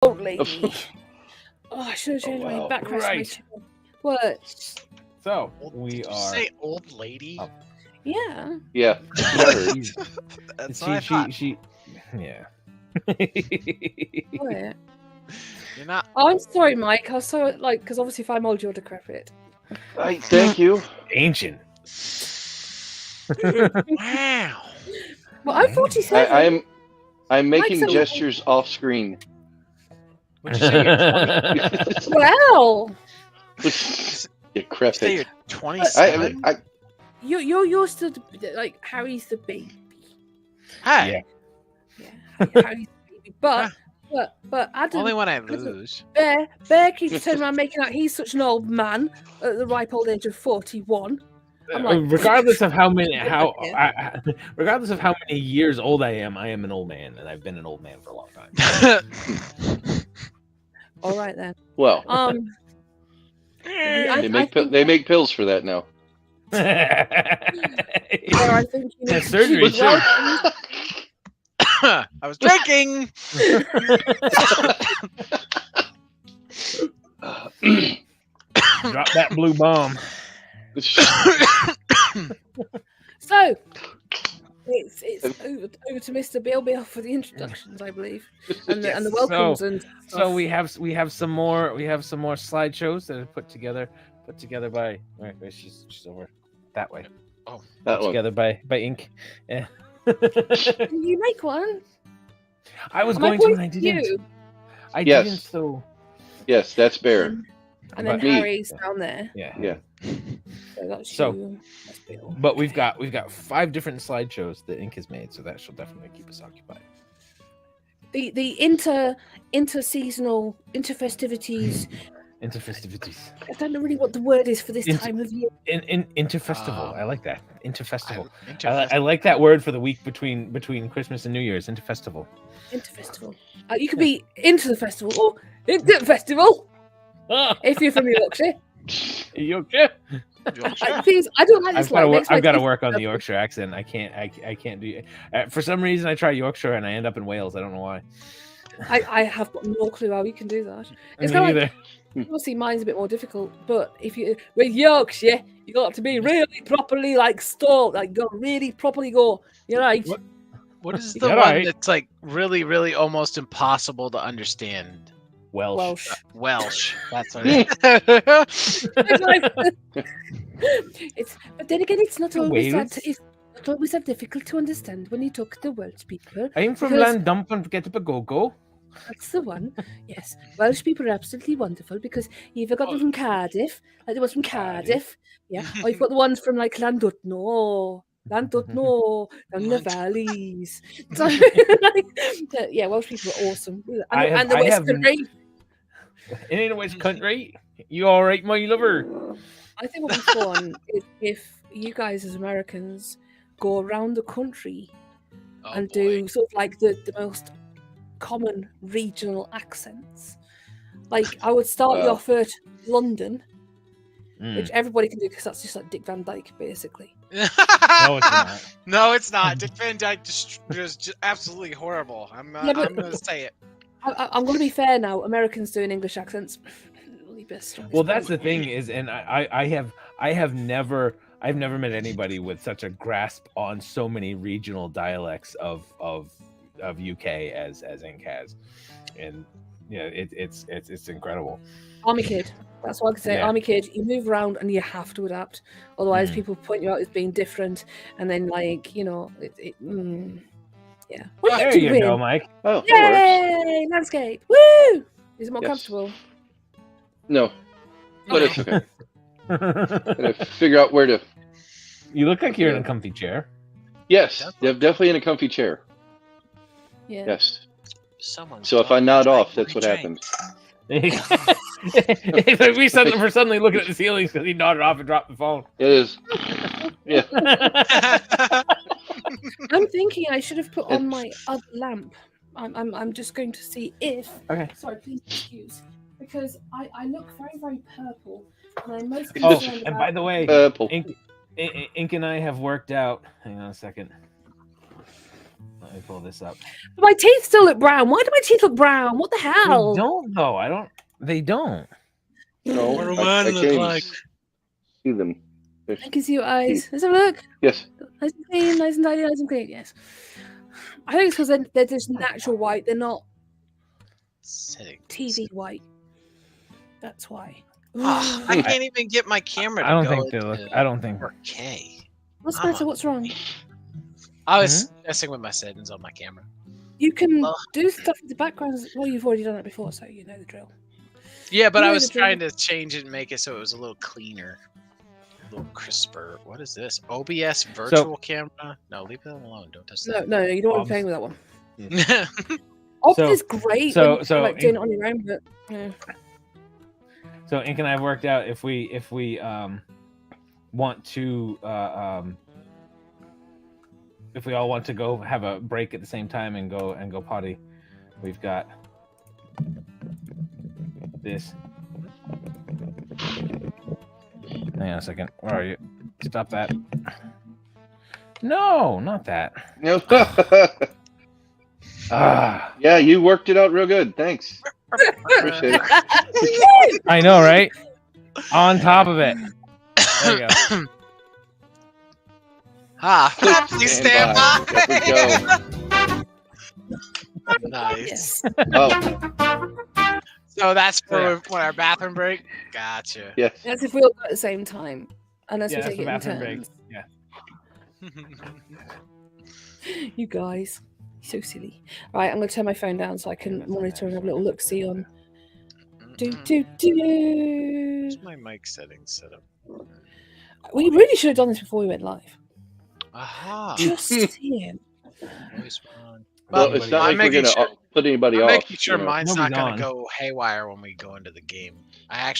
old lady. Oh, I should have changed my backrest. Right. What? So Did we you are. say old lady? Oh. Yeah. Yeah. That's what I thought. She. Yeah. What? You're not. Oh, I'm sorry, Mike. I was so because obviously if I'm old, you're decrepit. Thank you. Ancient. Wow. Well, I'm 47. I'm making Mike's gestures off screen. Would you say you're 20? Well, Decrepit. Say you're 27? you're still like Harry's the baby. Hi. Yeah. Yeah, Harry's the baby. But Adam. Only when I lose. Bear keeps turning around making out he's such an old man at the ripe old age of 41. I'm like, regardless of how many regardless of how many years old I am an old man, and I've been an old man for a long time. All right then. Well, I they make pills for that now. I think you need surgery. I was drinking. Drop that blue bomb. So it's over to Mr. Bill for the introductions, I believe, and the welcomes and stuff. So we have some more slideshows that are put together by she's over that way. Oh, that one. Together by Ink. Yeah. Can you make one? I was going to, and I didn't. I didn't. So yes, that's Bear. And then Harry's down there. Yeah. So that's So, you. That's Bill. But we've got 5 different slideshows that Ink has made, so that shall definitely keep us occupied. The inter-seasonal interfestivities. Interfestivities. I don't know really what the word is for this time of year. Interfestival. I like that. Interfestival. I like that word for the week between Christmas and New Year's. Interfestival. Interfestival. You could be into the festival or into the festival if you're from Yorkshire. Yorkshire. I don't like this. I've got to work on the Yorkshire accent. I can't do it. For some reason, I try Yorkshire and I end up in Wales. I don't know why. I have got no clue how you can do that. It's kind of like, obviously mine's a bit more difficult, but if you with Yorkshire, you got to be really properly stalled, really properly go. You're right. What is the one that's like really, really almost impossible to understand? Welsh. That's what it is. But then again, it's not always that difficult to understand when you talk to the Welsh people. I'm from Landump and get up a go-go. That's the one. Yes, Welsh people are absolutely wonderful because you've got them from Cardiff, like the ones from Cardiff, yeah. Or you've got the ones from Llandudno, down the valleys. So, yeah, Welsh people are awesome. And the West Country. In the West Country, you all right, my lover? I think what would be fun is if you guys as Americans go around the country and do sort of like the most common regional accents. Like I would start you off at London, which everybody can do because that's just like Dick Van Dyke, basically. No, it's not. No, it's not. Dick Van Dyke is just absolutely horrible. I'm going to say it. I'm going to be fair now. Americans doing English accents. Well, that's the thing is, and I've never met anybody with such a grasp on so many regional dialects of UK as Ink has, and yeah, it's incredible. Army kid. That's what I can say. Yeah. Army kid. You move around and you have to adapt. Otherwise, people point you out as being different, and then yeah. What there you go, Mike. Oh, yay! Landscape. Woo! Is it more comfortable? No, but it's okay. Gotta figure out where to. You look like you're in a comfy chair. Yes, definitely in a comfy chair. Yeah. Yes. So if I nod off, that's what happens. We're suddenly looking at the ceilings because he nodded off and dropped the phone. It is. Yeah. I'm thinking I should have put on my other lamp. I'm just going to see if. Okay. Sorry, please excuse. Because I look very, very purple, and I'm most concerned and by the way, purple. Ink and I have worked out. Hang on a second. Let me pull this up. But my teeth still look brown. Why do my teeth look brown? What the hell? They don't though. I don't. They don't. No, What do I mine can't look even like? see them. I can see your eyes. Let's have a look. Yes. Nice and clean, nice and tidy, nice and clean. Yes. I think it's because they're just natural white. They're not TV white. That's why. Oh, I can't even get my camera to I don't go think they look. I don't think. 4K. What's the matter? What's wrong? I was messing with my settings on my camera. You can do stuff with the backgrounds. Well, you've already done it before, so you know the drill. Yeah, but You I know was the drill. trying to change it and make it so it was a little cleaner, a little crisper. What is this? OBS virtual camera? No, leave that alone. Don't touch that. No, you don't want to be playing with that one. Yeah. Obs So- is great. so- when so you're, like doing it on your own, but So Ink and I have worked out if we want to if we all want to go have a break at the same time and go potty, we've got this. Hang on a second. Where are you? Stop that. No, not that. No. Ah, Yeah, you worked it out real good. Thanks. Appreciate it. I know, right? On top of it. There you go. Please stand by. There we go. Nice. yes. Oh, So that's for when our bathroom break. Gotcha. yes. That's if we all go at the same time, unless Yeah, we that's take the it in bathroom break. turns. Yeah. You guys, so silly. Right, I'm going to turn my phone down so I can monitor and have a little look see on. Where's my mic settings set up? We really should have done this before we went live. Aha. Just saying. Voice on. Well, it's not I'm like we're making gonna sure- put anybody I'm off. making sure you know. mine's not Nobody's gonna on. go haywire when we go into the game. I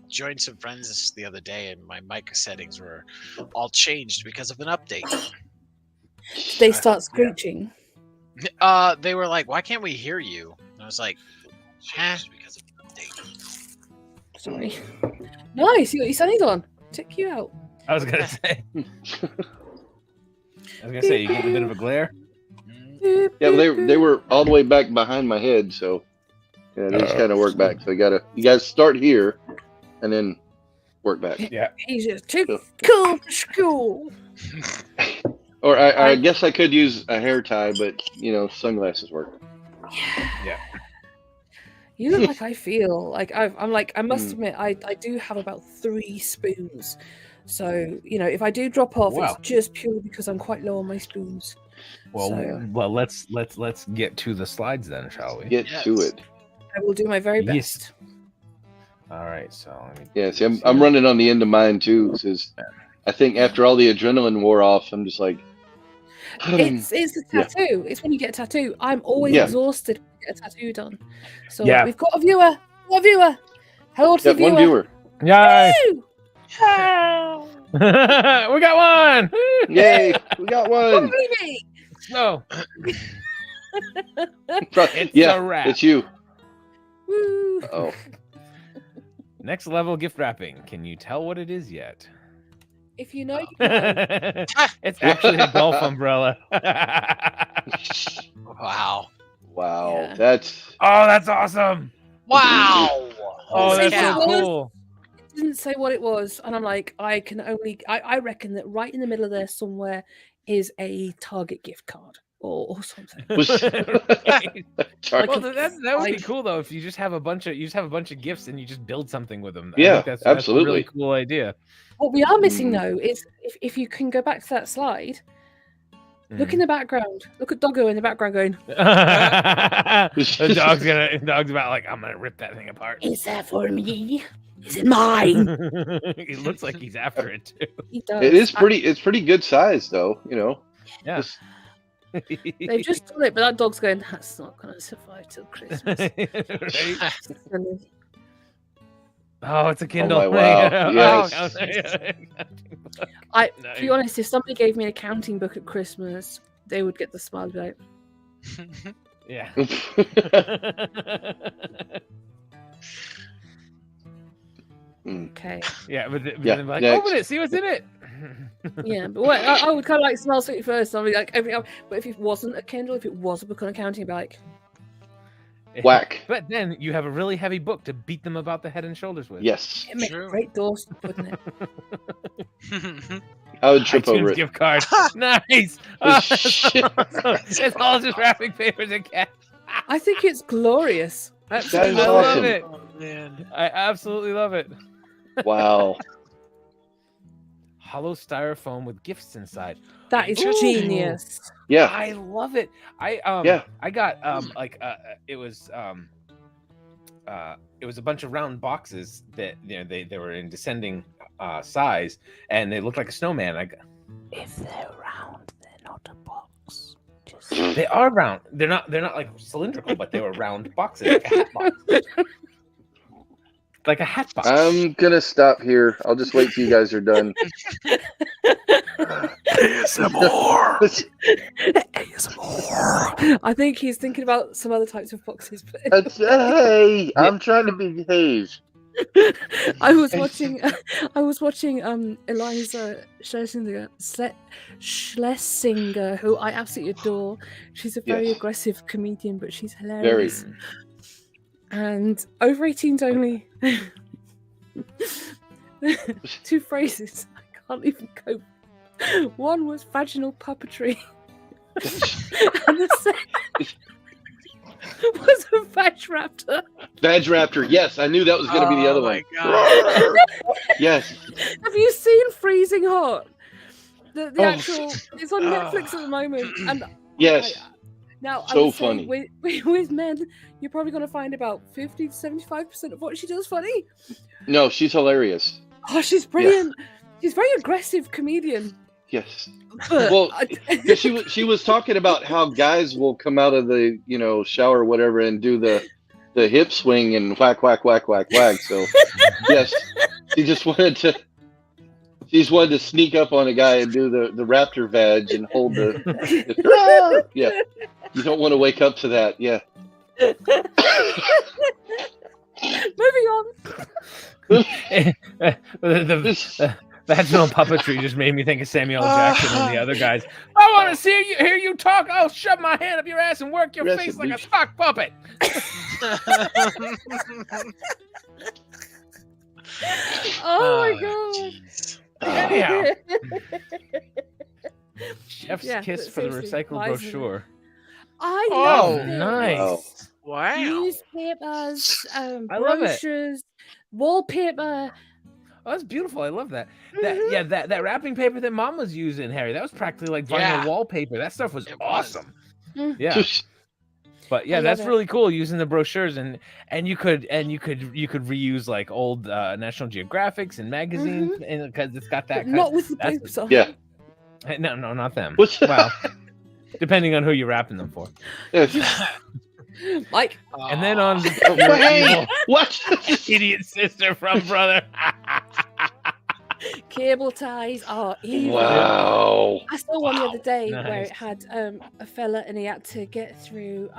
joined some friends the other day and my mic settings were all changed because of an update. They start screeching. They were like, "Why can't we hear you?" And I was like, because of an update." Sorry. Nice, you got your sunnies on. Check you out. I was gonna say. You get a bit of a glare. Yeah, they were all the way back behind my head, so yeah, they just kind of work back. So you gotta start here, and then work back. Yeah. He's just too cool for school. Or I guess I could use a hair tie, but sunglasses work. Yeah. You look like I feel. Like I must admit, I do have about 3 spoons. So, if I do drop off, Wow. it's just purely because I'm quite low on my spoons. Well, So- let's get to the slides then, shall we? Get to it. I will do my very Yes. best. All right. So let me. Yeah, see, I'm running on the end of mine too, because I think after all the adrenaline wore off, I'm just like. It's the tattoo. It's when you get a tattoo. I'm always exhausted when I get a tattoo done. So Yeah. we've got a viewer. Hello to the one viewer. Yay! Woo! We got one. Yay, we got one. Baby! No. It's a wrap. It's you. Woo! Oh, Next level gift wrapping. Can you tell what it is yet? If you know, you know. It's actually a golf umbrella. Wow. wow, Yeah. that's Oh, that's awesome. Wow. Oh, Holy that's so cow. cool. It didn't say what it was, and I'm like, I reckon that right in the middle of there somewhere is a Target gift card or something. was. Like Well, a- that would be like- cool though if you just have a bunch of gifts and you just build something with them. Yeah, I think that's a absolutely. really cool idea. What we are missing Mm. though is if you can go back to that slide, look in the background. Look at Doggo in the background going, the dog's about like, I'm gonna rip that thing apart. "Is that for me? Is it mine?" He looks like he's after it too. He does. It is pretty. It's pretty good size, though. Yeah. Just- They've just done it, but that dog's going, "That's not going to survive till Christmas." Right? And Oh, it's a Kindle. my wow. Yes. to be honest, if somebody gave me an accounting book at Christmas, they would get the smile out. Yeah. Okay. Yeah, but Yeah, then like, next. open it, see what's in it. Yeah, but I would kind of like smell sweet first. I'd be like, but if it wasn't a Kindle, if it was a book on accounting, I'd be like, whack. But then you have a really heavy book to beat them about the head and shoulders with. Yes. it makes a great doorstep, wouldn't it? I would trip over it. Gift card. Nice. Oh, it's all just wrapping papers and cash. I think it's glorious. That is I awesome. love it. Oh, man. I absolutely love it. Wow. Hollow styrofoam with gifts inside. That is Ooh. genius. Yeah. I love it. I got it was a bunch of round boxes that they were in descending size, and they looked like a snowman. If they're round, they're not a box. They are round. They're not like cylindrical, but they were round boxes, like a hat box. Like a hat box. I'm gonna stop here. I'll just wait till you guys are done. ASMR. ASMR. I think he's thinking about some other types of boxes. But Hey, I'm trying to behave. I was watching Eliza Schlesinger, who I absolutely adore. She's a very Yes. aggressive comedian, but she's hilarious. Very. And over 18s only. Two phrases I can't even cope. One was vaginal puppetry, and the second was a vag raptor. Vag Raptor. Yes, I knew that was gonna be the other one. God. Yes. Have you seen Freezing Hot? The Oh. actual, it's on Netflix at the moment, and Yes. now I So would say funny. with men, you're probably going to find about 50 to 75% of what she does funny. No, she's hilarious. Oh, she's brilliant. She's a very aggressive comedian. Yes. But Well, yeah, she was talking about how guys will come out of the shower or whatever and do the hip swing and whack whack whack whack whack. So yes, she just wanted to sneak up on a guy and do the raptor vag and hold the yeah. You don't want to wake up to that. Yeah. moving on. The vaginal puppetry just made me think of Samuel Jackson and the other guys. I want to hear you talk. I'll shove my hand up your ass and work your Yes, face it like a is. sock puppet. Oh my god. Jeez. Anyhow, chef's Yeah, kiss but for the seriously, recycled Liza. brochure. I Oh, love it. nice. Wow. Newspapers, I love it. brochures, wallpaper. Oh, that's beautiful. I love that. Mhm. That wrapping paper that Mom was using, Harry. That was practically like vinyl Yeah. wallpaper. That stuff was It was. awesome. Mm. Yeah. But yeah, I love that's it. really cool using the brochures and you could reuse like old National Geographics and magazines and because it's got that But not with the that's- boobs on. Yeah. no, not them. What's Well, depending on who you're wrapping them for. Like, And then on Oh, your hey, evil what? idiot sister from brother. cable ties are evil. Wow. I saw one the other day where Nice. it had a fella and he had to get through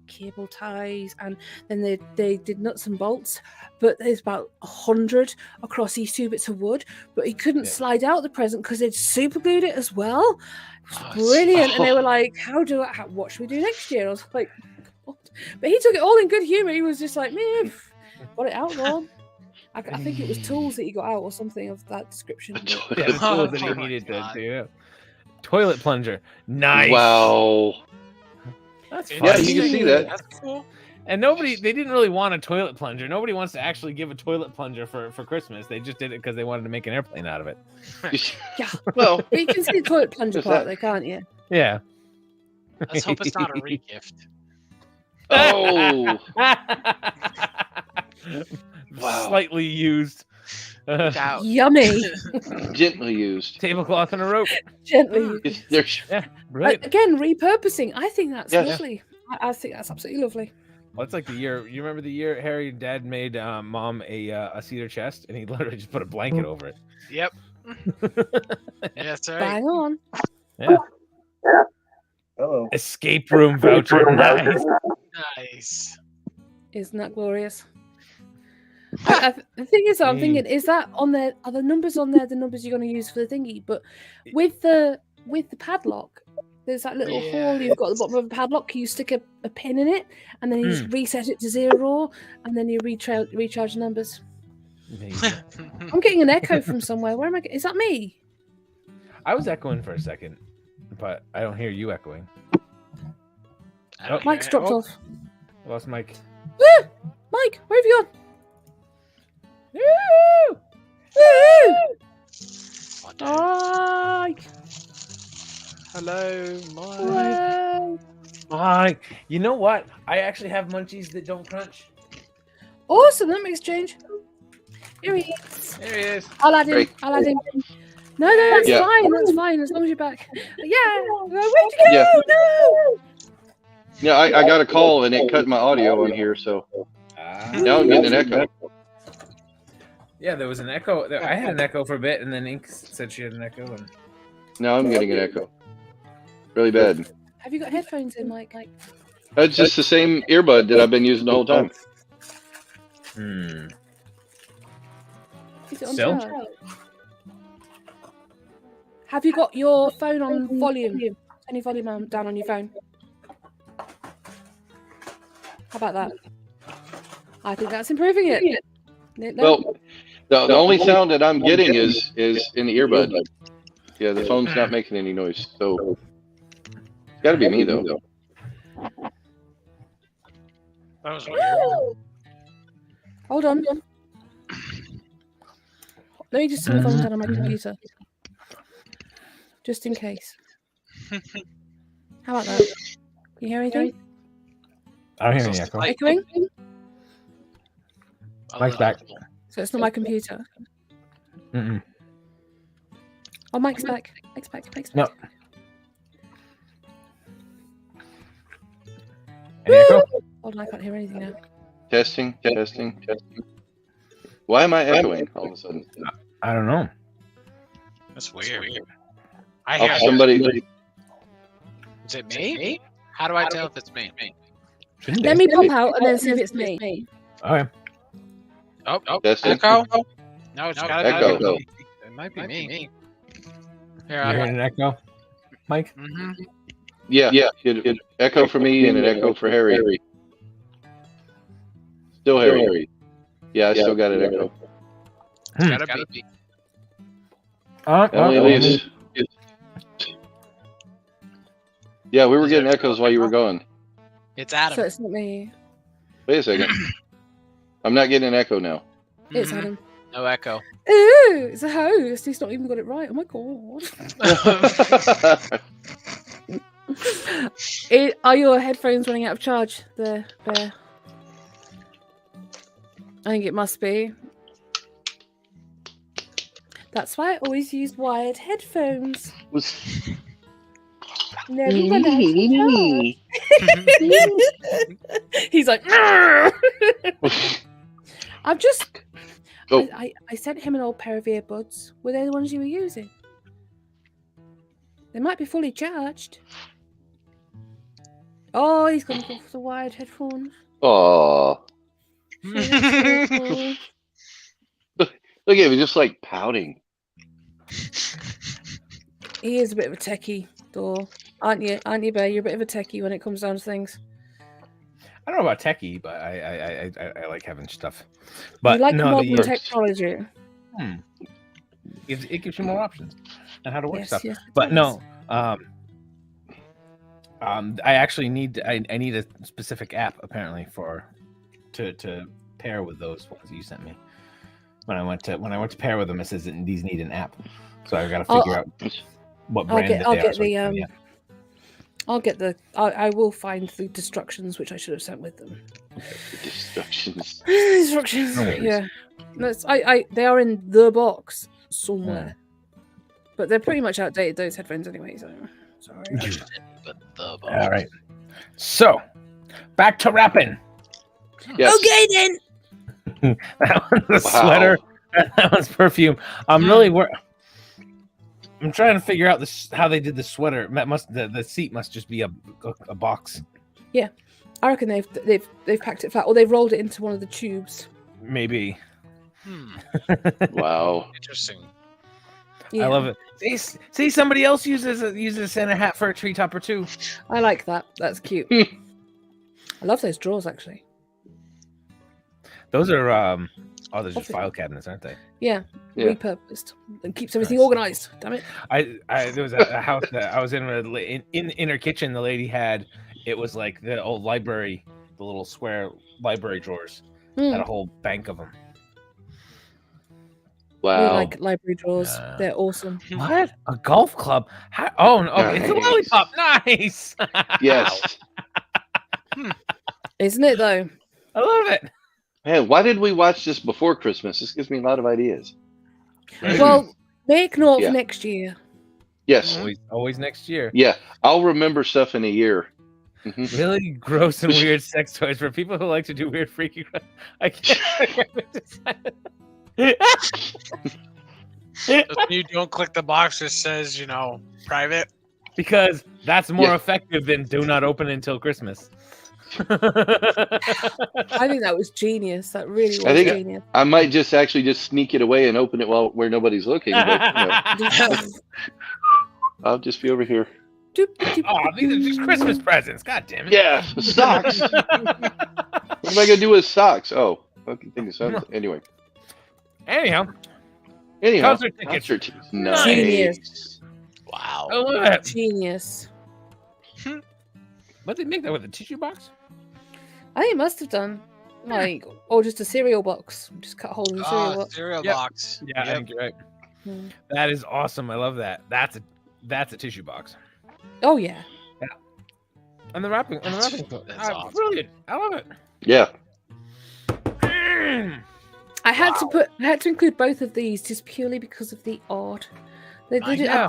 cable ties, and then they did nuts and bolts, but there's about 100 across these two bits of wood, but he couldn't Yeah. slide out the present because they'd super glued it as well. It was Oh, brilliant. And they were like, what should we do next year? I was like, what? But he took it all in good humor. He was just like, man, got it out, Ron. I think it was tools that he got out or something of that description. but- Yeah, the tools that he Oh my needed to God. do. Toilet plunger. Nice. Wow. That's fun. Yeah, you can see that. That's cool. And they didn't really want a toilet plunger. Nobody wants to actually give a toilet plunger for Christmas. They just did it because they wanted to make an airplane out of it. Yeah. Well, But you can see the toilet plunger What's part that? there, can't you? Yeah. Let's hope it's not a regift. oh, Wow. Slightly used. Doubt. Yummy. gently used. Tablecloth and a rope. Gently used. There's Right. Again, repurposing. I think that's Yes. lovely. I think that's absolutely lovely. Well, it's like the year. You remember the year Harry and Dad made Mom a cedar chest, and he literally just put a blanket over it. Yep. Yeah, that's right. Bang on. Yeah. Hello. Escape room voucher. Nice. Nice. Isn't that glorious? The thing is, I'm thinking, is that on there? Are the numbers on there the numbers you're going to use for the thingy? But with the padlock, there's that little hole you've got at the bottom of the padlock. You stick a pin in it, and then you just reset it to 0, and then you recharge the numbers. I'm getting an echo from somewhere. Where am I? Is that me? I was echoing for a second, but I don't hear you echoing. Mike's dropped off. I lost Mike. Woo! Mike, where have you gone? Woo! Woo! Mike! Hello, Mike. Hello. Mike, you know what? I actually have munchies that don't crunch. Awesome, that makes change. Here he is. There he is. I'll add him. Great. I'll add him. No, that's Yeah. fine. That's fine. As long as you're back. Yeah. Where'd you go? Yeah. No. Yeah, I got a call and it cut my audio on here, so now I'm getting an echo. Yeah, there was an echo. I had an echo for a bit, and then Ink said she had an echo. And... Now I'm getting an echo. Really bad. Have you got headphones in, Mike? That's just the same earbud that I've been using the whole time. Is it on Still? charge? Have you got your phone on volume? Any volume down on your phone? How about that? I think that's improving it. No? Well, the only sound that I'm getting is in the earbud. Yeah, the phone's not making any noise, so it's got to be me though. That was weird. Hold on. Let me just turn the phone down on my computer. Just in case. How about that? Can you hear anything? I don't hear any echo. Echoing? Mike's back. So it's not my computer. Mm-mm. Oh, Mike's back. Mike's back. No. Any echo? Hold on, I can't hear anything now. Testing. Why am I echoing all of a sudden? I don't know. That's weird. I hear Somebody. Is it me? How do I tell if it's me? Let me pop out and then see if it's me. Okay. Oh, Testing. echo? No, it's gotta Echo. be me. It might be me. Here, You hearing an echo, Mike? Yeah. It echo for me and an echo for Harry. Still Harry. Yeah, I still got an echo. Gotta be. Emily leaves. Yeah, we were getting echoes while you were gone. It's Adam. So it's not me. Wait a second. I'm not getting an echo now. It's Adam. No echo. Ooh, it's a host. He's not even got it right. Oh my god. Are your headphones running out of charge there, Bear? I think it must be. That's why I always use wired headphones. Never run out of charge. He's like, I've just. Oh. I sent him an old pair of earbuds. Were they the ones you were using? They might be fully charged. Oh, he's gonna go for the wired headphones. Oh, Yeah, look at him, just like pouting. he is a bit of a techie, though, aren't you? Aren't you, Bear? You're a bit of a techie when it comes down to things. I don't know about techie, but I like having stuff. But You like no, modern the technology. it gives you more options on how to work Yes, stuff. yes, it But does. no, I actually need I need a specific app apparently to pair with those ones that you sent me. When I went to pair with them, it says that these need an app, so I've got to figure out what brand that they are. So I will find the instructions, which I should have sent with them. Instructions. Instructions. No worries. Yeah. They are in the box somewhere. But they're pretty much outdated, those headphones anyway, so sorry. All right. So, back to rapping. Yes. Okay then. That one's a Wow. sweater. That one's perfume. I'm trying to figure out how they did the sweater. The seat must just be a box. I reckon they've packed it flat, or they've rolled it into one of the tubes. Maybe. Wow. Interesting. Yeah, I love it. See, somebody else uses a Santa hat for a tree topper too. I like that. That's cute. I love those drawers, actually. Those are they're just Office. file cabinets, aren't they? Yeah, Yeah. repurposed. And keeps everything Nice. organized. Damn it. There was a house that I was in Inner Kitchen. The lady had it was like the old library, the little square library drawers. Had a whole bank of them. We Wow. like library drawers. Yeah. They're awesome. What? A golf club? Oh no! Okay, it's a Nice. lollipop. Nice. Yes. Isn't it, though? I love it. Man, why did we watch this before Christmas? This gives me a lot of ideas. Well, make note Yeah. for next year. Yes. Always next year. Yeah. I'll remember stuff in a year. Mhm. Really gross and weird sex toys for people who like to do weird, freaky. I can't. You don't click the box that says, private. Because that's more Yeah. effective than do not open until Christmas. I think that was genius. That really was I think- genius. I might just sneak it away and open it where nobody's looking. But, I'll just be over here. Oh, these are just Christmas presents. God damn it. Yeah, socks. What am I gonna do with socks? Oh, okay, think of something. Anyway, Anyhow, concert tickets. tickets. Nice. Genius. Wow. I love it. Genius. What did they make that with a tissue box? I think it must have done. Or just a cereal box. Just cut holes in the cereal box. Cereal Yep. box. Yeah, I Yep. think you're right. Hmm. That is awesome. I love that. That's a tissue box. Oh, yeah. And the wrapping. That's awesome. Brilliant. I love it. Yeah. I had to include both of these just purely because of the art. I know.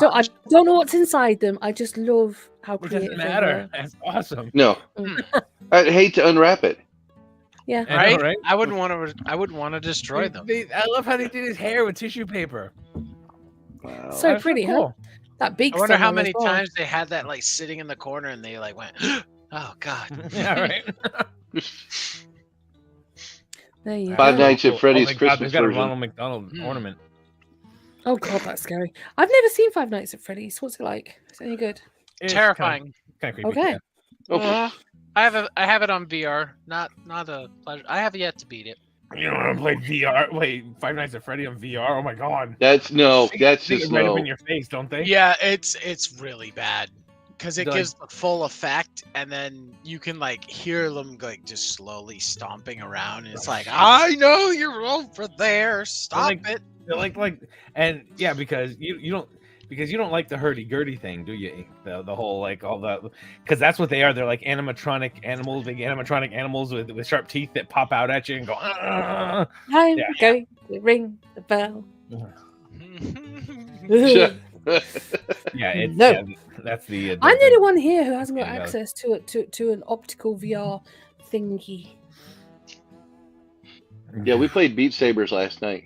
don't know what's inside them. I just love how It creative doesn't they matter. were. That's awesome. No, Mm. I'd hate to unwrap it. Yeah. I know, right? I wouldn't want to destroy them. I love how they did his hair with tissue paper. Wow. So That's pretty, huh? cool. That big. I wonder how one as many well. times they had that sitting in the corner and they went, oh God. Yeah, right. There you Five go. Nights at Freddy's Oh my God, Christmas they've got a version. Ronald McDonald ornament. Oh god, that's scary. I've never seen Five Nights at Freddy's. What's it like? Is it any good? It's Terrifying. Kind of creepy. Okay. Yeah. Oh, I have it on VR. Not a pleasure. I have yet to beat it. You don't want to play VR? Wait, Five Nights at Freddy on VR? Oh my God. that's They just get right up no. in your face, don't they? Yeah, it's really bad because it Like- gives the full effect, and then you can hear them just slowly stomping around, and it's like, I know you're over there. Stop it. They're like, and yeah, because you don't like the hurdy-gurdy thing, do you? The whole all that, because that's what they are. They're like animatronic animals, big animatronic animals with sharp teeth that pop out at you and go. "Ah." I'm Yeah. going to ring the bell. Yeah, it's No. yeah, that's the. I'm the only one here who hasn't got Yeah. access to an optical VR thingy. Yeah, we played Beat Sabers last night.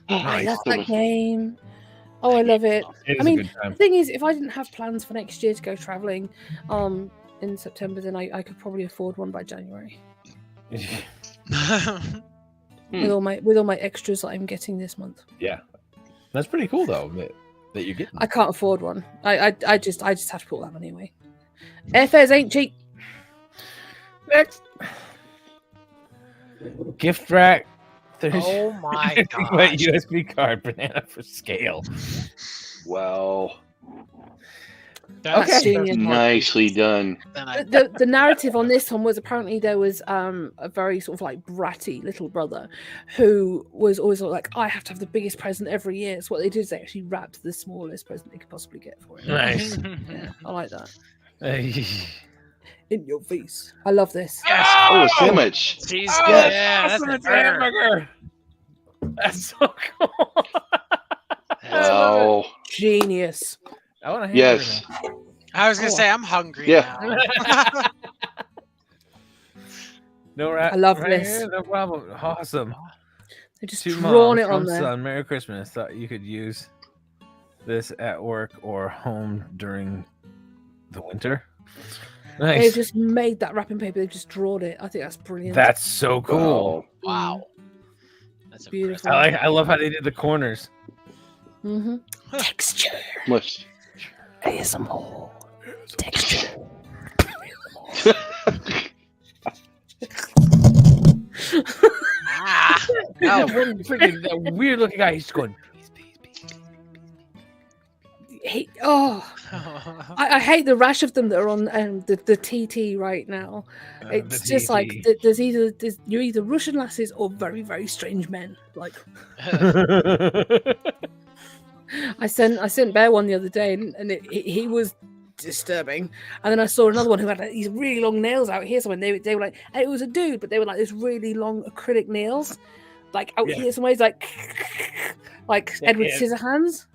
I Nice. love that game. Oh, I love it. It is I mean, a good The time. thing is, if I didn't have plans for next year to go traveling, in September, then I could probably afford one by January with all my extras that I'm getting this month. Yeah, that's pretty cool though that you get. I can't afford one. I just have to put that money away. Airfares ain't cheap. Next, gift rack. Oh my Wait, god. USB card, banana for scale. Wow. That's Okay. genius. Nicely done. The narrative on this one was apparently there was a very sort of bratty little brother who was always like, I have to have the biggest present every year. So what they did is they actually wrapped the smallest present they could possibly get for him. Nice. Yeah, I like that. Hey. In your face. I love this. Yes. Oh, a sandwich. Jeez, Oh, yeah, awesome, that's it's a a burger. hamburger. That's so cool. Wow. Genius. I want a hamburger Yes. now. I was gonna Oh. say I'm hungry Yeah. now. No rap. I love right this. here, no problem. Awesome. They just To drawn mom it on from there. son, Merry Christmas. Thought you could use this at work or home during the winter. They Nice. just made that wrapping paper. They just drawn it. I think that's brilliant. That's so cool. Wow. Wow. That's Beautiful. I love how they did the corners. Mm-hmm. Texture. Much. ASMR. Texture. Ah, That no. one freaking that weird looking guy. He's just going. I hate the rash of them that are on the TT right now. It's just like you're either Russian lasses or very, very strange men. Like I sent Bear one the other day, and he was disturbing. And then I saw another one who had these really long nails out here. So when they were like, and it was a dude, but they were like this really long acrylic nails, like out here somewhere. He's like Edward Scissorhands.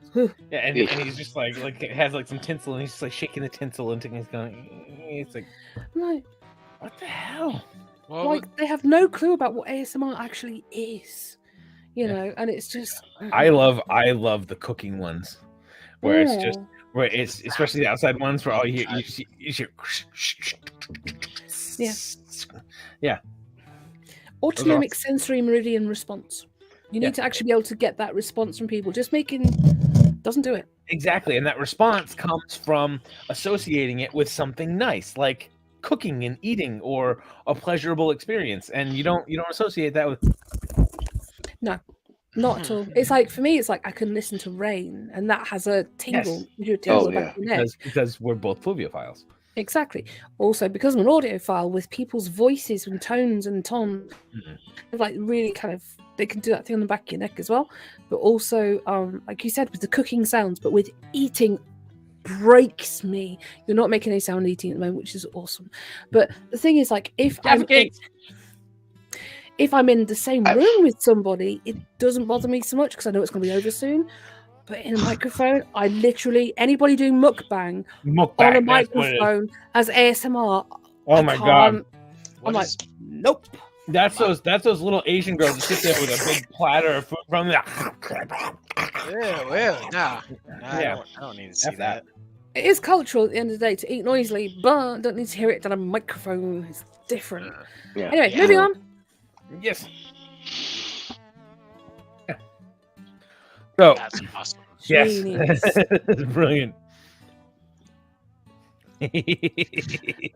Yeah, and he's just like it has like some tinsel, and he's just like shaking the tinsel, and he's going. It's like, what the hell? Well, like they have no clue about what ASMR actually is, you know. And it's just I love the cooking ones, where it's just where it's especially the outside ones where all you hear yeah. Autonomic sensory meridian response. You need to actually be able to get that response from people. Just making doesn't do it. Exactly, and that response comes from associating it with something nice, like cooking and eating, or a pleasurable experience. And you don't associate that with. No, not at all. It's like for me, it's like I can listen to rain, and that has a tingle. Yes. Because we're both pluviophiles. Exactly. Also, because I'm an audiophile, with people's voices and tones and tones, like really kind of, they can do that thing on the back of your neck as well. But also, like you said, with the cooking sounds, but with eating, breaks me. You're not making any sound eating at the moment, which is awesome. But the thing is, like, if I'm in the same room with somebody, it doesn't bother me so much because I know it's going to be over soon. But in a microphone, I literally, anybody doing mukbang on a microphone as ASMR. Oh my God. I'm like, nope. That's those little Asian girls that sit there with a big platter of food from them. No. I don't need to see that. It is cultural at the end of the day to eat noisily, but I don't need to hear it on a microphone. It's different. Anyway, moving on. Yes. So that's awesome. Yes, that's brilliant.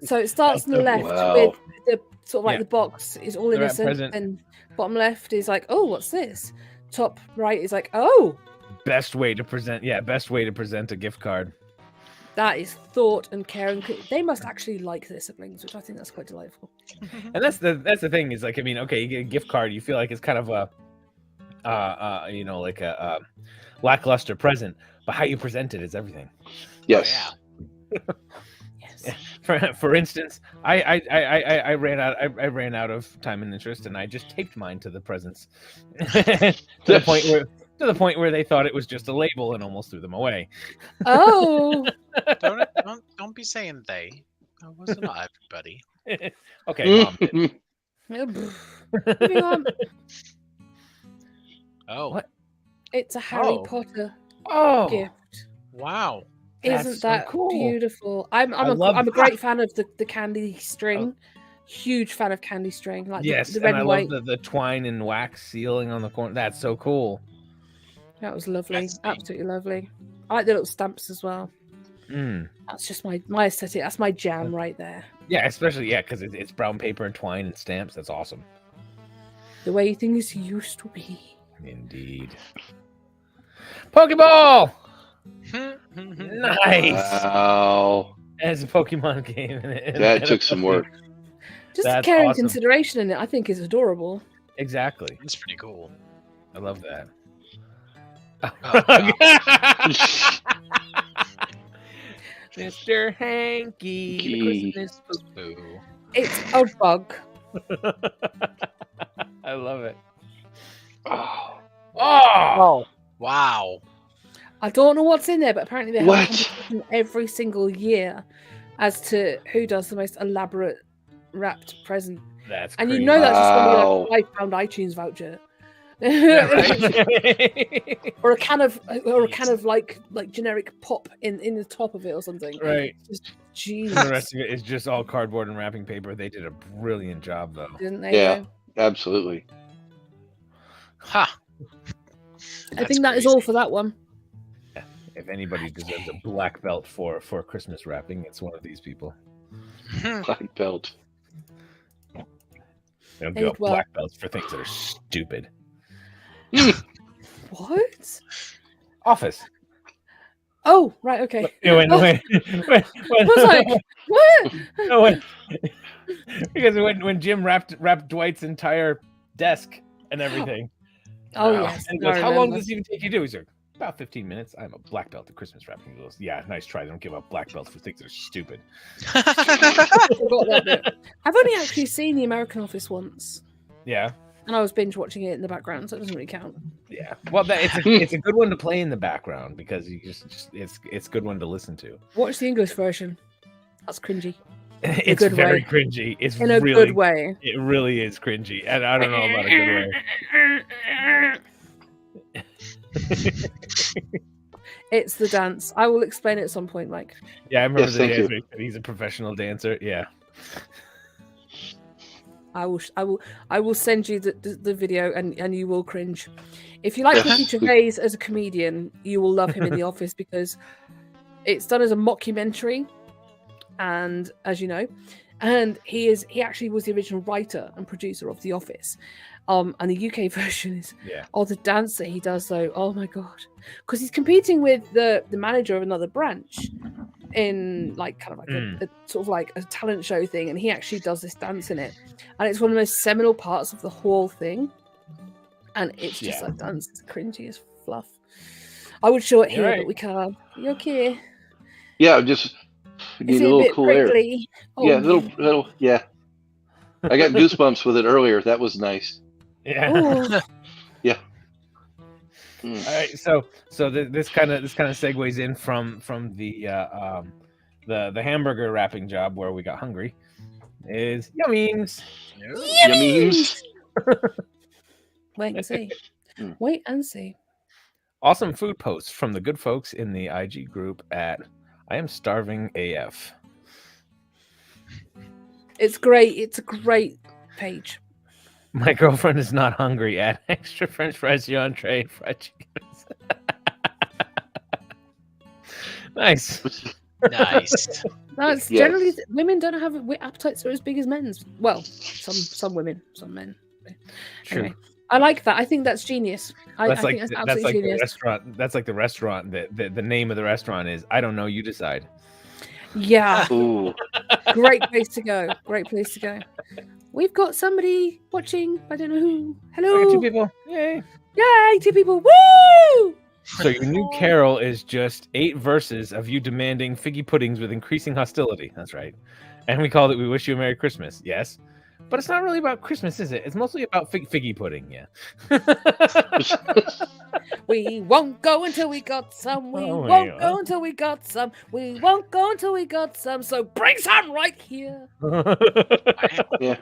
So it starts on the left with the sort of like the box is all innocent, and bottom left is like, oh, what's this? Top right is like, oh. Best way to present a gift card. That is thought and care, and they must actually like their siblings, which I think that's quite delightful. And that's the thing is, like, I mean, okay, you get a gift card, you feel like it's kind of a like a lackluster present, but how you present it is everything. Yes. Oh, yeah. Yes. For instance, I ran out of time and interest, and I just taped mine to the presents to the point where they thought it was just a label and almost threw them away. Oh. Don't be saying they. That wasn't everybody. Okay, Mom. Moving on. Oh. What? It's a Harry Potter gift. Wow. Isn't that so cool. Beautiful? I'm a great fan of the candy string. Huge fan of candy string. Like the red and white. Love the twine and wax sealing on the corner. That's so cool. That was lovely. Absolutely lovely. I like the little stamps as well. That's just my aesthetic. That's my jam right there. Yeah, especially because it's brown paper and twine and stamps. That's awesome. The way things used to be. Indeed. Pokeball! Nice! Wow. As a Pokemon game. That took some work. Just the care and consideration in it, I think, is adorable. Exactly. It's pretty cool. I love that. Mr. Hanky, the Christmas poo-poo. It's a bug. I love it. Oh! Wow. I don't know what's in there, but apparently they have a competition every single year as to who does the most elaborate wrapped present. That's and crazy. You know that's just going to be like a £5 iTunes voucher. Yeah, right. or a can of like generic pop in the top of it or something. Right. Just jeez. The rest of it is just all cardboard and wrapping paper. They did a brilliant job, though. Didn't they? Yeah, absolutely. Ha! I think that is all for that one. If anybody deserves a black belt for Christmas wrapping, it's one of these people. Black belt. They don't give black belts for things that are stupid. What? Office. Oh, right, okay. When, I was like, what? No, because when Jim wrapped Dwight's entire desk and everything. Oh, yes. And he goes, how long does this even take you to do? He's like, about 15 minutes. I'm a black belt at Christmas wrapping. He goes, yeah, nice try. They don't give out black belts for things that are stupid. I forgot that bit. I've only actually seen The American Office once. Yeah. And I was binge watching it in the background, so it doesn't really count. Yeah. Well, it's a good one to play in the background because you just it's a good one to listen to. Watch the English version. That's cringy. It's very cringy. It's in a really good way. It really is cringy, and I don't know about a good way. It's the dance. I will explain it at some point, Mike. Yeah, I remember the dance. He's a professional dancer. Yeah. I will send you the video and you will cringe. If you like Ricky Gervais as a comedian, you will love him in The Office because it's done as a mockumentary, and as you know, and he actually was the original writer and producer of The Office. And the UK version is the dance that he does though. Oh my god, because he's competing with the manager of another branch in like kind of like a sort of like a talent show thing, and he actually does this dance in it, and it's one of the most seminal parts of the whole thing. And it's just a dance. It's cringy as fluff. I would show it here, but we can't. You okay? Yeah, just need a little cool air. Oh, yeah, little. Yeah, I got goosebumps with it earlier. That was nice. Yeah. Yeah. All right, so this kind of segues in from the hamburger wrapping job where we got hungry. Is yummies. Yummies. Wait and see. Wait and see. Awesome food posts from the good folks in the IG group at I am starving AF. It's great. It's a great page. My girlfriend is not hungry. Add extra French fries, entree, and fried chicken. Nice. Nice. That's generally women don't have appetites that are as big as men's. Well, some women, some men. Anyway, I like that. I think that's genius. I think that's absolutely genius. The restaurant. That's like the restaurant. The name of the restaurant is I don't know. You decide. Yeah. Ooh. Great place to go. Great place to go. We've got somebody watching. I don't know who. Hello. 2 people. Yay. Yay, 2 people. Woo! So your new carol is just 8 verses of you demanding figgy puddings with increasing hostility. That's right. And we called it We Wish You a Merry Christmas. Yes. But it's not really about Christmas, is it? It's mostly about figgy pudding, yeah. We won't go until we got some. We won't go until we got some. We won't go until we got some. So bring some right here. Yeah.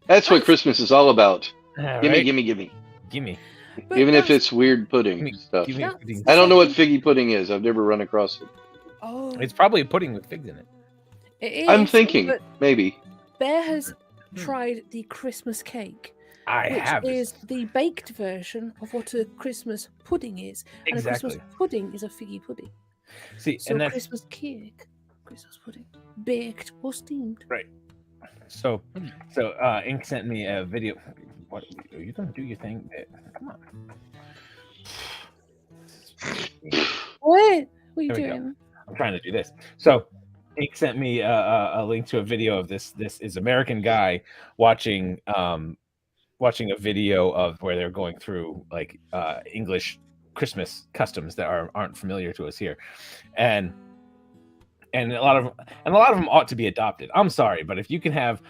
That's what Christmas is all about. Gimme, right. gimme. Even if it's weird pudding stuff. I don't know what figgy pudding is. I've never run across it. Oh. It's probably a pudding with figs in it. It is. I'm thinking, maybe. Bear has tried the Christmas cake. Which is the baked version of what a Christmas pudding is. And a Christmas pudding is a figgy pudding. See, so and Christmas cake, Christmas pudding, baked or steamed. Right. So Ink sent me a video. What are you gonna do your thing? Come on. What are you doing? I'm trying to do this. So Ink sent me a link to a video of this. This is American guy watching a video of where they're going through like English Christmas customs that aren't familiar to us here, and a lot of them ought to be adopted. I'm sorry, but if you can have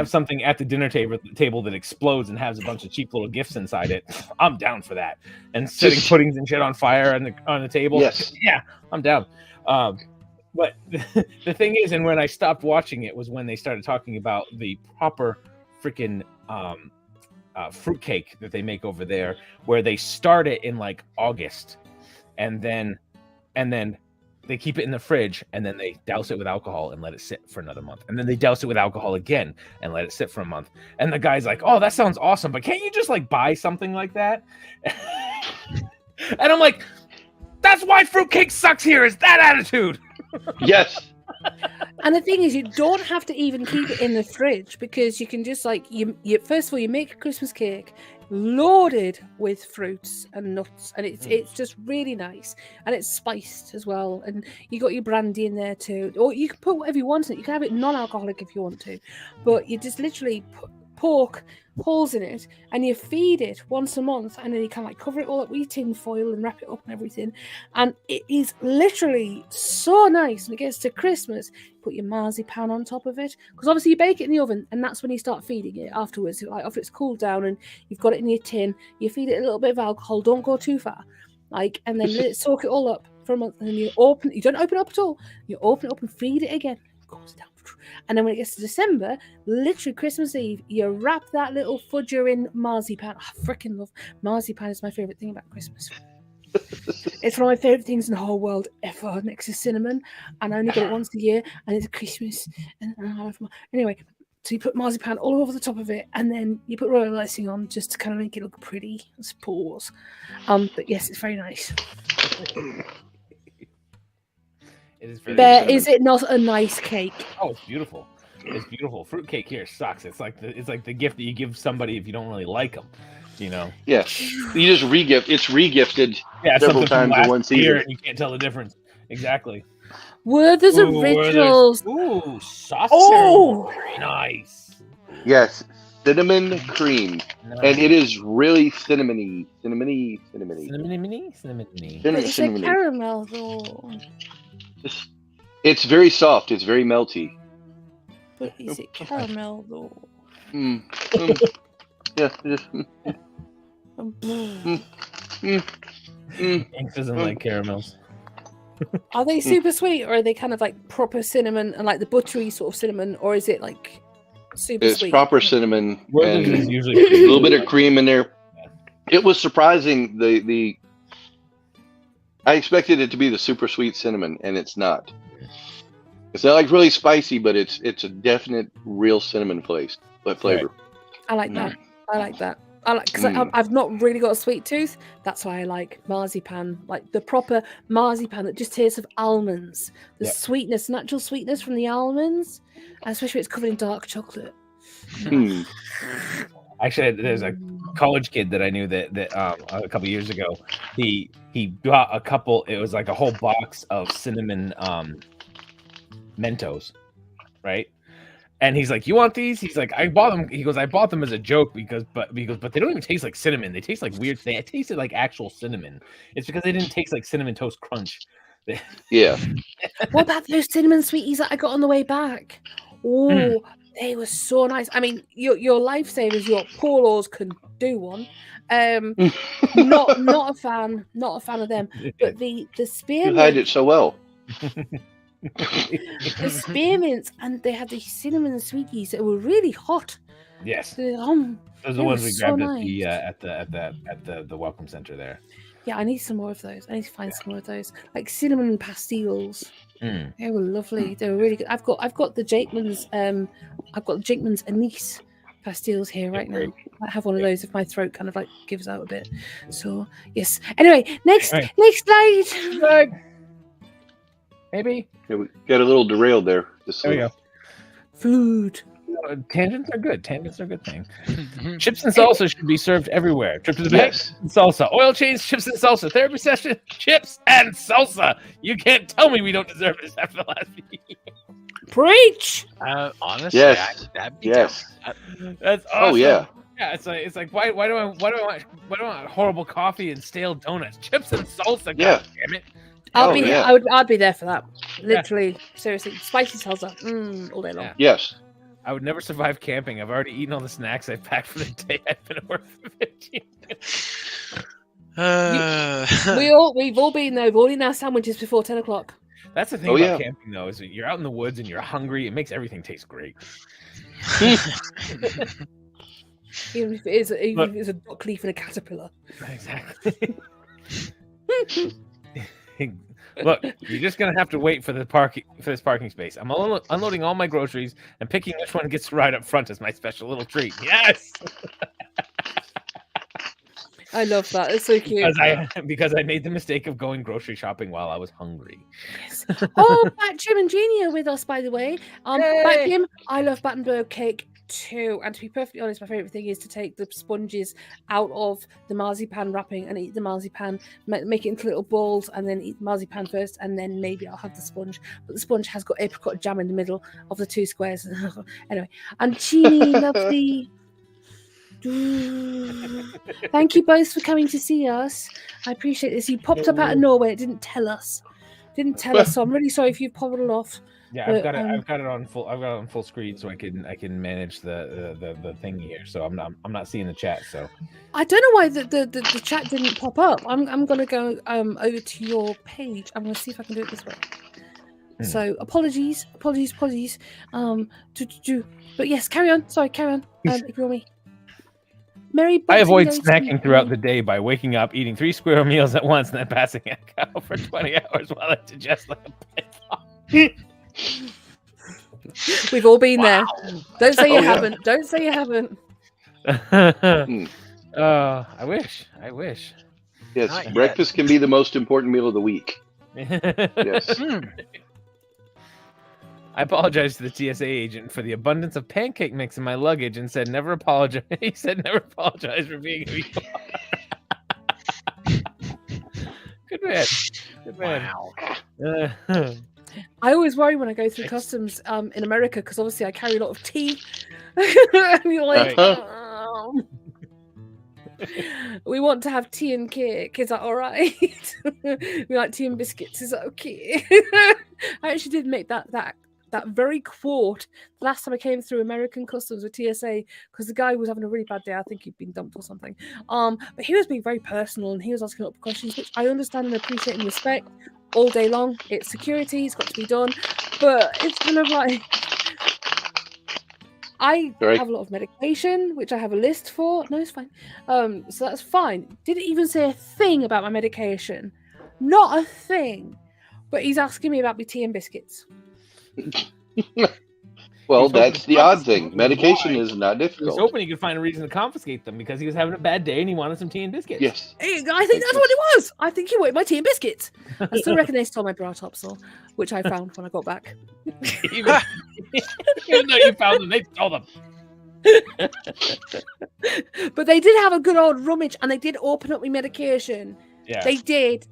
something at the dinner table that explodes and has a bunch of cheap little gifts inside it, I'm down for that. And setting puddings and shit on fire on the table, yeah, I'm down. But the thing is, and when I stopped watching it was when they started talking about the proper freaking fruitcake that they make over there, where they start it in like August, and then they keep it in the fridge, and then they douse it with alcohol and let it sit for another month, and then they douse it with alcohol again and let it sit for a month. And the guy's like, "Oh, that sounds awesome, but can't you just like buy something like that?" And I'm like, "That's why fruitcake sucks here. Is that attitude?" Yes. And the thing is, you don't have to even keep it in the fridge, because you can just like you first of all, you make a Christmas cake loaded with fruits and nuts, and it's just really nice, and it's spiced as well, and you got your brandy in there too, or you can put whatever you want in it. You can have it non-alcoholic if you want to, but you just literally poke holes in it, and you feed it once a month, and then you can like cover it all up with tin foil and wrap it up and everything, and it is literally so nice. When it gets to Christmas, put your marzipan on top of it, because obviously you bake it in the oven, and that's when you start feeding it afterwards. Like after it's cooled down and you've got it in your tin, you feed it a little bit of alcohol, don't go too far, like, and then let it soak it all up for a month, and then you don't open it up at all, you open it up and feed it again. It goes down. And then when it gets to December, literally Christmas Eve, you wrap that little fudger in marzipan. I freaking love marzipan. Is my favorite thing about Christmas. It's one of my favorite things in the whole world ever, next to cinnamon. And I only get it once a year, and it's Christmas. And anyway, so you put marzipan all over the top of it, and then you put royal icing on just to kind of make it look pretty, I suppose. But yes, it's very nice. It is very But is it not a nice cake? Oh, it's beautiful. It's beautiful. Fruitcake here sucks. It's like the gift that you give somebody if you don't really like them, you know. Yeah, you just regift. It's regifted several times in one season. And you can't tell the difference. Exactly. Were those originals? Ooh, sauce. Oh, very nice. Yes, cinnamon cream, Nice. and it is really cinnamony. Cinnamony. but it's a caramel though. It's very soft. It's very melty. But is it caramel though? Yeah. Just, Ink doesn't like caramels. Are they super sweet, or are they kind of like proper cinnamon and like the buttery sort of cinnamon, or is it like super it's sweet? proper cinnamon Werther's and is usually a little bit of cream in there. It was surprising. I expected it to be the super sweet cinnamon, and it's not. It's not like really spicy, but it's a definite real cinnamon flavor. I like that. I like that. Because I've not really got a sweet tooth. That's why I like marzipan, like the proper marzipan that just tastes of almonds. The sweetness, natural sweetness from the almonds, and especially when it's covered in dark chocolate. Actually, there's a college kid that I knew that a couple years ago. He got a couple. It was like a whole box of cinnamon Mentos, right? And he's like, "You want these?" He's like, "I bought them." He goes, "I bought them as a joke but they don't even taste like cinnamon. They taste like weird. They tasted like actual cinnamon. It's because they didn't taste like Cinnamon Toast Crunch." Yeah. What about those cinnamon sweeties that I got on the way back? Oh, they were so nice. I mean, your lifesavers, your polos can do one. Not a fan of them. But the spearmint. You hide it so well. The spearmints, and they had the cinnamon sweeties that were really hot. Yes, those are the ones we grabbed nice. at the welcome center there. Yeah, I need some more of those. I need to find some more of those, like cinnamon pastilles. They were lovely. They were really good. I've got the Jakeman's anise pastilles here right now. I have one of those if my throat kind of like gives out a bit. So yes. Anyway, next slide. Maybe. Yeah, we got a little derailed there. There we go. Food. Tangents are good. Tangents are a good thing. Chips and salsa should be served everywhere. Trip to the bank, salsa. Oil change, chips and salsa. Therapy session, chips and salsa. You can't tell me we don't deserve this after the last video. Preach. Honestly, yes. That's awesome. Oh yeah. Yeah, it's like why do I want horrible coffee and stale donuts? Chips and salsa. Yeah. God damn it. I'd be there for that. Literally, seriously, spicy salsa, all day long. Yeah. Yes. I would never survive camping. I've already eaten all the snacks I've packed for the day. I've been at work for 15 minutes. We've all been there. We've all eaten our sandwiches before 10 o'clock. That's the thing about camping, though, is that you're out in the woods and you're hungry. It makes everything taste great. Even if it's a duck leaf and a caterpillar. Exactly. Look, you're just gonna have to wait for this parking space. I'm unloading all my groceries and picking which one gets to ride up front as my special little treat. Yes. I love that. It's so cute. Because I made the mistake of going grocery shopping while I was hungry. Yes. Oh, Bat Jim and Jeannie are with us, by the way. Bat Jim, I love Battenberg cake too. And to be perfectly honest, my favourite thing is to take the sponges out of the marzipan wrapping and eat the marzipan, make it into little balls, and then eat the marzipan first, and then maybe I'll have the sponge. But the sponge has got apricot jam in the middle of the two squares. Anyway, and Jeannie loves the... Thank you both for coming to see us. I appreciate this. You popped up out of nowhere. It didn't tell us. So I'm really sorry if you popped it off. Yeah, I've got it on full screen so I can manage the thing here. So I'm not seeing the chat. So I don't know why the chat didn't pop up. I'm gonna go over to your page. I'm gonna see if I can do it this way. So apologies. But yes, carry on. Sorry, carry on. Ignore me. I avoid snacking throughout the day by waking up, eating 3 square meals at once, and then passing out for 20 hours while I digest like a python. We've all been there. Don't say you haven't. Don't say you haven't. I wish. Yes, breakfast can be the most important meal of the week. Yes. I apologized to the TSA agent for the abundance of pancake mix in my luggage and said never apologize. He said never apologize for being a weak. Good man. Wow. I always worry when I go through customs in America because obviously I carry a lot of tea. And you're like, we want to have tea and cake. Is that all right? We like tea and biscuits. Is that okay? I actually did make that very quote the last time I came through American customs with TSA because the guy was having a really bad day. I think he'd been dumped or something. But he was being very personal and he was asking up questions, which I understand and appreciate and respect all day long. It's security, it's got to be done. But it's kind of like I have a lot of medication, which I have a list for. No, it's fine. So that's fine. Didn't even say a thing about my medication. Not a thing. But he's asking me about my tea and biscuits. Well, that's the odd thing. Medication is not difficult. He was hoping he could find a reason to confiscate them because he was having a bad day and he wanted some tea and biscuits. Yes. I think that's what it was. I think he wanted my tea and biscuits. I still reckon they stole my bra tops, though, which I found when I got back. Even though you found them, they stole them. But they did have a good old rummage and they did open up my medication. Yeah. They did,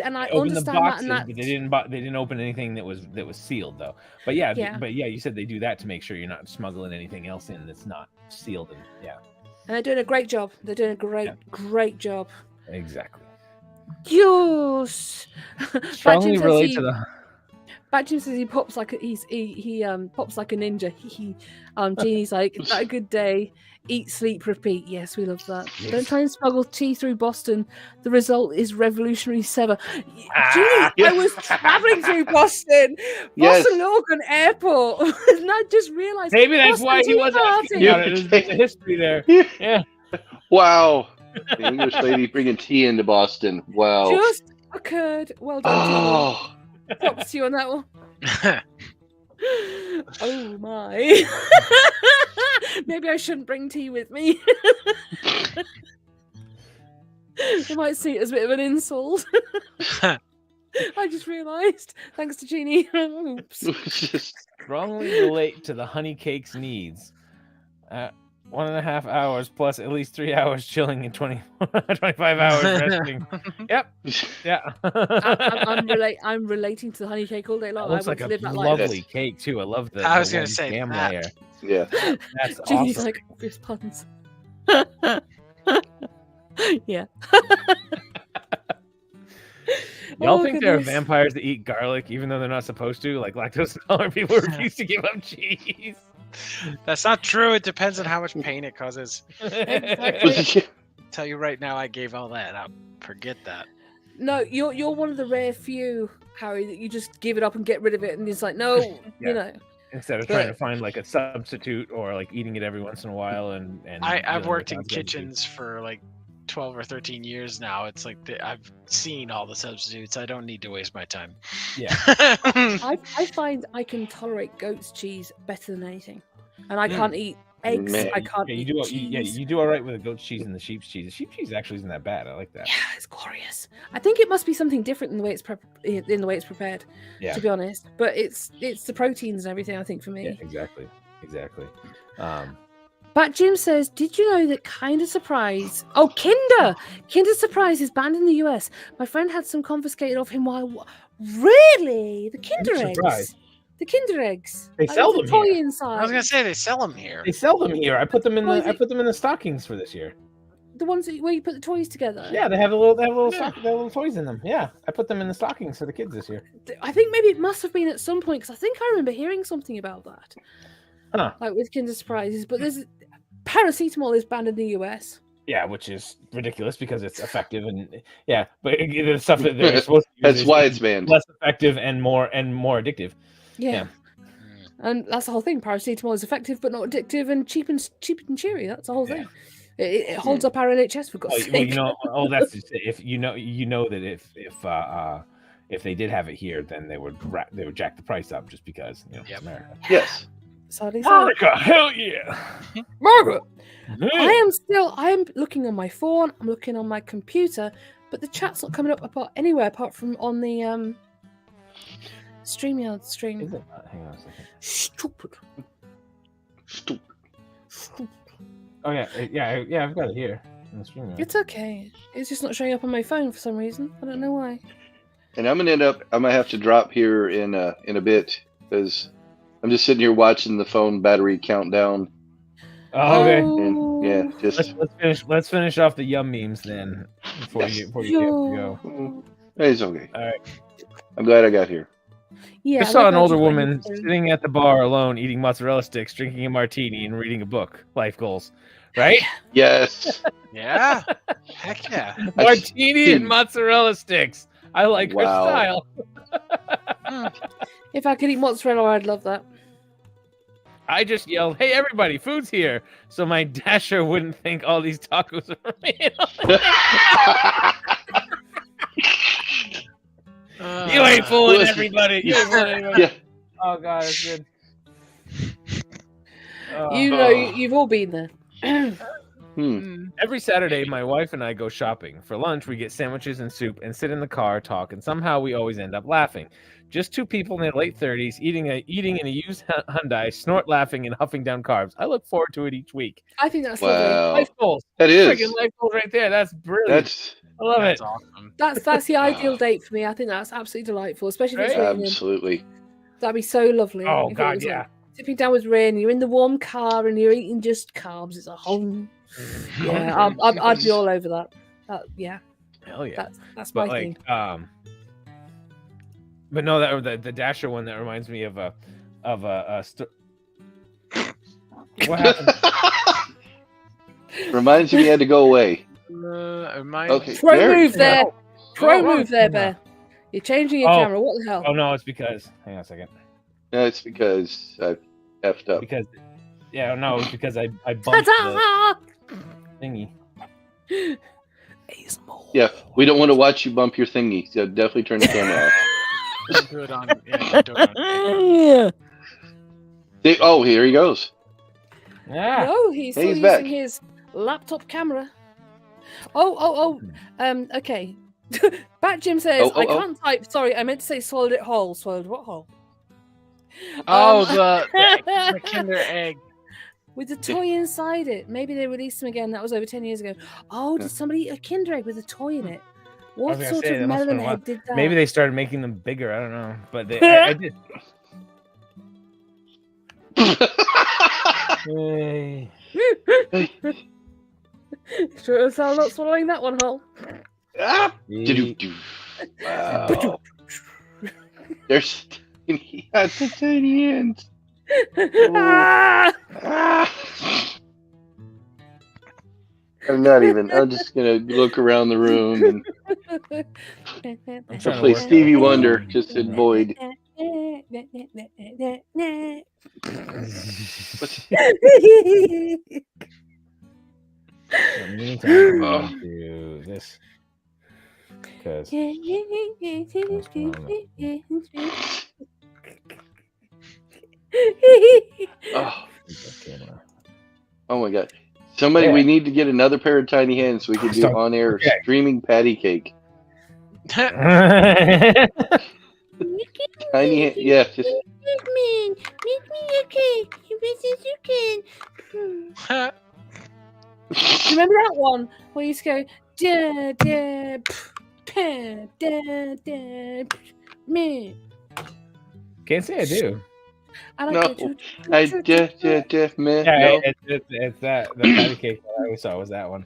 and I understand boxes, that. But they didn't open anything that was sealed though. But yeah, you said they do that to make sure you're not smuggling anything else in that's not sealed. And they're doing a great job. They're doing a great job. Exactly. Yes. Strongly relate to the. Batjim says he pops like he pops like a ninja. Jeannie's like, is that a good day? Eat, sleep, repeat. Yes, we love that. Yes. Don't try and smuggle tea through Boston. The result is revolutionary sever. Jeannie, I was traveling through Boston. Boston Logan Airport. And I just realized. Maybe that's why he wasn't asking about it. There's a history there. Yeah. Wow. The English lady bringing tea into Boston. Wow. Just occurred. Well done. Props to you on that one. Oh my. Maybe I shouldn't bring tea with me. They might see it as a bit of an insult. I just realised. Thanks to Jeannie. Oops. Strongly relate to the honey cake's needs. 1.5 hours plus at least 3 hours chilling and 25 hours resting. Yep. Yeah. I'm relating to the honey cake all day long. It looks like a lovely cake too. I love the. I was going to say jam that. layer. Yeah. That's Jeannie's awesome. like obvious puns. Yeah. Y'all think there are vampires that eat garlic even though they're not supposed to? Like lactose intolerant people refuse to give up cheese. That's not true. It depends on how much pain it causes. Exactly. Tell you right now, I gave all that up. Forget that. No, you're one of the rare few, Harry, that you just give it up and get rid of it, and it's like, no, you know. Instead of trying to find like a substitute or like eating it every once in a while, and I've worked in kitchens for like 12 or 13 years now. It's like I've seen all the substitutes. I don't need to waste my time. Yeah. I find I can tolerate goat's cheese better than anything, and I can't eat eggs. Man. I can't Yeah, eat cheese. you do all right with the goat's cheese and the sheep's cheese. The sheep's cheese actually isn't that bad. I like that. Yeah, it's glorious. I think it must be something different in the way it's prepared. Yeah. To be honest, but it's the proteins and everything. I think for me. Yeah, exactly. But Jim says, did you know that Kinder Surprise? Oh, Kinder Surprise is banned in the US. My friend had some confiscated off him while. Really? The Kinder eggs? The Kinder eggs. They sell them toy here. inside. I was gonna say they sell them here. They sell them here. I put them in Oh, the stockings for this year. The ones where you put the toys together. Yeah, they have little toys in them. Yeah, I put them in the stockings for the kids this year. I think maybe it must have been at some point because I think I remember hearing something about that. Huh. Like with Kinder Surprises, but there's paracetamol is banned in the US. Yeah, which is ridiculous because it's effective and but the stuff that they're supposed to use That's why it's banned. Less effective and more addictive. Yeah. And that's the whole thing. Paracetamol is effective but not addictive and cheap and cheery. That's the whole thing. It holds up our NHS for God's sake. That's just, if you know that if they did have it here, then they would jack the price up just because it's America. Yes. Sadly, America, hell yeah, Margaret. I am looking on my phone. I'm looking on my computer, but the chat's not coming up anywhere apart from on the StreamYard stream. Is it not? Hang on a second. Stupid. Oh yeah, I've got it here on the StreamYard. It's okay. It's just not showing up on my phone for some reason. I don't know why. And I'm gonna have to drop here in a bit because I'm just sitting here watching the phone battery count down. Oh, okay. And Let's finish off the yum memes then before you go. It's okay. All right. I'm glad I got here. Yeah. I saw an older woman sitting at the bar alone, eating mozzarella sticks, drinking a martini, and reading a book. Life goals, right? Yes. Yeah. Heck yeah. Martini and mozzarella sticks. I like her style. If I could eat mozzarella, I'd love that. I just yelled, "Hey, everybody, food's here!" So my dasher wouldn't think all these tacos are made. You ain't fooling everybody. You ain't fooling anybody. Yeah. Oh God, that's good. You've all been there. Every Saturday, my wife and I go shopping. For lunch, we get sandwiches and soup and sit in the car, talk, and somehow we always end up laughing. Just two people in their late 30s eating in a used Hyundai, snort laughing and huffing down carbs. I look forward to it each week. I think that's Wow. lovely. Life goals. That is. Friggin' life goals right there. That's brilliant. I love it. Awesome. That's the ideal date for me. I think that's absolutely delightful, especially if it's raining. Absolutely. That'd be so lovely. Oh if it God, was, yeah. like, tipping down with rain, you're in the warm car and you're eating just carbs. It's a whole. Yeah, I'd be all over that. Yeah. Hell yeah. That's my thing. But no, the Dasher one that reminds me of a what happened? Reminds me he had to go away. Okay. Pro move there. Pro Oh, move there, Bear. You're changing your camera. What the hell? Oh no, it's because. Hang on a second. No, it's because I effed up. Because. Yeah, no, it's because I bumped the thingy. Yeah, we don't want to watch you bump your thingy, so definitely turn the camera off. Don't do it on. Yeah, do it on. Oh, here he goes. Yeah. No, he's still using back. his laptop camera. Okay. Bat Jim says, I can't type. Sorry, I meant to say swallowed it whole. Swallowed what whole? Oh, the Kinder egg. With the toy inside it. Maybe they released them again. That was over 10 years ago. Oh, did somebody eat a Kinder egg with a toy in it? What sort of melon head did that? Maybe they started making them bigger. I don't know, but I did. Hey. Sure, so I'm not swallowing that one whole. Wow. There's he has the tiny ends. I'm not even. I'm just gonna look around the room and play Stevie Wonder just in void. Meantime, I'm going to do this because. Oh my god. Somebody, we need to get another pair of tiny hands so we can do on-air streaming patty cake. Tiny hand, yeah. Just... Make me a cake as best as you can. Remember that one where you used to go da da pa da da me? Can't say I do. I No, like I man. Yeah, no. It's that the patty cake that I always saw was that one.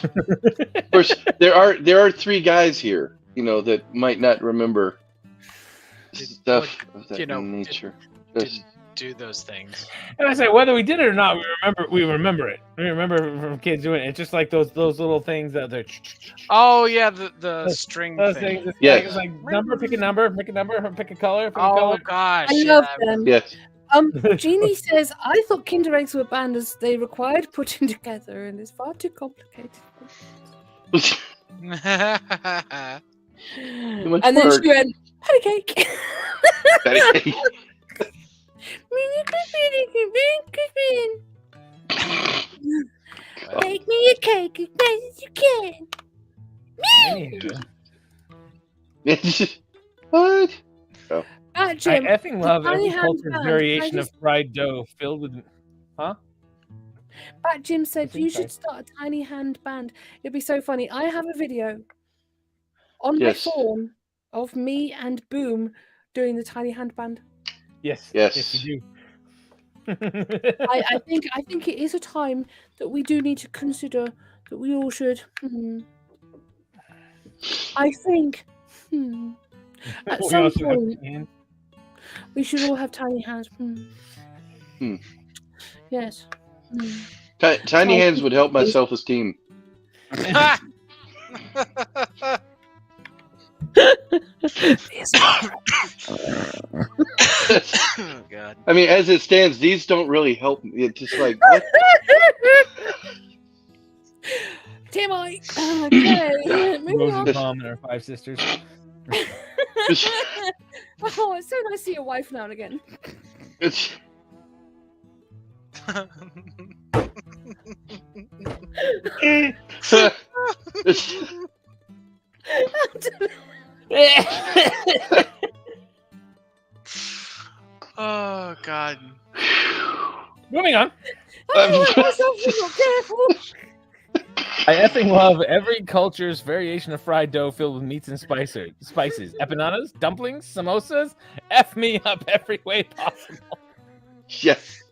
Of course, there are 3 guys here, that might not remember stuff of that nature. Didn't do those things. And I say, whether we did it or not, we remember it. We remember from kids doing it. It's just like those little things that they're. Oh yeah, the string thing. Yeah, it's like pick a number, pick a color. Oh gosh, I love them. Yes. Jeannie says, I thought Kinder eggs were banned as they required putting together and it's far too complicated. And then she went, patty cake. Patty cake. Make me a cake as best as you can. What? Jim, I effing love every culture's variation of fried dough filled with. Huh? But Jim said you should start a tiny hand band. It'd be so funny. I have a video on my phone of me and Boom doing the tiny hand band. Yes, you do. I think it is a time that we do need to consider that we all should. I think at some point we should all have tiny hands. Yes. Tiny hands would help my self-esteem. Oh, God. I mean, as it stands, these don't really help me. It's just like, what? TMI. Okay. Rose and Tom and our 5 sisters. Oh, it's so nice to see your wife now and again. It's... Oh God. Moving on. I effing love every culture's variation of fried dough filled with meats and spices. Empanadas, dumplings, samosas. F me up every way possible. Yes.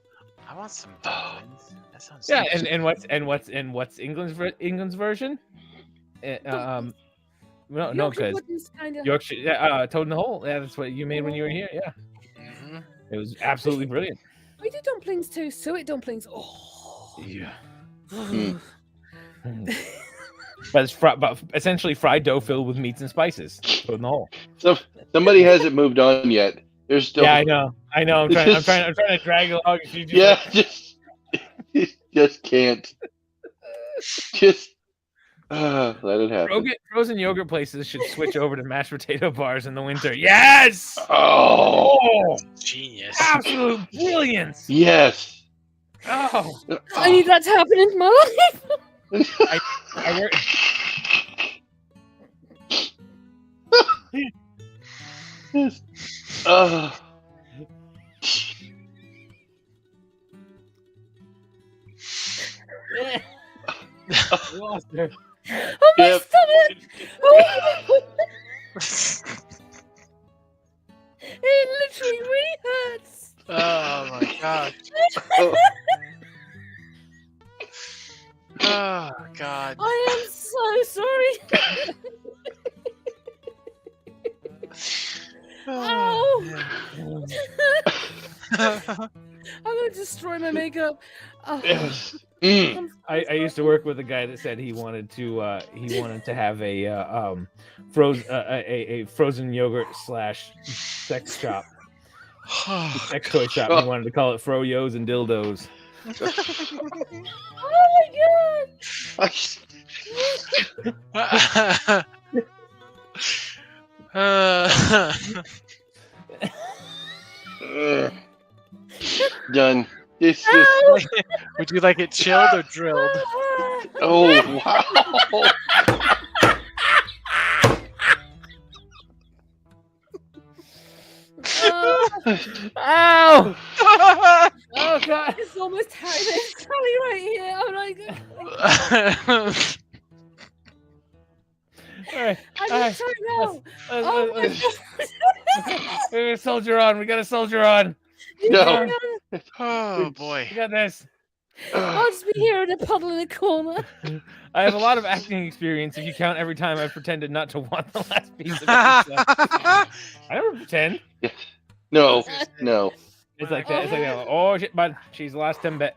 I want some dumplings. That sounds. Yeah, and what's England's version? No, because Yorkshire, Toad in the Hole. Yeah, that's what you made when you were here. Yeah, it was absolutely brilliant. We do dumplings too. Suet dumplings. Oh. Yeah. But it's but essentially fried dough filled with meats and spices. Toad in the Hole. So somebody hasn't moved on yet. There's still. Yeah, I know. I'm trying to drag along. Just can't. Just let it happen. Frozen yogurt places should switch over to mashed potato bars in the winter. Yes. Oh, genius! Absolute brilliance. Yes. Oh, I need that to happen in my life. I work. Lost her. Oh my stomach! Oh. It literally really hurts. Oh my God. Oh God. I am so sorry. Ow. I'm gonna destroy my makeup. Oh. Yes. I used to work with a guy that said he wanted to have a frozen yogurt / sex shop, sex toy shop. He wanted to call it Fro-Yos and Dildos. Oh my Done. This. Would you like it chilled or drilled? Oh wow. Ow! Oh god! It's almost tired. It's Sally right here. I'm like, All right, I'm all right. sorry now. We gotta soldier on. We gotta soldier on. No. Oh boy. We got this. I'll just be here in a puddle in a corner. I have a lot of acting experience if you count every time I pretended not to want the last piece of pizza. I never pretend. No. It's like that. It's like that. Oh shit, bud. She's the last 10 bit.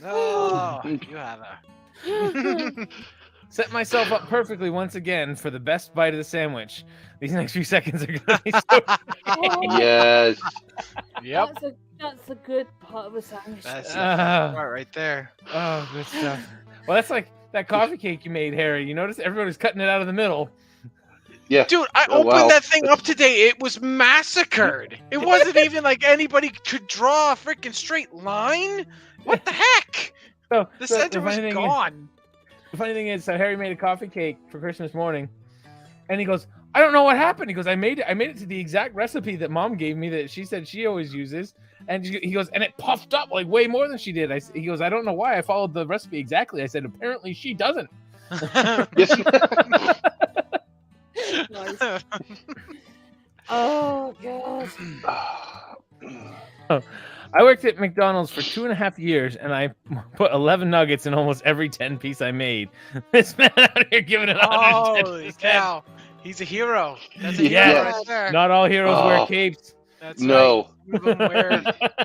No, you have a. Set myself up perfectly once again for the best bite of the sandwich. These next few seconds are gonna be so. Yes. Yep. That's a good part of the sandwich. That's part right there. Oh, good stuff. Well, that's like that coffee cake you made, Harry. You notice everybody's cutting it out of the middle. Yeah. Dude, I Oh, opened wow. that thing up today. It was massacred. It wasn't even like anybody could draw a freaking straight line. What the heck? So The center was funny thing gone. The funny thing is, so Harry made a coffee cake for Christmas morning, and he goes, "I don't know what happened." He goes, "I made it to the exact recipe that Mom gave me that she said she always uses." And he goes, "And it puffed up like way more than she did." He goes, "I don't know why I followed the recipe exactly." I said, "Apparently she doesn't." Yes. Nice. Oh god. I worked at McDonald's for 2.5 years, and I put 11 nuggets in almost every 10 piece I made. This man out here giving it 110%. Holy cow. He's a hero. That's a Yes. hero right there. Not all heroes wear Oh. capes. That's No. right. Some of them wear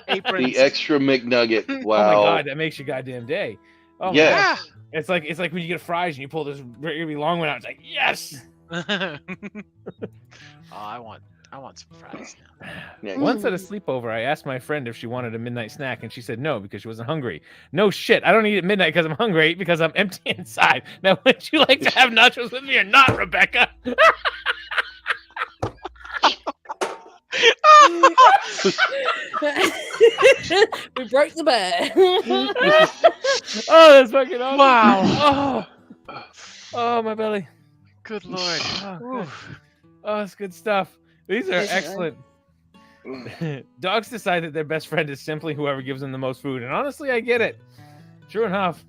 aprons. The extra McNugget. Oh my Wow. god, that makes your goddamn day. Oh my Yeah. God. It's like when you get fries and you pull this really long one out. It's like, yes. Oh, I want some fries now. Yeah. Once at a sleepover, I asked my friend if she wanted a midnight snack, and she said no because she wasn't hungry. No shit, I don't eat at midnight because I'm hungry. I eat because I'm empty inside. Now, would you like to have nachos with me or not, Rebecca? We broke the bear. Oh, that's fucking awesome. Wow. Oh, my belly. Good lord. Oh, that's good stuff. These are Isn't it? excellent. Dogs decide that their best friend is simply whoever gives them the most food, and honestly, I get it. True enough.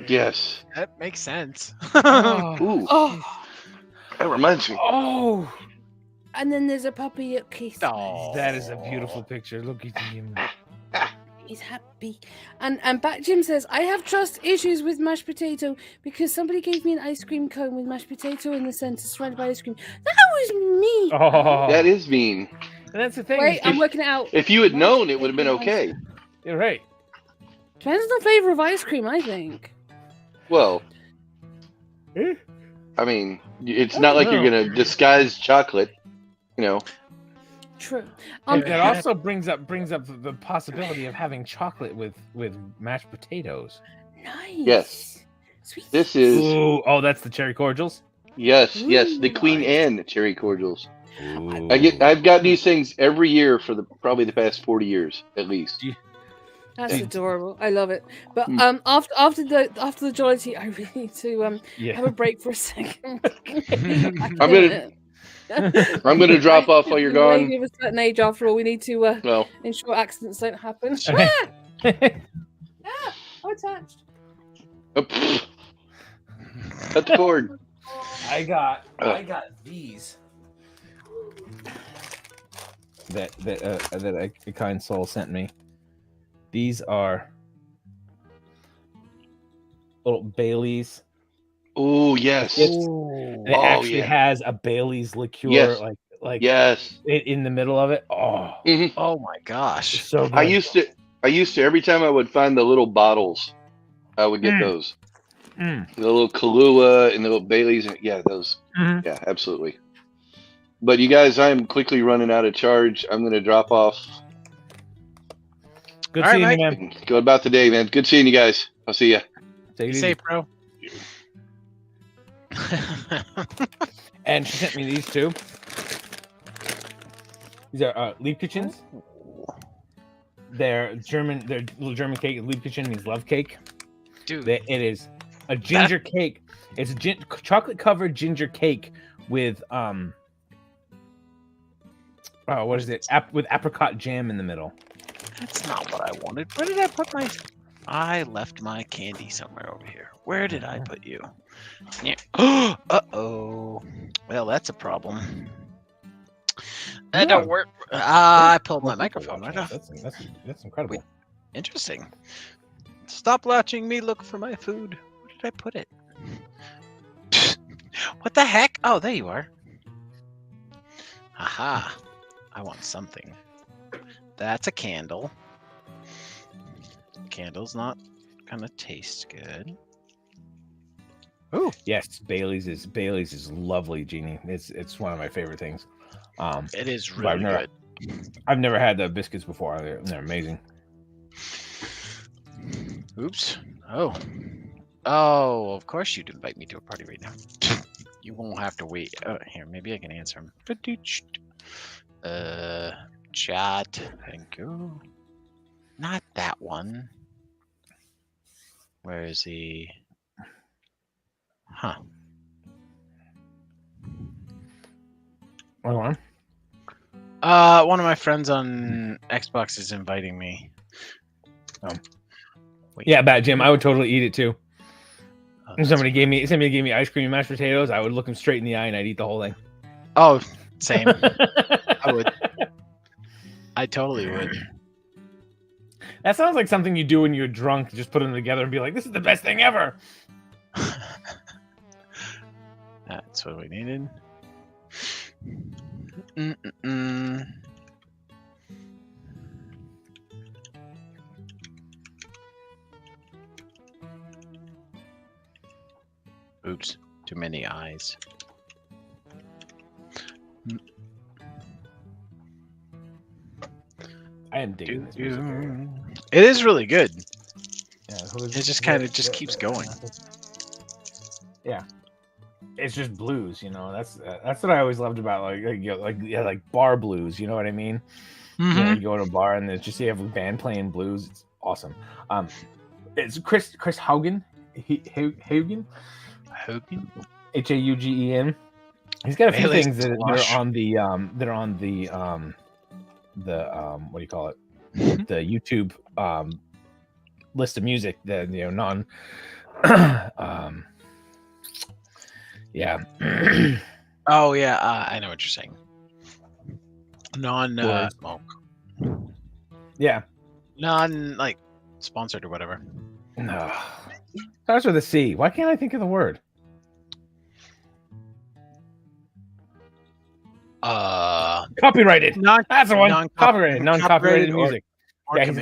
Yes. That makes sense. Oh, Ooh. Oh, That reminds me. oh, and then there's a puppy at Keith. Oh. that is a beautiful picture. Look at him. He's happy. And Back Jim says, I have trust issues with mashed potato because somebody gave me an ice cream cone with mashed potato in the center surrounded by ice cream. That was me. Oh, That is mean. and that's the thing. Wait, I'm if- working it out. If you had known, it would have been okay. You're right. Depends on the flavor of ice cream, I think. Well, Eh? I mean, it's I not don't like you're know. gonna disguise chocolate. You know. True. And that also brings up the possibility of having chocolate with mashed potatoes. Nice. Yes. Sweet. This is Ooh, oh, that's the cherry cordials. yes, the Ooh, Queen nice. Anne cherry cordials. Ooh. I've got these things every year for probably the past 40 years at least. That's Yeah. adorable. I love it. But Hmm. after the jollity, I really need to Yeah. have a break for a second. I'm gonna drop off while you're gone. Lady of a certain age, after all, we need to Well, ensure accidents don't happen. Okay. Oh, attached. cut the cord. I got these. That a kind soul sent me. These are little Baileys. Oh yes, And it Oh, actually yeah. has a Bailey's liqueur, Yes. like yes. in the middle of it. Oh, Mhm. Oh my gosh. it's so good. I used to every time I would find the little bottles, I would get Mm. those. Mm. The little Kahlua and the little Baileys, and yeah, those. Mhm. Yeah, absolutely. But you guys, I'm quickly running out of charge. I'm gonna drop off. Good All seeing right, you, man. Go about the day, man. Good seeing you guys. I'll see ya. Take it Be easy. safe, bro. And she sent me these too. These are Leap Kitchens. They're German. They're little German cake. Leap Kitchen means love cake. Dude, It is a ginger cake. It's a chocolate covered ginger cake with what is it? With apricot jam in the middle. that's not what I wanted. Where did I put my? I left my candy somewhere over here. Where did I put you? Yeah. Uh-oh. Well, that's a problem. That don't work. I pulled my microphone right off. That's incredible. Wait. Interesting. Stop watching me look for my food. Where did I put it? What the heck? Oh, there you are. Aha. I want something. That's a candle. Candle's not gonna taste good. Oh yes, Bailey's is lovely, Jeannie. It's one of my favorite things. It is really good. I've never had the biscuits before. They're amazing. Oops. Oh. Oh, of course you'd invite me to a party right now. You won't have to wait. Oh, here, maybe I can answer him. Chat. Thank you. Not that one. Where is he? Huh. Hold on. One of my friends on Xbox is inviting me. Wait. Yeah, bad Jim. I would totally eat it too. Oh, If somebody gave me ice cream and mashed potatoes, I would look them straight in the eye and I'd eat the whole thing. Oh, same. I would. I totally would. That sounds like something you do when you're drunk. Just put them together and be like, "This is the best thing ever." That's what we needed. Oops, too many eyes. I am digging this music area. It is really good. Yeah, It just kind of just keeps going. Yeah, it's just blues, you know. That's what I always loved about like bar blues. You know what I mean? Mm-hmm. You know, you go to a bar and there's just you have a band playing blues. It's awesome. It's Chris Haugen. Haugen. Haugen. He's got a few things that are on the what do you call it? The YouTube list of music that non yeah. Oh yeah, I know what you're saying. Yeah. Non like sponsored or whatever. No. Starts with a C. Why can't I think of the word? Copyrighted. That's the one. Copyrighted. Non-copyrighted music. Yeah, he's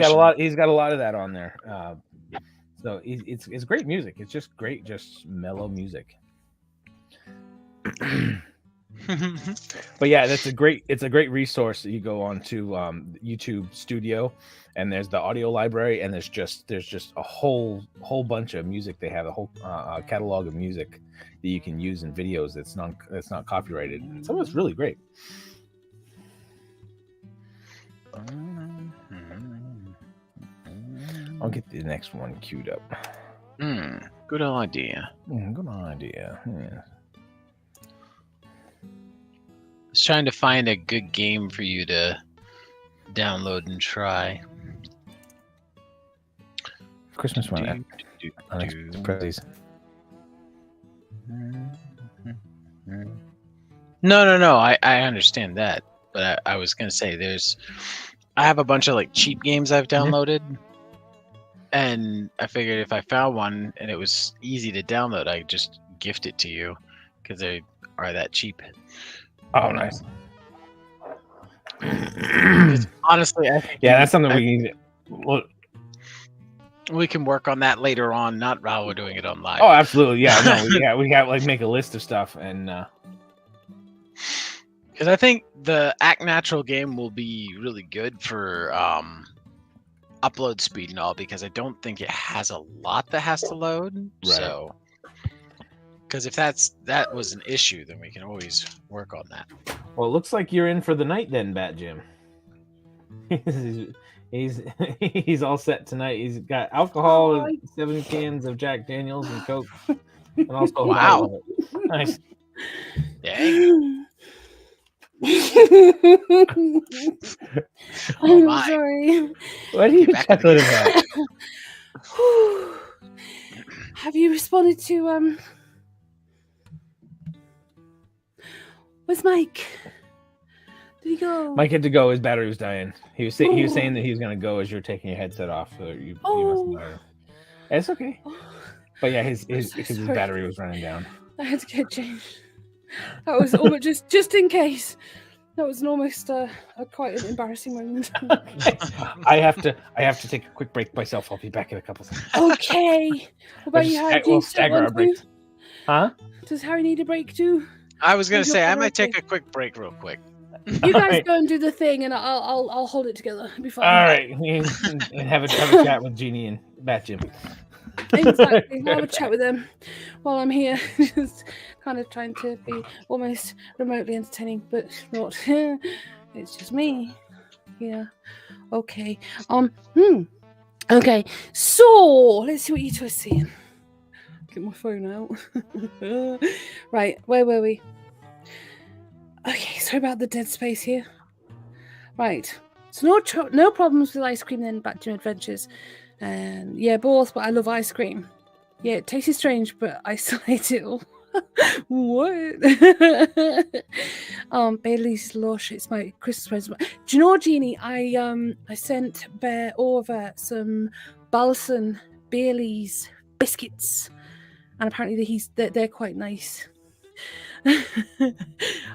got a lot of that on there. So it's great music. It's just great, just mellow music. But yeah, it's a great resource. You go on to YouTube Studio, and there's the audio library, and there's just a whole bunch of music. They have a whole catalog of music that you can use in videos that's not copyrighted. And some of it's really great. I'll get the next one queued up. Good idea. Good idea. Yeah. I was trying to find a good game for you to download and try. Christmas one. Unexpected. No. I understand that, but I was gonna say I have a bunch of like cheap games I've downloaded, and I figured if I found one and it was easy to download, I'd just gift it to you because they are that cheap. Oh, nice. Honestly, I think that's something we need. Well, we can work on that later on, not while we're doing it on live. Oh, absolutely. Yeah, no, we got like make a list of stuff and. Because I think the Act Natural game will be really good for upload speed and all, because I don't think it has a lot that has to load. Right. So, because if that was an issue, then we can always work on that. Well, it looks like you're in for the night then, Bat Jim. he's all set tonight. He's got alcohol, 7 cans of Jack Daniels and Coke, and also Wow. Nice. Dang. I'm my. sorry. What are you Back to the chuckling about? Have you responded to Where's Mike? Did he go? Mike had to go. His battery was dying. He was saying that he was gonna go as you're taking your headset off. So you must know. It's okay. But yeah, because his battery was running down. I had to get changed. That was almost just in case. That was almost quite an embarrassing moment. Okay. I have to take a quick break myself. I'll be back in a couple seconds. Okay. What about you, Harry? We'll stagger our breaks. Huh? Does Harry need a break too? I was gonna say I might take a quick break real quick. You guys go and do the thing, and I'll hold it together. It'll be fine. All right. And have a chat with Jeannie and Bat Jim. Exactly. I'll have a chat with them while I'm here. Just kind of trying to be almost remotely entertaining, but not. It's just me. Yeah. Okay. Okay. So let's see what you two are seeing. Get my phone out. Right. Where were we? Okay. Sorry about the dead space here. Right. So no problems with ice cream then. Back to adventures. And yeah, both, but I love ice cream. Yeah, it tastes strange, but I still hate it all. What? Bailey's Lush, it's my Christmas present. Do you know, Jeannie, I sent Bear over some Balsan Bailey's biscuits, and apparently they're quite nice.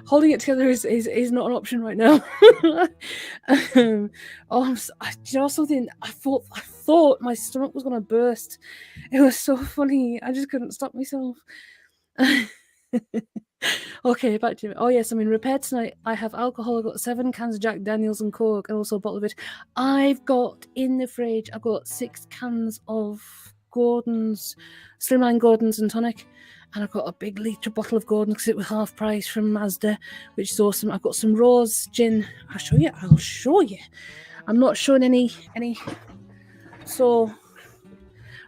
Holding it together is not an option right now. Do you know something? I thought my stomach was gonna burst. It was so funny. I just couldn't stop myself. Okay, back to it. Oh yes, I'm in repair tonight. I have alcohol. I've got 7 cans of Jack Daniels and Coke, and also a bottle of it. I've got in the fridge. I've got 6 cans of Gordon's, Slimline Gordon's and tonic. And I've got a big litre bottle of Gordon because it was half price from Mazda, which is awesome. I've got some Rose gin. I'll show you. I'm not showing any. So,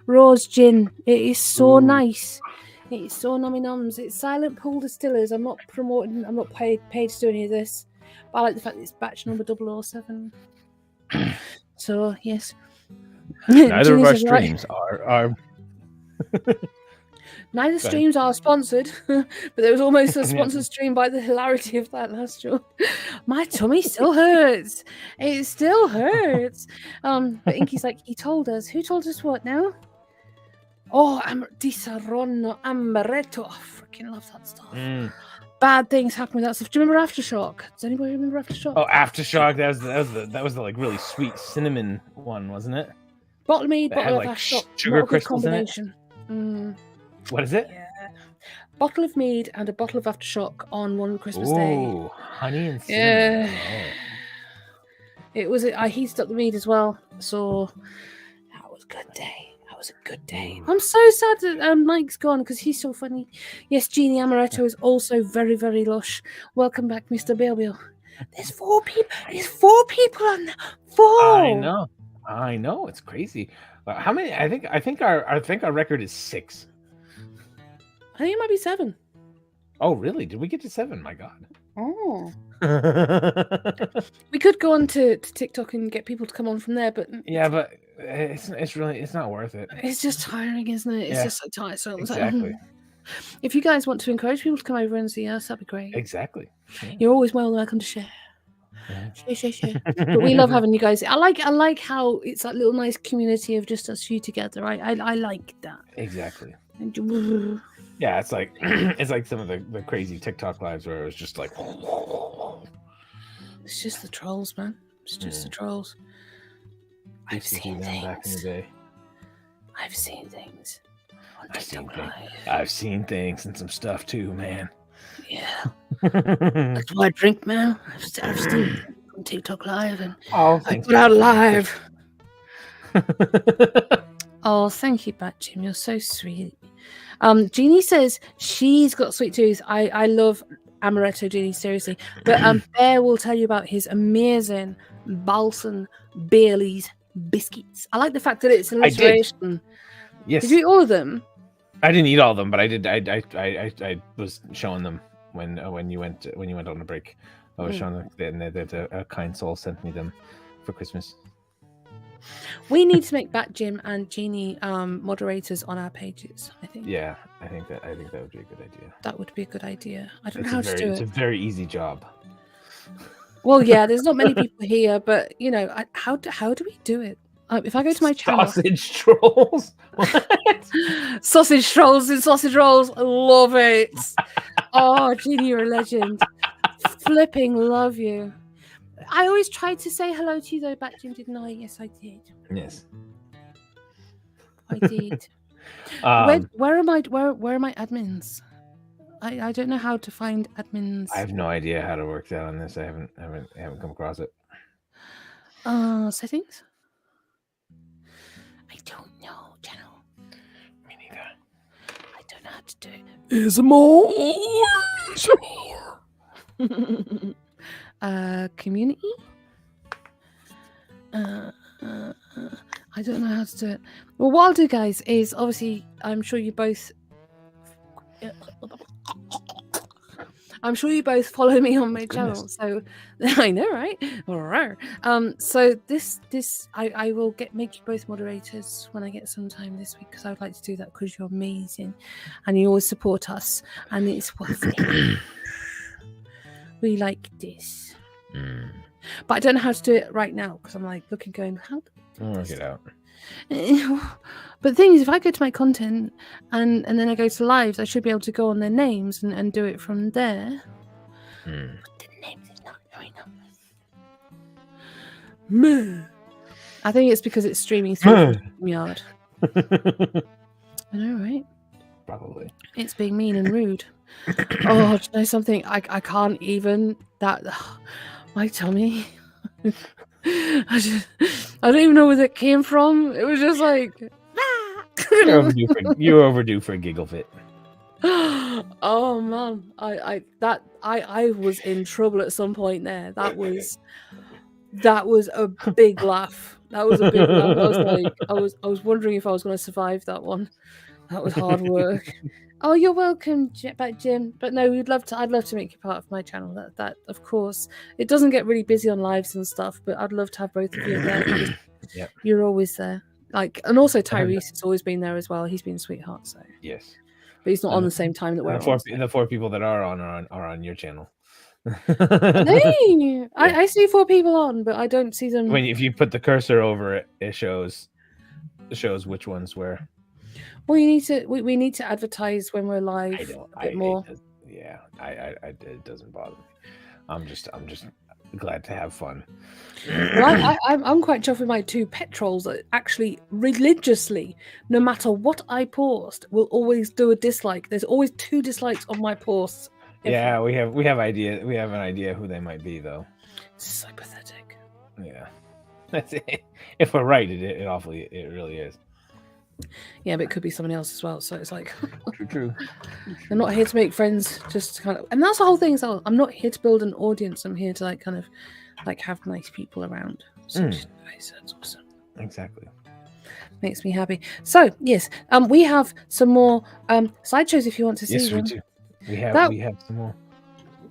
Rose gin. It is so nice. It is so nummy nums. It's Silent Pool Distillers. I'm not promoting. I'm not paid to do any of this. But I like the fact that it's batch number 007. So yes. Neither of our streams are. Neither streams are sponsored, but there was almost a sponsored stream by the hilarity of that last joke. My tummy still hurts. It still hurts. But Inky's like, he told us. Who told us what now? Oh, Di Saronno Amaretto. I freaking love that stuff. Bad things happen with that stuff. Do you remember Aftershock? Does anybody remember Aftershock? Oh, Aftershock. That was the like really sweet cinnamon one, wasn't it? Bottle of mead, bottle of like Aftershock. sugar crystals in it. What is it? Yeah. Bottle of mead and a bottle of Aftershock on one Christmas day. Oh, honey and cinnamon. Yeah. It was. I heated up the mead as well, so that was a good day. That was a good day. I'm so sad that Mike's gone because he's so funny. Yes, Jeannie Amaretto is also very, very lush. Welcome back, Mr. Bilbil. There's 4 people. There's 4 people on there. 4. I know. It's crazy. How many? I think our record is 6. I think it might be 7. Oh, really? Did we get to 7? My God. Oh. We could go on to TikTok and get people to come on from there, but yeah, but it's not worth it. It's just tiring, isn't it? It's just so tiring. So exactly. If you guys want to encourage people to come over and see us, that'd be great. Exactly. Yeah. You're always welcome to share. Share. But we love having you guys. I like how it's that little nice community of just us few together. I like that. Exactly. Yeah, it's like some of the crazy TikTok lives where it was just like it's just the trolls, man. It's just the trolls. I've seen things back in the day. I've seen things. I've seen things and some stuff too, man. Yeah. That's why I drink, man. I've seen on TikTok live and I put out live. Oh, thank you, Bat Jim. You're so sweet. Jeannie says she's got sweet tooth. I love amaretto, Jeannie, seriously. But Bear will tell you about his amazing Balsan Bailey's biscuits. I like the fact that it's an alliteration. Yes. Did you eat all of them? I didn't eat all of them, but I did. I was showing them when you went on a break. I was showing them, and that a kind soul sent me them for Christmas. We need to make Bat Jim and Jeannie moderators on our pages, I think. Yeah, I think that would be a good idea. That would be a good idea. I don't know how to do it. It's a very easy job. Well, yeah, there's not many people here, but you know, how do we do it? If I go to my channel, sausage trolls, sausage trolls and sausage rolls, I love it. Oh, Jeannie, you're a legend. Flipping love you. I always tried to say hello to you though, Bat Jim, didn't I? Yes, I did. Yes, I did. Where are my admins? I don't know how to find admins. I have no idea how to work that on this. I haven't come across it. Settings. I don't know, channel. Me neither. I don't know how to do it. Is more. Community. I don't know how to do it. Well, what I'll do, guys, is obviously I'm sure you both follow me on my channel, so I know, right? So this I will make you both moderators when I get some time this week, because I would like to do that because you're amazing and you always support us and it's worth it. We like this. But I don't know how to do it right now because I'm like looking, going, how do I'll work it out. But the thing is, if I go to my content and then I go to lives, I should be able to go on their names and do it from there. But the names is not showing up. I think it's because it's streaming through StreamYard. I know, right? Probably. It's being mean and rude. Oh, do you know something? I can't even. My tummy. I don't even know where that came from. It was just like. You're overdue for a giggle fit. Oh man, I was in trouble at some point there. That was a big laugh. That was a big laugh. I was like, I was wondering if I was going to survive that one. That was hard work. Oh, you're welcome, back, Jim. But no, I'd love to make you part of my channel. That of course, it doesn't get really busy on lives and stuff, but I'd love to have both of you there. Yep. You're always there. Like, and also Tyrese has always been there as well. He's been a sweetheart. So yes, but he's not on the same time that we're on. The four people that are on your channel. Hey, I see 4 people on, but I don't see them. If you put the cursor over it, it shows which ones where. Well, we need to advertise when we're live a bit more. It doesn't bother me. I'm just glad to have fun. Well, I'm quite chuffed with my 2 pet trolls that actually religiously, no matter what I post, will always do a dislike. There's always 2 dislikes on my posts. Yeah, we have an idea who they might be though. So pathetic. Yeah, that's it. If we're right, it really is. Yeah, but it could be someone else as well. So it's like True. I'm not here to make friends, just kind of, and that's the whole thing. So I'm not here to build an audience. I'm here to have nice people around. So that's awesome. Exactly. Makes me happy. So yes, we have some more slideshows if you want to see them. Yes, we do. We have some more.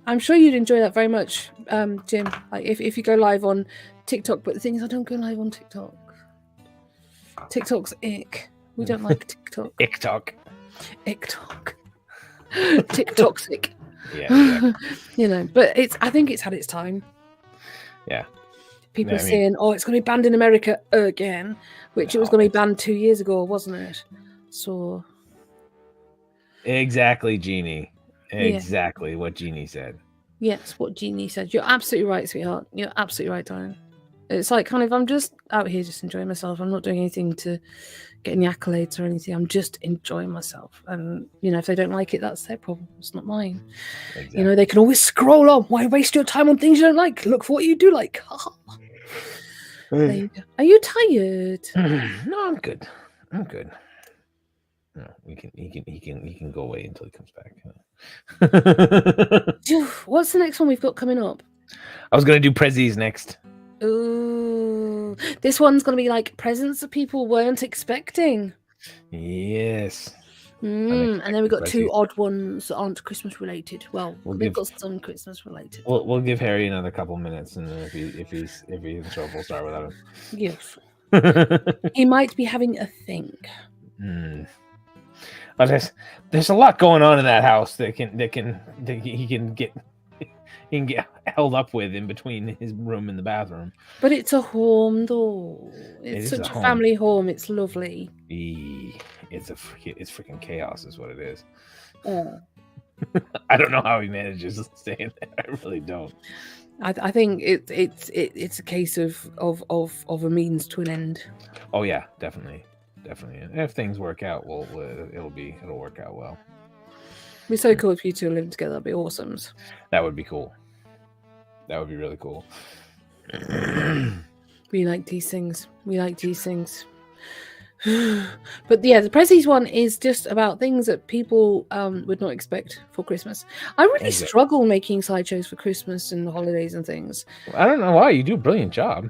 I'm sure you'd enjoy that very much, Jim. Like if you go live on TikTok, but the thing is, I don't go live on TikTok. TikTok's ick. We don't like TikTok. TikTok. TikToxic. Yeah. You know, but I think it's had its time. Yeah. People are saying, "Oh, it's going to be banned in America again," which it was going to be banned 2 years ago, wasn't it? So. Exactly, Jeannie. Exactly what Jeannie said. Yes, what Jeannie said. You're absolutely right, sweetheart. You're absolutely right, darling. It's like kind of, I'm just out here just enjoying myself. I'm not doing anything to get any accolades or anything. I'm just enjoying myself. And, you know, if they don't like it, that's their problem. It's not mine. Exactly. You know, they can always scroll on. Why waste your time on things you don't like? Look for what you do like. There you go. Are you tired? No, I'm good. I'm good. No, he can go away until he comes back. What's the next one we've got coming up? I was gonna do Prezzies next. Ooh, this one's gonna be like presents that people weren't expecting. Yes. And then we've got two odd ones that aren't Christmas related. Well, we've got some Christmas related. We'll give Harry another couple minutes, and then if he's in trouble, we'll start without him. Yes. He might be having a thing. But there's a lot going on in that house that he can get held up with in between his room and the bathroom. But it's a home, though. It's such a family home. It's lovely. It's freaking chaos, is what it is. Oh. I don't know how he manages to stay in there. I really don't. I think it's a case of a means to an end. Oh yeah, definitely. And if things work out, it'll work out well. It'd be so cool if you two live together. That'd be awesome. That would be cool. That would be really cool. We like these things. But yeah, the Prezzies one is just about things that people would not expect for Christmas. I really struggle making slideshows for Christmas and holidays and things. I don't know why. You do a brilliant job.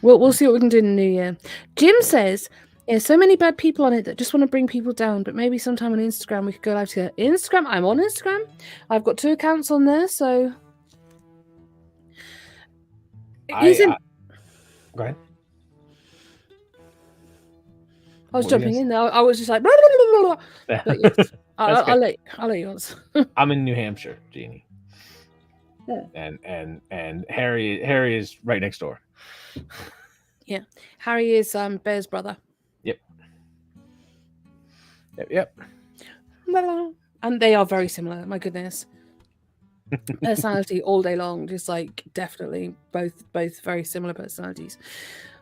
We'll see what we can do in the new year. Jim says, there's so many bad people on it that just want to bring people down, but maybe sometime on Instagram we could go live together. Instagram? I'm on Instagram. I've got 2 accounts on there, so... Go ahead. I was jumping in there. I was just like... Blah, blah, blah, blah. But yes, I'll let you answer. I'm in New Hampshire, Jeannie. Yeah. And Harry is right next door. Yeah. Harry is Bear's brother. Yep. And they are very similar. My goodness. Personality all day long. Just like definitely both very similar personalities.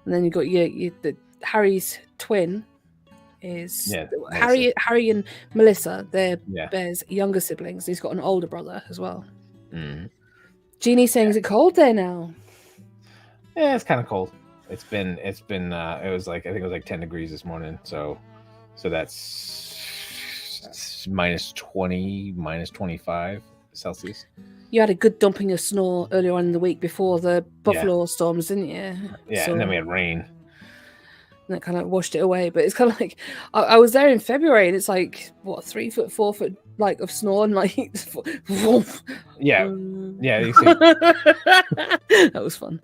And then you've got Harry's twin is Harry and Melissa. They're Bear's younger siblings. He's got an older brother as well. Jeannie's saying, is it cold there now? Yeah, it's kind of cold. It was like, I think it was like 10 degrees this morning. So that's minus 20, minus 25 Celsius. You had a good dumping of snow earlier on in the week before the Buffalo storms, didn't you? Yeah, so, and then we had rain. And that kind of washed it away. But it's kind of like, I was there in February and it's like, what, 3 foot, 4 foot like of snow and like, yeah. That was fun.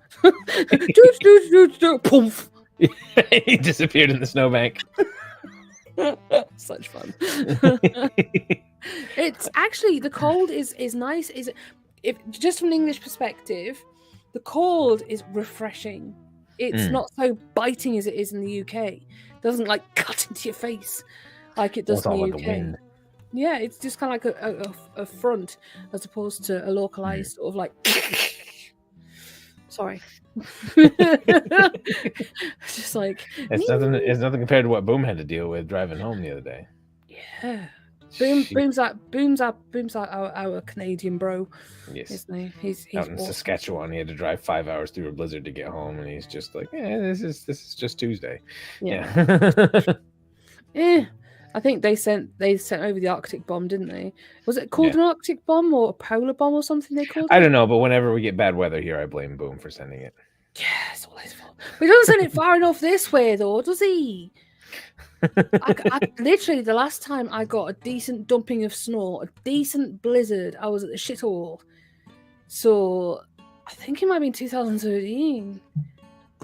Poof. He disappeared in the snowbank. Such fun. It's actually, the cold is nice. If just from an English perspective, the cold is refreshing. It's not so biting as it is in the UK. It doesn't like cut into your face like it does in the UK. Wind. Yeah, it's just kind of like a front as opposed to a localized sort of like. Sorry. Just like it's nothing compared to what Boom had to deal with driving home the other day. Yeah. Boom's our Canadian bro. Yes. Isn't he? He's out in Saskatchewan. He had to drive 5 hours through a blizzard to get home, and he's just like, this is just Tuesday. Yeah. Yeah. I think they sent over the Arctic bomb, didn't they? Was it called an Arctic bomb or a polar bomb or something they called it? I don't know, but whenever we get bad weather here, I blame Boom for sending it. Yeah, it's all his fault. But he doesn't send it far enough this way, though, does he? I literally, the last time I got a decent dumping of snow, a decent blizzard, I was at the shithole. So I think it might be in 2013.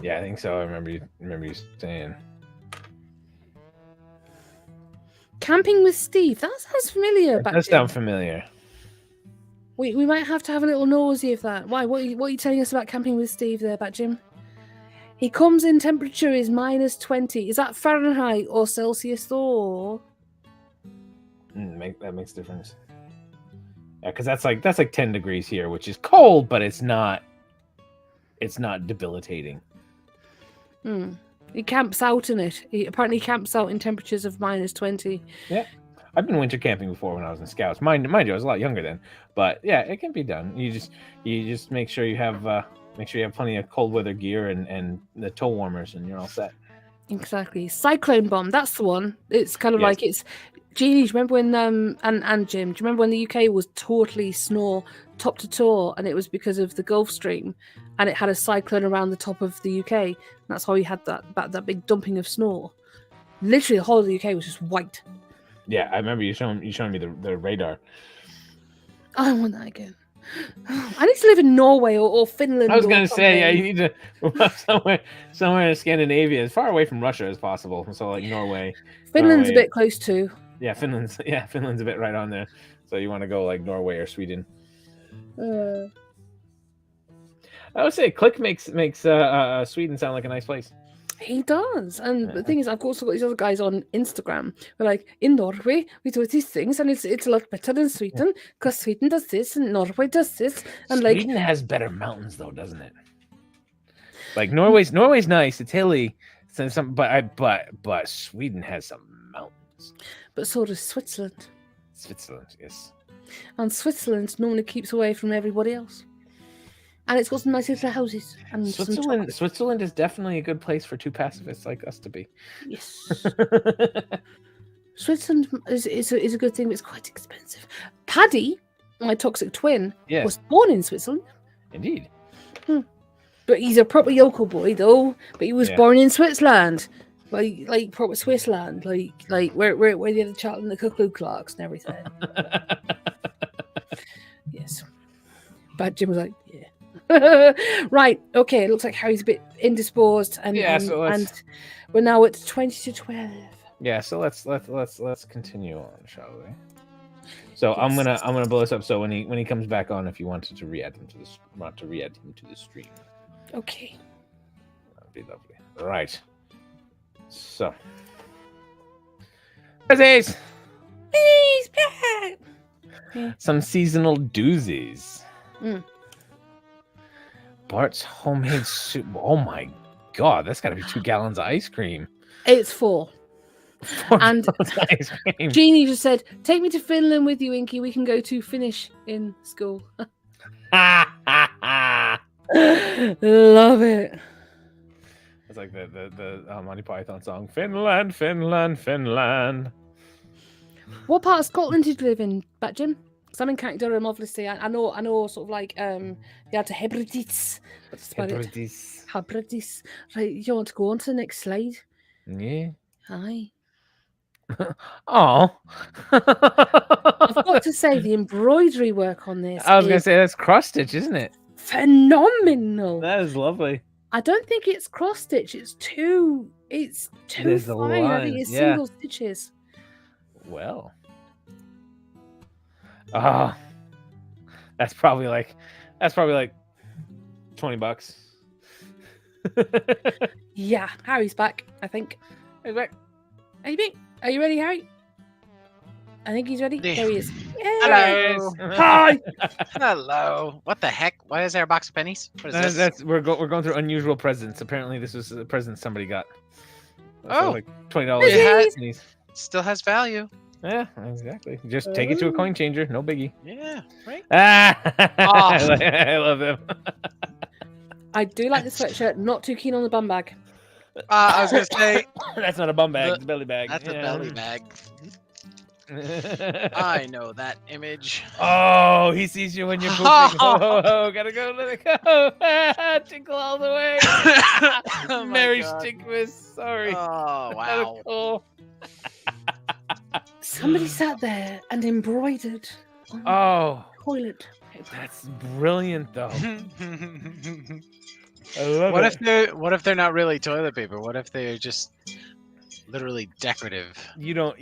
Yeah, I think so. I remember you saying. Camping with Steve. That sounds familiar. That does sound familiar. We might have to have a little nosy of that. Why? What are you telling us about Camping with Steve there, Bat Jim? He comes in temperature is minus 20. Is that Fahrenheit or Celsius though? That makes a difference. Yeah, because that's like 10 degrees here, which is cold, but it's not debilitating. He camps out in it. He apparently camps out in temperatures of minus 20. Yeah. I've been winter camping before when I was in Scouts. Mind you, I was a lot younger then. But yeah, it can be done. You just make sure you have Make sure you have plenty of cold weather gear and the toe warmers, and you're all set. Exactly. Cyclone bomb. That's the one. It's kind of like it's. Jeannie, do you remember when and Jim? Do you remember when the UK was totally snow top to toe, and it was because of the Gulf Stream, and it had a cyclone around the top of the UK. And that's how you had that big dumping of snow. Literally, the whole of the UK was just white. Yeah, I remember you showing me the radar. I want that again. I need to live in Norway or Finland. I was going to say, yeah, you need to somewhere in Scandinavia, as far away from Russia as possible. So like Norway. Finland's a bit close too. Yeah, Finland's a bit right on there. So you want to go like Norway or Sweden. I would say Click makes Sweden sound like a nice place. He does, and the thing is, I've also got these other guys on Instagram. We're like, in Norway, we do these things, and it's a lot better than Sweden because Sweden does this and Norway does this. And Sweden has better mountains, though, doesn't it? Like Norway's nice. It's hilly, but Sweden has some mountains. But so does Switzerland. Switzerland, yes. And Switzerland normally keeps away from everybody else. And it's got some nice little houses. And Switzerland is definitely a good place for two pacifists like us to be. Yes. Switzerland is a good thing, but it's quite expensive. Paddy, my toxic twin, was born in Switzerland. Indeed. But he's a proper yokel boy, though. But he was born in Switzerland. Like proper Swissland. Like where the other child and the Ku Klux Klans and everything. Yes. But Jim was like, yeah. Right, okay, it looks like Harry's a bit indisposed and we're now at 20-12. Yeah, so let's continue on, shall we? So I'm gonna blow this up. So when he comes back on, if you wanted to re-add him to the stream. Okay. That'd be lovely. All right. So he's back. Yeah. Some seasonal doozies. Bart's homemade soup. Oh my god, that's got to be 2 gallons of ice cream. It's 4. And ice cream. Jeannie just said, "Take me to Finland with you, Inky. We can go to Finnish in school." Love it. It's like the Monty Python song, Finland, Finland, Finland. What part of Scotland did you live in, Bat Jim? Because I'm in County Durham, obviously. I know, sort of like the outer Hebrides. Hebrides. Right, you want to go on to the next slide? Yeah. Hi. Oh. I've got to say, the embroidery work on this. I was going to say that's cross stitch, isn't it? Phenomenal. That is lovely. I don't think it's cross stitch. It's too fine. I think it's single stitches. Well. That's probably like $20. Yeah, Harry's back, I think. He's back. Are you ready, Harry? I think he's ready. Yeah. There he is. Hello. Hi. Hello. What the heck? Why is there a box of pennies? What is this? We're going through unusual presents. Apparently, this was a present somebody got. Oh, like $20. Still has value. Yeah, exactly. Just take it to a coin changer. No biggie. Yeah, right. I love him. I do like the sweatshirt. Not too keen on the bum bag. I was going to say... That's not a bum bag. It's a belly bag. That's a belly bag. I know that image. Oh, he sees you when you're pooping. Oh, gotta go, let it go. Tinkle all the way. Oh Merry Stinkmas. Sorry. Oh, wow. Cool. Somebody sat there and embroidered on the toilet. That's brilliant, though. I love it. What if they're not really toilet paper? What if they're just literally decorative? You don't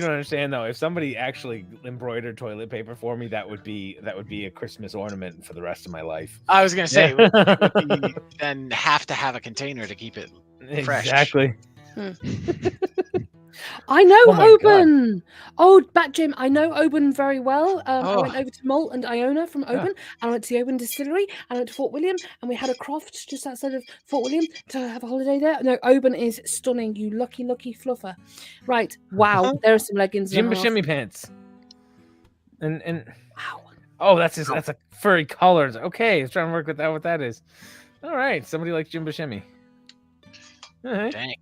understand, though. If somebody actually embroidered toilet paper for me, that would be a Christmas ornament for the rest of my life. I was gonna say, it would be, then have to have a container to keep it fresh. Exactly. I know Oban. Oh, Bat Jim, I know Oban very well. I went over to Malt and Iona from Oban, and I went to the Oban distillery, and I went to Fort William, and we had a croft just outside of Fort William to have a holiday there. No, Oban is stunning. You lucky fluffer. Right. Wow. There are some leggings. Jimmy shimmy pants. And wow. Oh, that's a furry collar. Okay, I was trying to work with that. What that is. All right, somebody like Jim Buscemi. All right. Dang.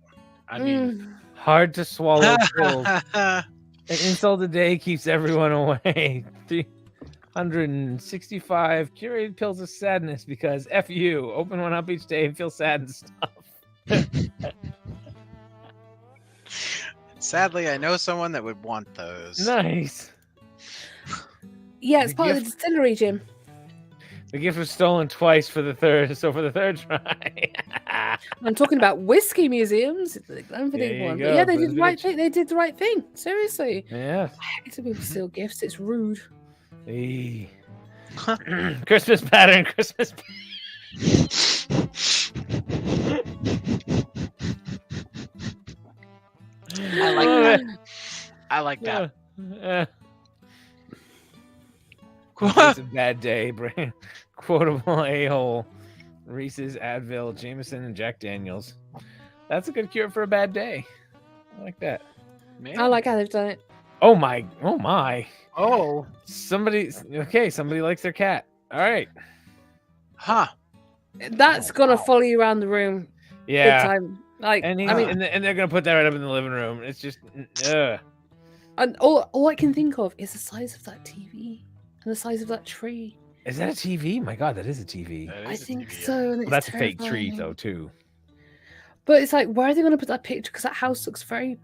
I mean, hard to swallow pills. An insult a day keeps everyone away. 365 curated pills of sadness because F you. Open one up each day and feel sad and stuff. sadly, I know someone that would want those. Nice. Yeah, it's part of the distillery, Jim. The gift was stolen twice for the third try. I'm talking about whiskey museums. The Glenfiddich one. But yeah, they did the right thing. They did the right thing. Seriously. Yeah. I hate when people steal gifts. It's rude. Hey. Christmas pattern. Christmas. I like that. I like that. It's a bad day. Quotable a-hole. Reese's, Advil, Jameson, and Jack Daniels. That's a good cure for a bad day. I like that. Man. I like how they've done it. Oh my. Oh my. Oh. Somebody likes their cat. All right. Huh. That's gonna follow you around the room. Yeah. Big time. Like, And I mean, and they're gonna put that right up in the living room. It's just, and all I can think of is the size of that TV and the size of that tree. Is that a TV? My God, that is a TV. I think so. And Well, that's a fake tree, though, too. But it's like, where are they going to put that picture? Because that house looks very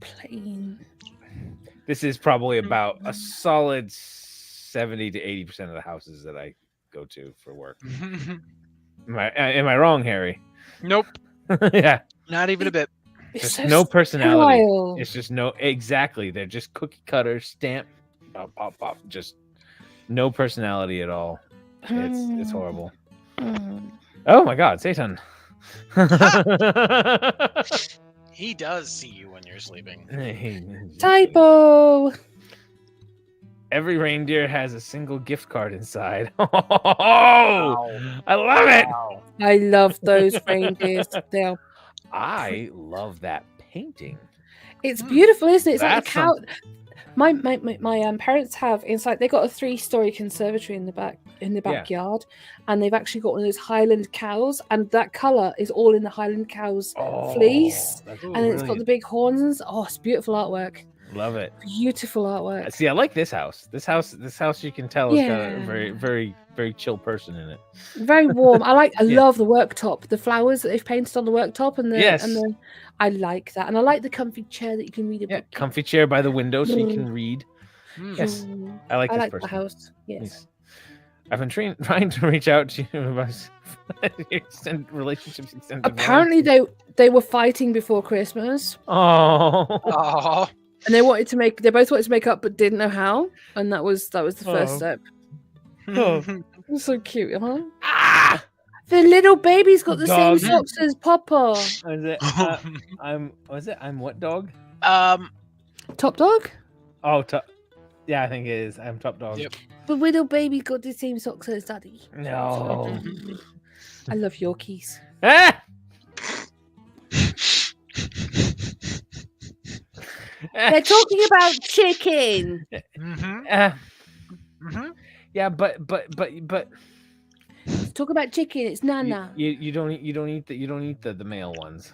plain. This is probably about a solid 70 to 80% of the houses that I go to for work. Am I wrong, Harry? Nope. Yeah. Not even a bit. There's so no personality. sterile. It's just exactly. They're just cookie cutter, stamp, pop, pop, pop. Just no personality at all. It's horrible. Oh my God, Satan. He does see you when you're sleeping. Typo. Every reindeer has a single gift card inside. Oh, I love it. Wow. I love those reindeers. I love that painting. It's beautiful, isn't it? It's like That's a cow. My parents have inside. They got a 3-story conservatory in the backyard, and they've actually got one of those Highland cows, and that color is all in the Highland cow's fleece, and it's got the big horns. And it's beautiful artwork. Love it. Beautiful artwork. See, I like this house. This house, you can tell, has got a very, very, very chill person in it. Very warm. I love the worktop, the flowers that they've painted on the worktop, and I like that, and I like the comfy chair that you can read a book. Comfy chair by the window so you can read. Yes, I like this person. The house. Yes. I've been trying to reach out to you about relationships extended. Apparently, they were fighting before Christmas. Oh. And they both wanted to make up, but didn't know how, and that was the first step. It's so cute, huh? Ah! The little baby's got the same socks as Papa. Is it? I'm what dog? Top dog. Oh, yeah, I think it is. I'm top dog. Yep. The little baby got the same socks as Daddy. No. I love Yorkies. Ah! They're talking about chicken. Yeah, but Let's talk about chicken. It's Nana. you don't eat the male ones.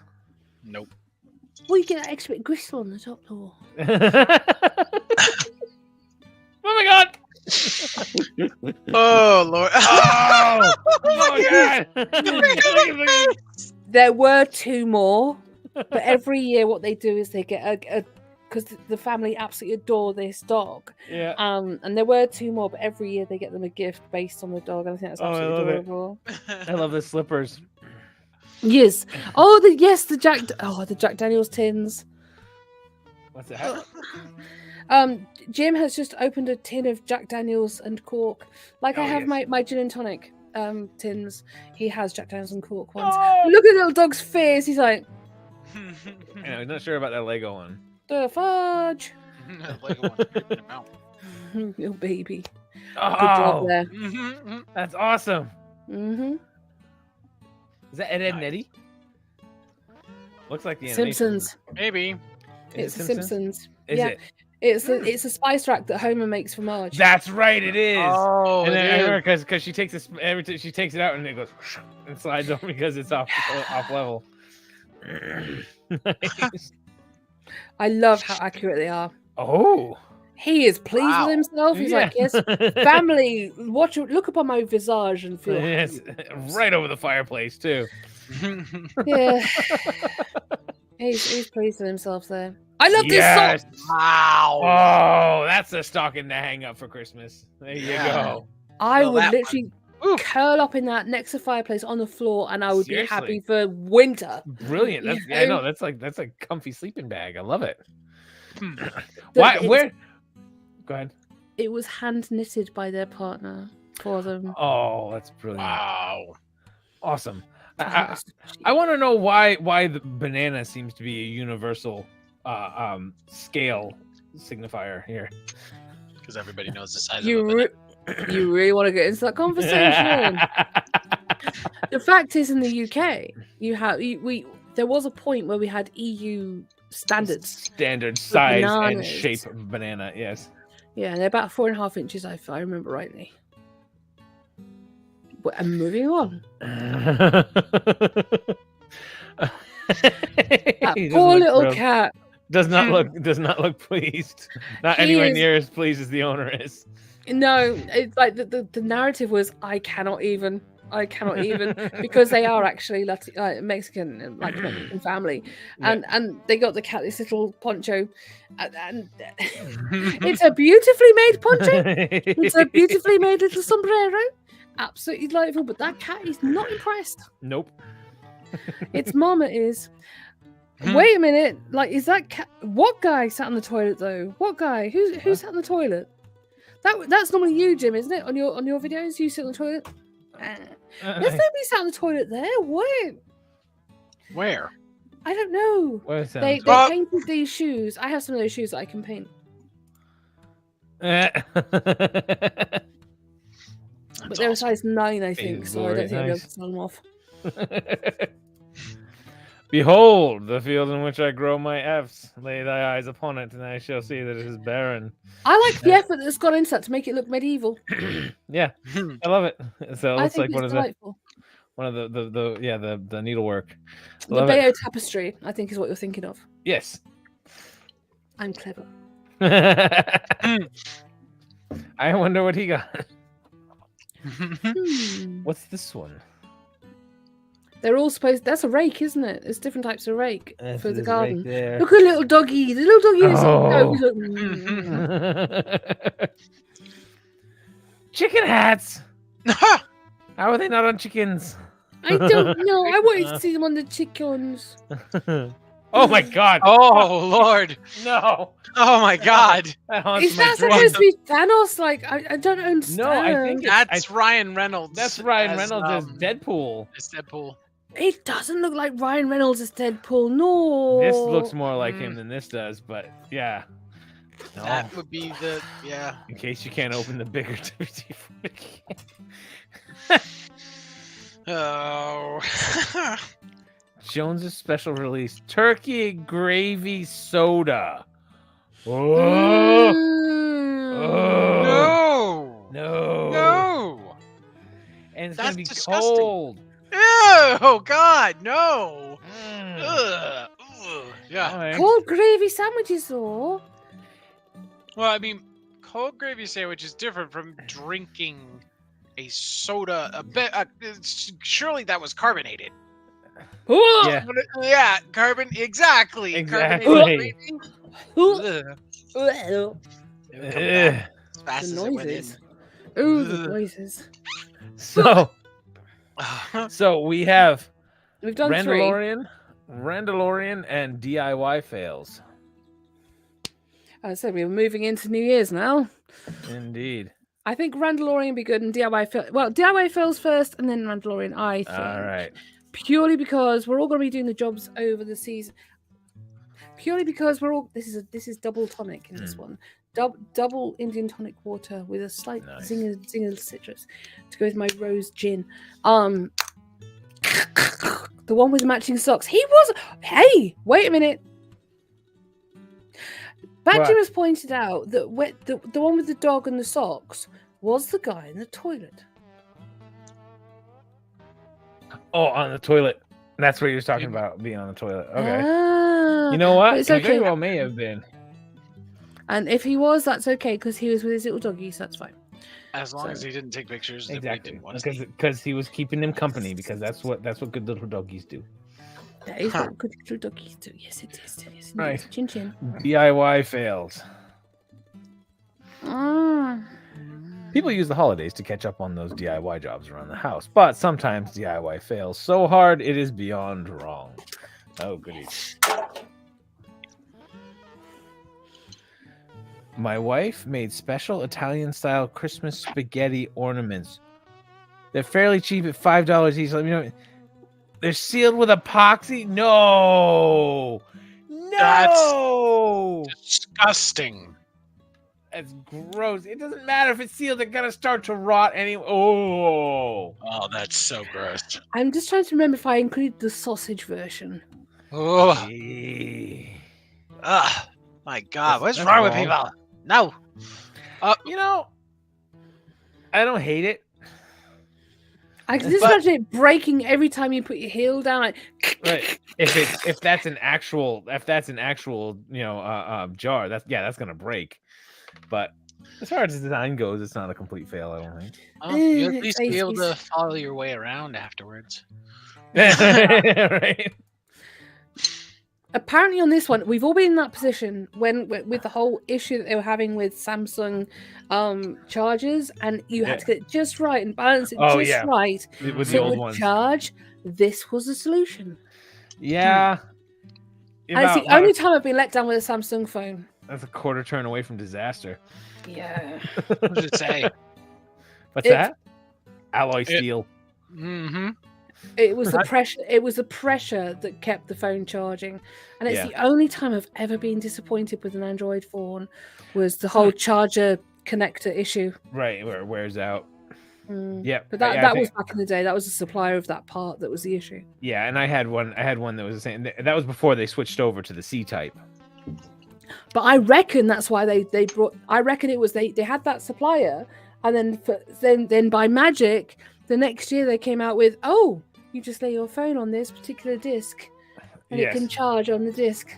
Nope. Well, you get that extra bit of gristle on the top though. Oh my God! Oh Lord! Oh my God! There were 2 more, but every year what they do is they get a because the family absolutely adore this dog. Yeah. And there were 2 more, but every year they get them a gift based on the dog. And I think that's absolutely adorable. I love the slippers. Yes. Oh, the Jack Daniels tins. What's that? Jim has just opened a tin of Jack Daniels and Cork. Like I have my gin and tonic tins. He has Jack Daniels and Cork ones. Look at the little dog's face. He's like, I'm not sure about that Lego one. The fudge. Lego one in the mouth. Little baby. Oh, Good job there. That's awesome. Mm-hmm. Is that Ed, Edd, and Eddie? Looks like the Simpsons. Maybe. It's the Simpsons. Is it? It's a spice rack that Homer makes for Marge. That's right, it is. Oh, and it then I is. remember because she takes this every time she takes it out and it goes and slides over because it's off level. Nice. I love how accurate they are. Oh, He is pleased Wow. with himself. He's like, yes, family, look upon my visage and feel yes, happy. right over the fireplace too. Yeah. He's pleased with himself there. I love this song. Wow. Oh, that's a stocking to hang up for Christmas. There you go. I Well, would that literally curl up in that next to the fireplace on the floor, and I would be Seriously. happy for winter. Brilliant. That's, You yeah, know? no, that's a comfy sleeping bag. I love it. That Where? Go ahead. It was hand knitted by their partner for them. Oh, that's brilliant. Wow. Awesome. I want to know why the banana seems to be a universal scale signifier here. Because everybody knows the size You of it. you really want to get into that conversation? The fact is, in the UK, there was a point where we had EU standards. Standard size and bananas. shape of banana, yes. Yeah, and they're about 4.5 inches, if I remember rightly. But I'm moving on. That Poor little cat. does not look pleased. Not anywhere near as pleased as the owner is. No, it's like the narrative was I cannot even because they are actually Mexican, like Mexican family, and they got the cat this little poncho, and it's a beautifully made poncho. It's a beautifully made little sombrero, absolutely delightful. But that cat is not impressed. Nope. Its mama is. Wait a minute, like is that cat? What guy sat on the toilet though? What guy? Who sat on the toilet? That's normally you, Jim, isn't it? On your videos, you sit on the toilet. There's nobody sat on the toilet there. What? Where? I don't know. They painted these shoes. I have some of those shoes that I can paint. But they're a size 9, I think, so I don't think I'll be able to sell them off. Behold, the field in which I grow my F's. Lay thy eyes upon it, and I shall see that it is barren. I like the effort that's gone into that to make it look medieval. Yeah, I love it. So it looks like one of the needlework. The Bayeux tapestry, I think, is what you're thinking of. Yes. I'm clever. I wonder what he got. What's this one? They're all supposed. That's a rake, isn't it? There's different types of rake for the garden. Right, look at little doggy. The little doggy is. Chicken hats. How are they not on chickens? I don't know. I wanted to see them on the chickens. Oh my god. Oh Lord. No. Oh my god. Is that supposed to be Thanos? Like I don't understand. No, I think that's Ryan Reynolds. That's Ryan Reynolds as Deadpool. It's Deadpool. It doesn't look like Ryan Reynolds as Deadpool. No. This looks more like him than this does, but yeah. No. That would be In case you can't open the bigger DVD Oh. Jones's special release turkey gravy soda. Oh. No. And it's gonna be disgusting. cold. Oh God, no. Ugh. Yeah. Right. Cold gravy sandwiches, though. Well, I mean, cold gravy sandwich is different from drinking a soda. Surely that was carbonated. Yeah. Yeah, exactly. Exactly. Carbonated The fast as it went in. noises. Ooh, the noises. So we have We've done 3. Randalorian, and DIY fails. I said we were moving into New Year's now. Indeed. I think Randalorian would be good and DIY fails. Well, DIY fails first and then Randalorian, I think. All right. Purely because we're all going to be doing the jobs over the season. Purely because we're all. This is double tonic in this one. Double Indian tonic water with a slight zinger citrus to go with my rose gin. The one with matching socks. He was. Hey, wait a minute. Badger has pointed out that the one with the dog and the socks was the guy in the toilet. Oh, on the toilet. That's what you're talking about, being on the toilet. Okay. You know But what? it's He okay. very well may have been. And if he was, that's okay, because he was with his little doggies. That's fine. As long as he didn't take pictures. Exactly. Because he was keeping him company, because that's what good little doggies do. That is what good little doggies do. Yes, it is. Yes, it Right. is. Chin chin. DIY fails. Ah. People use the holidays to catch up on those DIY jobs around the house, but sometimes DIY fails so hard it is beyond wrong. Oh, goody. My wife made special Italian-style Christmas spaghetti ornaments. They're fairly cheap at $5 each. Let me know. They're sealed with epoxy? No! No! That's disgusting. That's gross. It doesn't matter if it's sealed. They're going to start to rot anyway. Oh, that's so gross. I'm just trying to remember if I included the sausage version. Oh, Hey. my God. What's That's wrong with wrong. people? No. You know, I don't hate it. I can just imagine it breaking every time you put your heel down. Like, Right. If that's an actual jar, that's gonna break. But as far as design goes, it's not a complete fail, I don't think. Well, you'll at least be able to follow your way around afterwards. Right. apparently on this one, we've all been in that position when with the whole issue that they were having with Samsung chargers, and you had to get it just right and balance it right. It was so the it old would ones. charge. This was the solution. Yeah. And it's the only time I've been let down with a Samsung phone. That's a quarter turn away from disaster. Yeah. What does it say? What's that? Alloy steel. Mm-hmm. It was the pressure. It was the pressure that kept the phone charging, and it's the only time I've ever been disappointed with an Android phone was the whole charger connector issue. Right, where it wears out. Yeah, but that was back in the day. That was the supplier of that part that was the issue. Yeah, and I had one that was the same. That was before they switched over to the C type. But I reckon that's why they brought. I reckon it was they had that supplier, and then by magic, the next year they came out with, oh, you just lay your phone on this particular disc, and it can charge on the disc.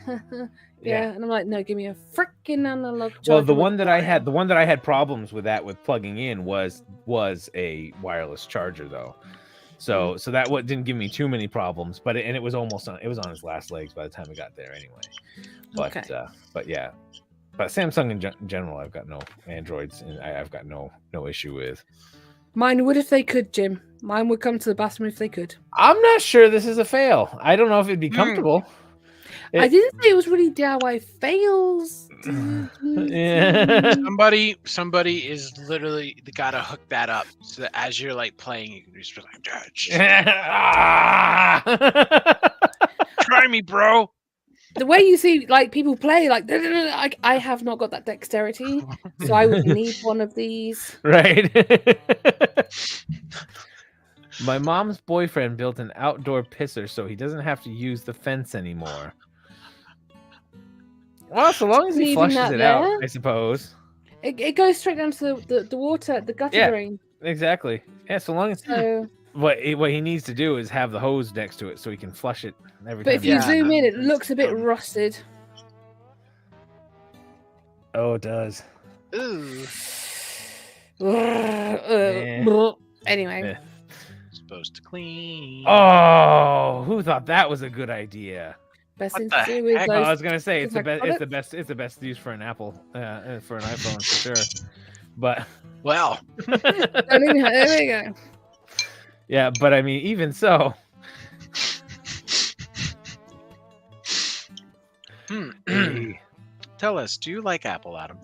Yeah, and I'm like, no, give me a freaking analog charger. Well, the one that I had problems with plugging in was a wireless charger though. So that didn't give me too many problems, but it was on his last legs by the time it got there anyway. But yeah. But Samsung in general, I've got no Androids, and I've got no issue with. Mine would if they could, Jim. Mine would come to the bathroom if they could. I'm not sure this is a fail. I don't know if it'd be comfortable. I didn't say it was really DIY fails. Yeah. Somebody is literally gotta hook that up so that as you're like playing, you can just be like, try me, bro. The way you see like people play, like I have not got that dexterity, so I would need one of these. Right. My mom's boyfriend built an outdoor pisser so he doesn't have to use the fence anymore. Well, so long as he flushes it out, I suppose. It goes straight down to the water, the gutter drain. Exactly. Yeah, so long as what he needs to do is have the hose next to it so he can flush it every time. But if you zoom in, it looks a bit rusted. Oh, it does. Ooh. Anyway. Supposed to clean. Oh, who thought that was a good idea? Best thing to do with those. I was gonna say it's the best use for an Apple, for an iPhone for sure. But well, there we go. Yeah, but I mean, even so. Tell us, do you like Apple, Adam?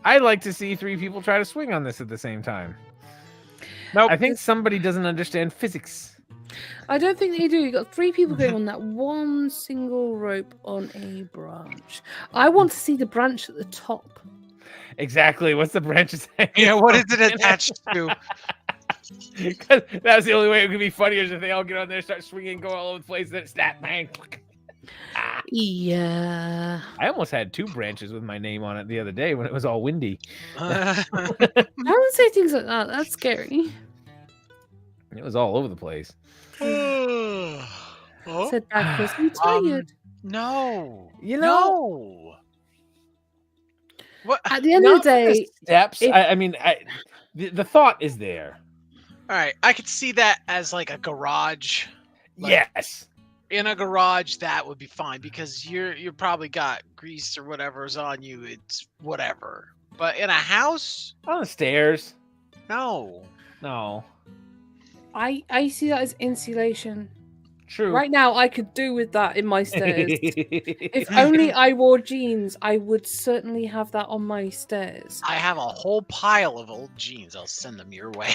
I'd like to see three people try to swing on this at the same time. Nope. I think somebody doesn't understand physics. I don't think they do. You got three people going on that one single rope on a branch. I want to see the branch at the top. Exactly. What's the branch? Yeah, what is it attached to? Because that was the only way it could be funnier is if they all get on there, start swinging, go all over the place, then snap, bang. Yeah. I almost had 2 branches with my name on it the other day when it was all windy. I don't say things like that. That's scary. It was all over the place. Said Dad, because I'm tired. No. You know, No. What? At the end of the day, steps. if- I mean, the thought is there. All right, I could see that as like a garage. Like, Yes. in a garage, that would be fine because you're probably got grease or whatever's on you. It's whatever. But in a house, On the stairs. no. No. I see that as insulation. True. Right now, I could do with that in my stairs. If only I wore jeans, I would certainly have that on my stairs. I have a whole pile of old jeans. I'll send them your way.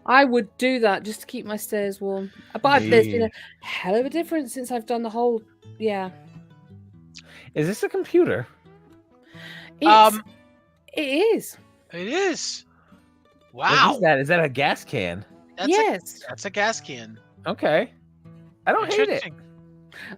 I would do that just to keep my stairs warm. But there's been a hell of a difference since I've done the whole. Yeah. Is this a computer? It is. It is. What Wow. is that? Is that a gas can? Yes. That's a gas can. Okay. I don't hate it. Interesting.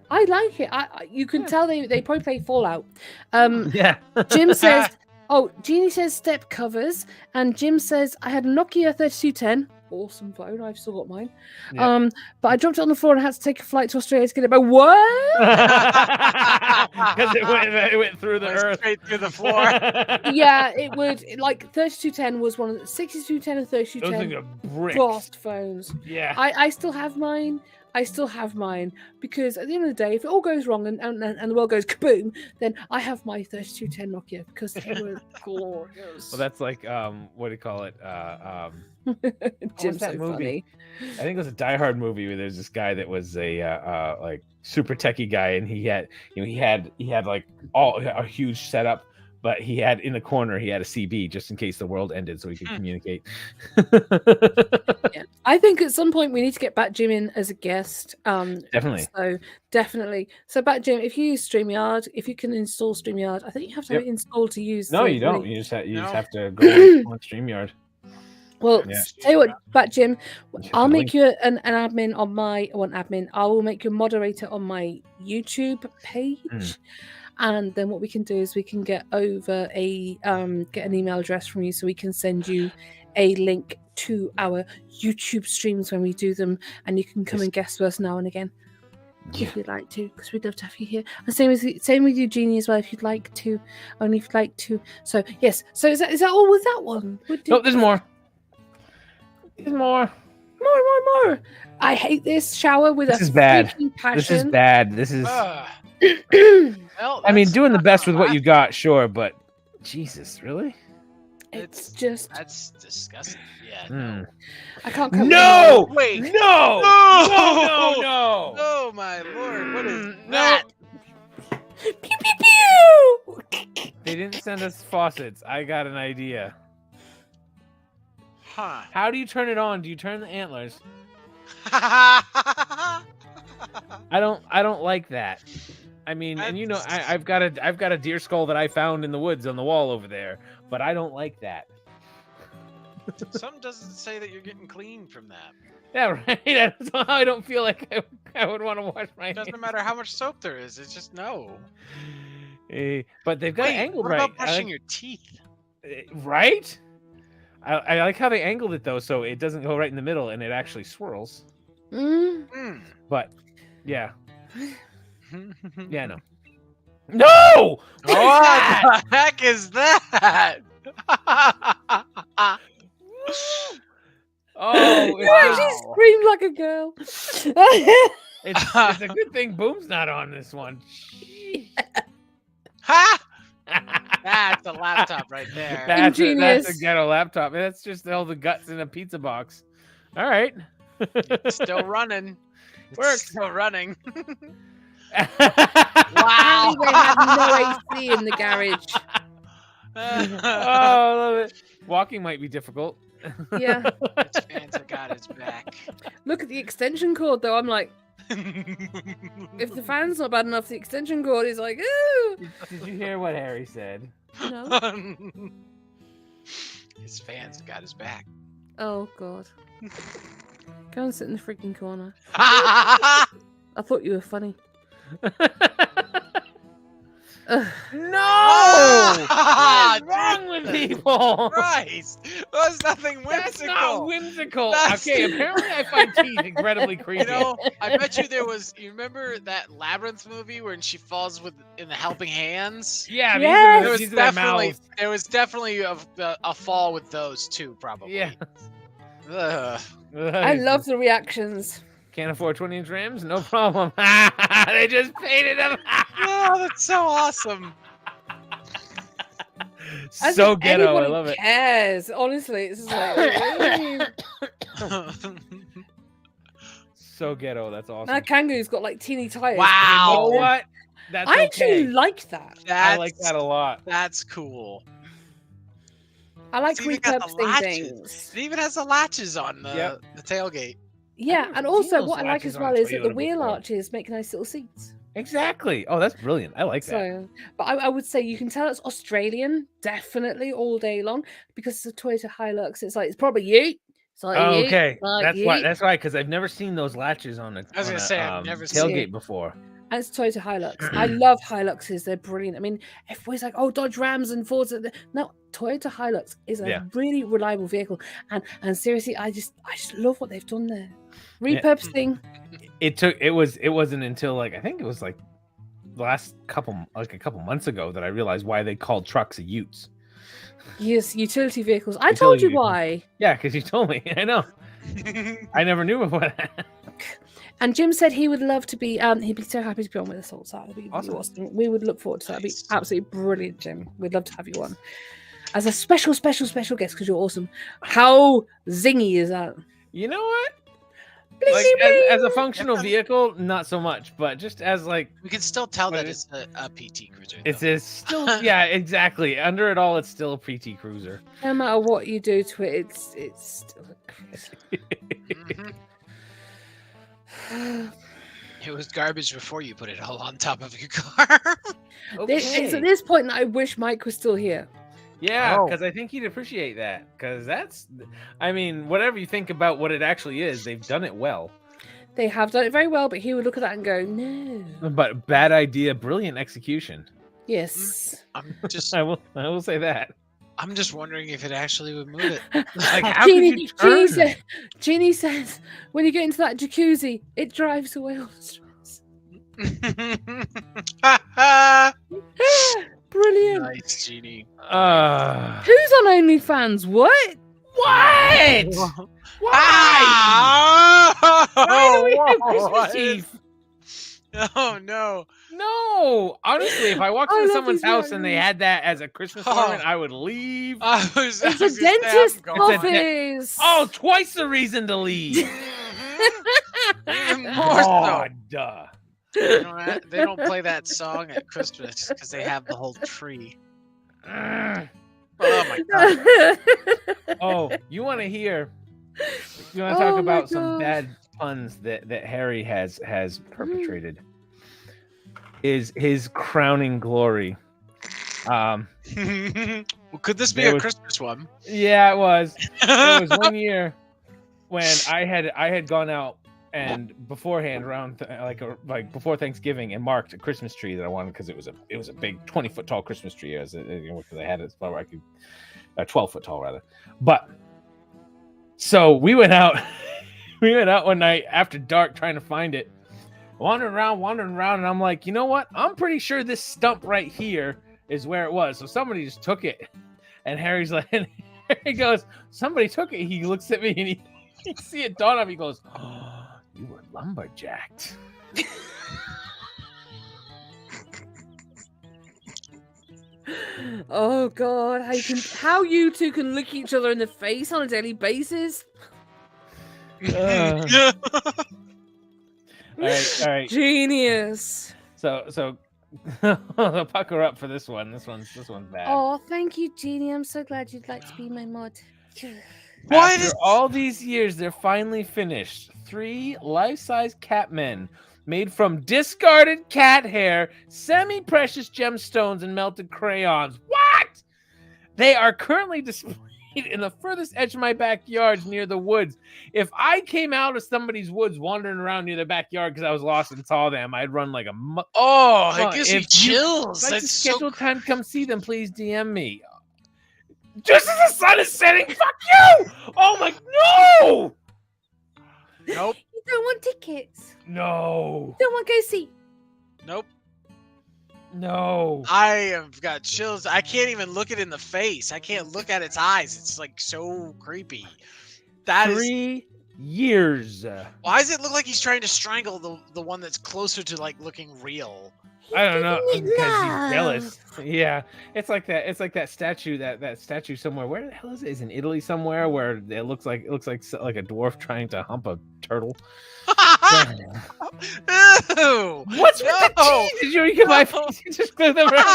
I like it. You can tell they probably play Fallout. Yeah. Jim says, oh, Jeannie says step covers, and Jim says, I had a Nokia 3210. Awesome phone. I've still got mine. Yeah. But I dropped it on the floor and had to take a flight to Australia to get it back. What? Because it went through the earth. Straight through the floor. Yeah, it would. Like 3210 was one of the 6210 and Those 3210 are bricks. fast phones. Yeah. I still have mine. Because at the end of the day, if it all goes wrong and the world goes kaboom, then I have my 3210 Nokia because they were glorious. Well, that's like what do you call it? Jim's that so movie? funny. I think it was a Die Hard movie where there's this guy that was a like super techie guy, and he had like a huge setup, but he had in the corner he had a CB just in case the world ended, so he could communicate. Yeah. I think at some point we need to get Bat Jim in as a guest. Definitely. So definitely. So Bat Jim, if you use StreamYard, if you can install StreamYard, I think you have to have it installed to use. No, the you don't. link. You just have to go on StreamYard. Well, Yeah. tell you what, Bat Jim, You I'll have the make you an admin on my admin. I will make you a moderator on my YouTube page. And then what we can do is we can get over get an email address from you so we can send you a link to our YouTube streams when we do them, and you can come and guest with us now and again if you'd like to, because we'd love to have you here. And same with you, Jeannie, as well, if you'd like to. Only if you'd like to. So yes. So is that all with that one? No, there's more. There's more. More. I hate this shower with This a is bad. freaking passion. This is bad. This is. Well, I mean, that's doing the not best with what bad. you got, sure, but Jesus, really? It's just That's disgusting. Yeah. Mm. I can't come. No! Wait. No! No! No! Oh my lord! What is No! that? Pew pew pew. They didn't send us faucets. I got an idea. Huh? How do you turn it on? Do you turn the antlers? I don't like that. I mean, and you know, I've got a deer skull that I found in the woods on the wall over there, but I don't like that. Something doesn't say that you're getting clean from that. Yeah, right. That's why I don't feel like I would want to wash my It doesn't hands. matter how much soap there is. It's just no. But they've got it Wait, angled what right. about I brushing like- your teeth? Right? I like how they angled it though, so it doesn't go right in the middle and it actually swirls. Mm. But yeah, yeah, no. No! What the heck is that? Oh, You actually Wow. screamed like a girl. it's a good thing Boom's not on this one. Ha! That's a laptop right there. That's a Ingenious. ghetto laptop. That's just all the guts in a pizza box. All right. It's still running. It's Works. still running. Wow. They had no AC in the garage. Oh, I love it. Walking might be difficult. Yeah. His fans have got his back. Look at the extension cord, though. I'm like, if the fan's not bad enough, the extension cord is like, ooh. Did you hear what Harry said? No. His fans have got his back. Oh God. Go and sit in the freaking corner. I thought you were funny. No! What is wrong with people? Christ! There's nothing whimsical. That's not whimsical. That's- Okay, apparently I find teeth incredibly creepy. You know, I bet you there was. You remember that Labyrinth movie when she falls in the helping hands? Yeah, Yes! these are their mouths. There was definitely a fall with those too, probably. Yeah. Ugh. I love the reactions. Can't afford 20-inch rims? No problem. They just painted them. Oh, that's so awesome. As So if ghetto. I anybody love it. cares. Honestly, it's just like So ghetto. That's awesome. that kangaroo's got like teeny tires. Wow. You know what? That's I actually okay. like that. I like that a lot. That's cool. I like It's even got the repurposing latches. things. It even has the latches on the Yep. tailgate. Yeah, never and seen also those what I like latches as on well a is that the Toyota wheel before. arches make nice little seats. Exactly. Oh, that's brilliant. I like that. So, but I would say you can tell it's Australian, definitely all day long, because it's a Toyota Hilux. It's like it's probably you. It's like Oh, you, okay. like That's you. why. That's why. Because I've never seen those latches on a, I was on gonna a, say, I've never seen tailgate it. before. And it's Toyota Hilux. I love Hiluxes. They're brilliant. I mean, everybody's like, oh, Dodge Rams and Fords. No, Toyota Hilux is a Yeah. really reliable vehicle. And seriously, I just love what they've done there. Repurposing. It wasn't until like I think it was like the last a couple months ago that I realized why they called trucks a utes. Yes, utility vehicles. I told you why. Yeah, because you told me. I know. I never knew before that. And Jim said he would love to be. He'd be so happy to be on with us all. So that'd be Awesome. awesome. We would look forward to that. That'd be Nice. absolutely brilliant, Jim. We'd love to have you on as a special guest because you're awesome. How zingy is that? You know what? Bling, Like bling, as a functional vehicle, not so much, but just as like We can still tell What that is- it's a PT Cruiser. it's though. still yeah, exactly. Under it all, it's still a PT Cruiser. No matter what you do to it, it's still a cruiser. Mhm. It was garbage before you put it all on top of your car. It's at this point that I wish Mike was still here. Yeah, Oh. because I think he'd appreciate that. Because that's, I mean, whatever you think about what it actually is, they've done it well. They have done it very well, but he would look at that and go, "No." But bad idea, brilliant execution. Yes. I'm just I will say that. wondering if it actually would move it. Like, how could you turn? Jeannie says, when you get into that jacuzzi, it drives away all the stress. Brilliant. Nice, Genie. Who's on OnlyFans? What? What? Why? Ah! Why do we have What? Christmas Eve? Oh no! No, honestly, if I walked I into love someone's these house and they reactions. had that as a Christmas Oh. ornament, I would leave. It's a gonna say, I'm dentist going. office. Oh, twice the reason to leave. Even more so. Oh, duh. They don't play that song at Christmas because they have the whole tree. Mm. Oh my god! Oh, you want to hear? You want Oh to talk my about some gosh. bad puns that Harry has perpetrated? Is his crowning glory? Well, could this be There a was- Christmas one? Yeah, it was. There was one year when I had gone out and beforehand around like before Thanksgiving and marked a Christmas tree that I wanted because it was a big 20-foot tall Christmas tree because I had it where I could 12-foot tall rather. But so we went out one night after dark trying to find it, wandering around, and I'm like, you know what? I'm pretty sure this stump right here is where it was. So somebody just took it, and Harry's like, he goes, somebody took it. He looks at me and he see it dawn on him. He goes, oh, you were lumberjacked. Oh god, how you two can look each other in the face on a daily basis? All right. Genius. So I'll pucker up for this one. This one's bad. Oh, thank you, Jeannie. I'm so glad you'd like to be my mod. Why After all these years, they're finally finished. 3 life-size cat men made from discarded cat hair, semi-precious gemstones, and melted crayons. What? They are currently displayed in the furthest edge of my backyard near the woods. If I came out of somebody's woods wandering around near the backyard because I was lost and saw them, I'd run like a it gives me chills. Like to That's schedule so time to come see them, please DM me. Just as the sun is setting, fuck you! Oh my, no! Nope. You don't want tickets. No. You don't want to go see. Nope. No. I have got chills. I can't even look it in the face. I can't look at its eyes. It's like so creepy. That is 3 years. Why does it look like he's trying to strangle the one that's closer to like looking real? I don't know, giving it because he's love. jealous. Yeah, it's like that. It's like that statue. That statue somewhere. Where the hell is it? It's in Italy somewhere where it looks like a dwarf trying to hump a turtle. Ew! What's with the teeth? Did you get my face? You just glue them around.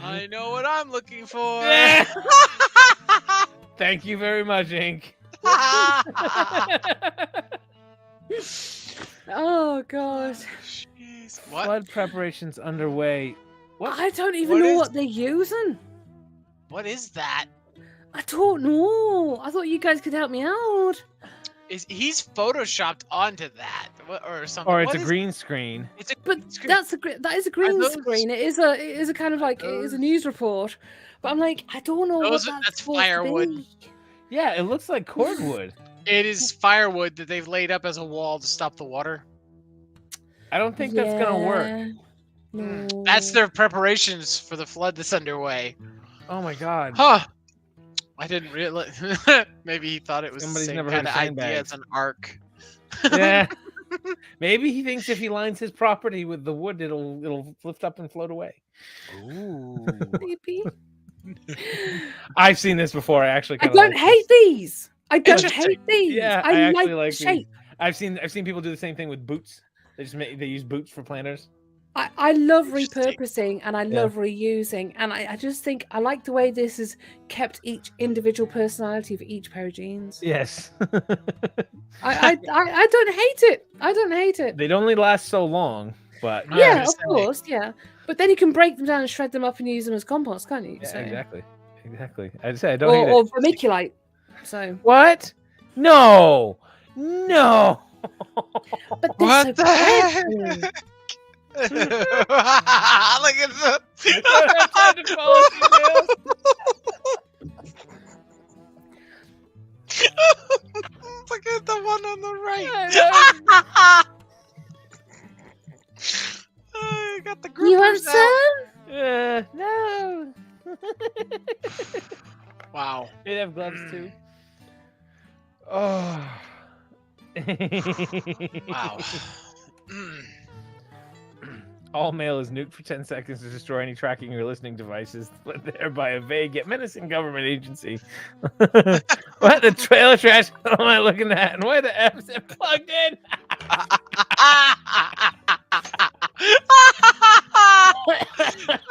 I know what I'm looking for. Thank you very much, Ink. Oh god. Jeez. What? Flood preparations underway. What? I don't even know what they're using. What is that? I don't know. I thought you guys could help me out. He's photoshopped onto that or something? Or it's What a is- green screen. It's a But green screen. that is a green those- screen. It is a kind of like it is a news report. But I'm like, I don't know Those what are- that's that's supposed firewood. to be. Yeah, it looks like cordwood. It is firewood that they've laid up as a wall to stop the water. I don't think that's gonna work. Yeah. No. That's their preparations for the flood that's underway. Oh my god. Huh. I didn't realize. Maybe he thought it was Somebody's the same never heard kind of of idea sandbags. as an arc. Yeah. Maybe he thinks if he lines his property with the wood, it'll lift up and float away. Ooh. Maybe. I've seen this before. I actually I kind of don't hate these. I don't Interesting. hate these. Yeah, I actually like like the these. shape. I've seen people do the same thing with boots. They use boots for planters. I love Interesting. repurposing and I Yeah. love reusing, and I just think I like the way this has kept each individual personality of each pair of jeans. Yes. I don't hate it. I don't hate it. They'd only last so long, but I Yeah, of understand. course, yeah. But then you can break them down and shred them up and use them as compost, can't you? yeah, So- exactly. I just say I don't hate Or it. vermiculite. So, What? No. No. but they're What so the pretty. heck? Look at the. Tried to follow females. Look at the one on the right. I got the You want groupers out. some? No. Wow. They have gloves too. Oh. Wow. Mm. All mail is nuked for 10 seconds to destroy any tracking or listening devices led there by a vague yet menacing government agency. What the trailer trash am I looking at? And why the F is it plugged in?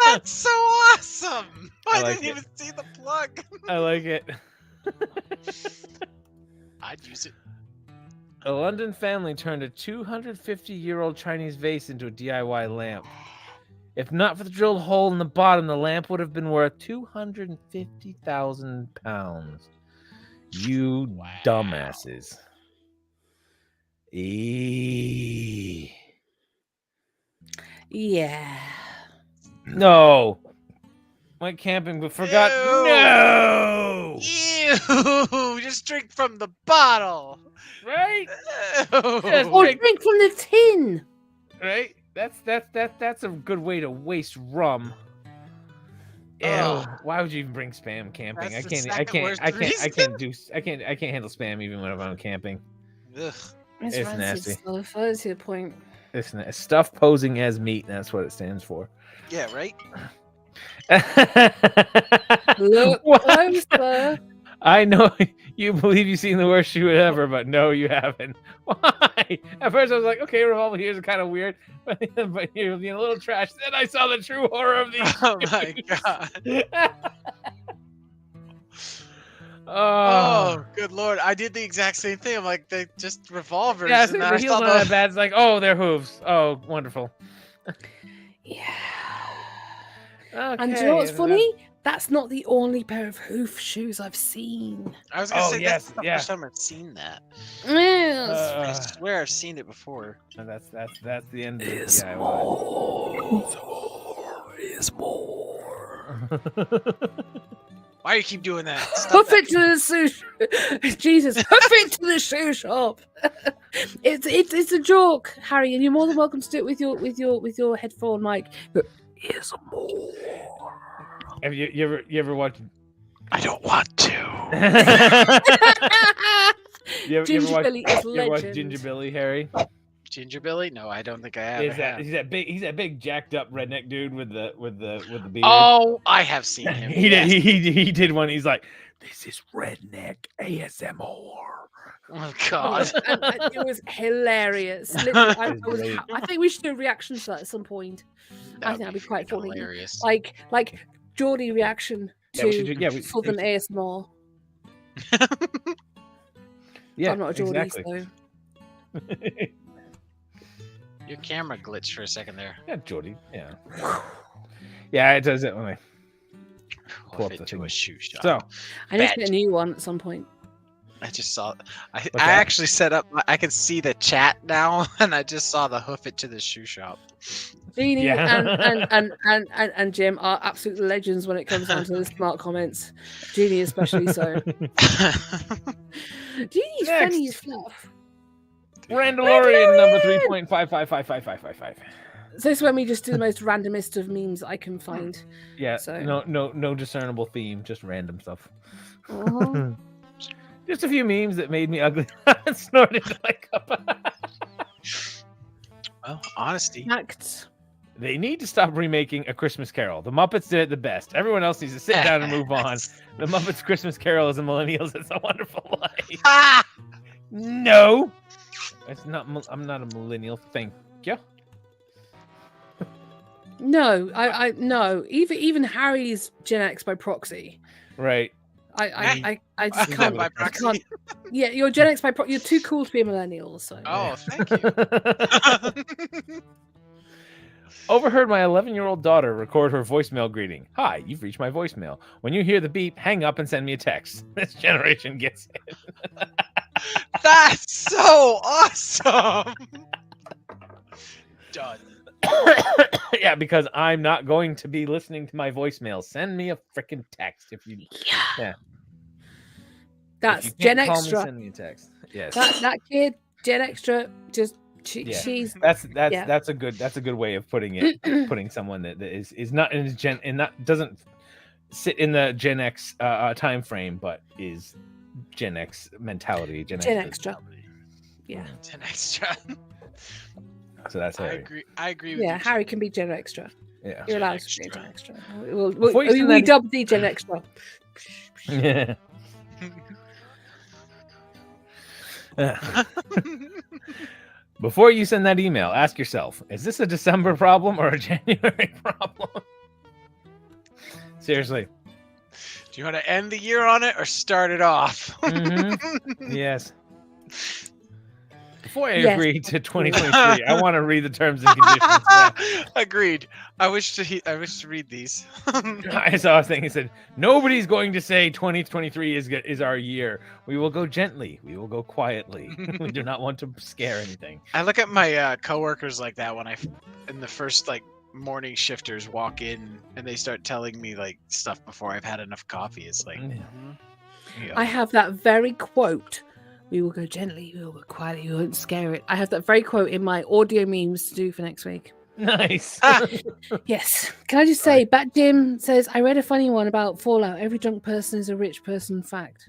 That's so awesome. I like didn't it. even see the plug. I like it. I'd use it. A London family turned a 250-year-old Chinese vase into a DIY lamp. If not for the drilled hole in the bottom, the lamp would have been worth £250,000. You Wow. dumbasses. Eee. Yeah. No. Went camping but forgot. Ew. No. Ew! Just drink from the bottle. Right? Ew. Yes. Or Drink. drink from the tin. Right? That's a good way to waste rum. Ew. Ugh. Why would you even bring spam camping? That's I the can't second worst I can't reason. handle spam even when I'm camping. Ugh. It's It's rancid nasty. stuff. That's the point. It's stuff posing as meat, that's what it stands for. Yeah, right? Look What? closer. I know you believe you've seen the worst shoot ever, but no, you haven't. Why? At first, I was like, okay, revolver ears are kind of weird, but you're being a little trash. Then I saw the true horror of these. Oh my god. Oh, Oh, Good Lord, I did the exact same thing. I'm like, they just revolvers. Yeah, and so then the I heels saw on that bad. It's like, oh, they're hooves. Oh, wonderful. Yeah. Okay. And do you know what's funny? That's not the only pair of hoof shoes I've seen. I was gonna Oh, say yes, that's the yeah. first time I've seen that. Yes. I swear I've seen it before. That's the end of Is the more. Is more. Why do you keep doing that? Hoof it to the shoe. Jesus, hoof it to the shoe shop. It's a joke, Harry, and you're more than welcome to do it with your headphone mic. But is more. Have you ever watched? I don't want to. You ever Ginger watch? Billy is You ever watch legend. Ginger Billy, Harry? Ginger Billy? No, I don't think I have. He's that big jacked up redneck dude with the beard. Oh, I have seen him. He yes. did he did one. He's like, this is redneck ASMR. Oh God. And it was hilarious. Literally, I think we should do a reaction to that at some point. I think that'd be quite funny. Hilarious. Like Geordie reaction to Southern ASMR. Yeah, I'm not a Geordie, exactly. so Your camera glitched for a second there. Yeah, Geordie. Yeah. Yeah, it does it when I pull up the to thing. a shoe shop. So I need to get a new one at some point. I just saw. I that? actually set up. I can see the chat now, and I just saw the hoof it to the shoe shop. Jeannie Yeah. and Jim are absolute legends when it comes down to the smart comments. Jeannie especially so. Jeannie's Next. funny as fluff. Randalorian number 3.55555555. So this is when we just do the most randomest of memes I can find. Yeah. So. No discernible theme, just random stuff. Uh-huh. Just a few memes that made me ugly. Snorted like a Well, honesty. Facts. They need to stop remaking A Christmas Carol. The Muppets did it the best. Everyone else needs to sit down and move on. The Muppets Christmas Carol is a millennials. It's a wonderful life. Ah! No, it's not. I'm not a millennial. Thank you. No, I no. Even Harry's Gen X by proxy. Right. I just Is that can't. by I proxy? can't. Yeah, you're Gen X by proxy. You're too cool to be a millennial. So. Oh, thank you. Overheard my 11-year-old daughter record her voicemail greeting. Hi, you've reached my voicemail. When you hear the beep, hang up and send me a text. This generation gets it. That's so awesome. Done. Yeah, because I'm not going to be listening to my voicemail. Send me a freaking text if you. Yeah. That's If you Gen can't call me, Extra. send me a text. Yes. That kid, Gen Extra, just she's That's a good way of putting it. Putting someone that is not in Gen and not doesn't sit in the Gen X time frame, but is Gen X mentality. Gen Extra. mentality. Yeah. Gen Extra. So that's Harry. I agree with Yeah, you. Harry can be Gen Extra. Yeah. You're allowed Gen to be Extra. Gen Extra. Before you send We that- dubbed the Gen Extra. Yeah. Before you send that email, ask yourself, is this a December problem or a January problem? Seriously. Do you want to end the year on it or start it off? Mhm. Yes. Before I Yes. agree to 2023, I want to read the terms and conditions. Yeah. Agreed. I wish to read these. I saw a thing. He said, nobody's going to say 2023 is our year. We will go gently. We will go quietly. We do not want to scare anything. I look at my coworkers like that when in the first morning shifters walk in and they start telling me stuff before I've had enough coffee. It's like, Yeah. I have that very quote. We will go gently, we will go quietly, we won't scare it. I have that very quote in my audio memes to do for next week. Nice. Yes. Can I just say, Bat Jim says, I read a funny one about Fallout. Every drunk person is a rich person fact.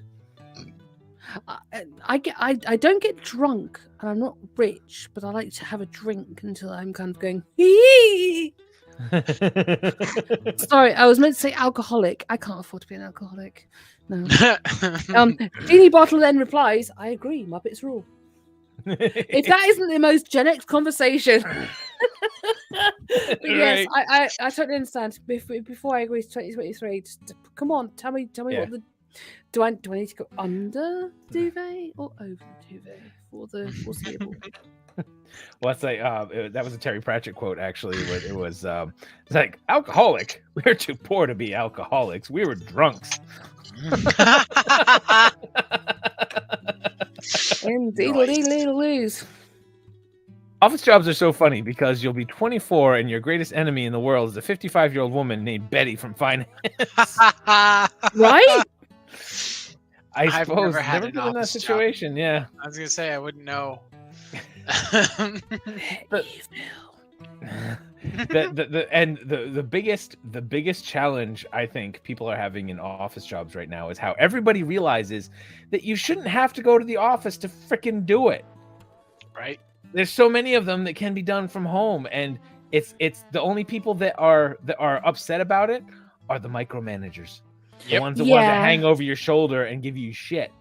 I don't get drunk and I'm not rich, but I like to have a drink until I'm kind of going, hee. Sorry, I was meant to say alcoholic. I can't afford to be an alcoholic. No. Genie Bottle then replies, I agree, Muppets rule. If that isn't the most Gen X conversation. But yes, I totally understand. Before I agree to 2023, just, come on, tell me Yeah. what the Do I need to go under the duvet or over the duvet for the foreseeable? Well, it's like that was a Terry Pratchett quote actually. Where it was it's like alcoholic. We're too poor to be alcoholics. We were drunks. Indeed, lose. Office jobs are so funny because you'll be 24 and your greatest enemy in the world is a 55-year-old woman named Betty from finance. Right? I suppose never been in that situation. Job. Yeah, I was gonna say I wouldn't know. the biggest challenge I think people are having in office jobs right now is how everybody realizes that you shouldn't have to go to the office to frickin' do it. Right? There's so many of them that can be done from home, and it's the only people that are upset about it are the micromanagers. Yep. The ones that want to hang over your shoulder and give you shit.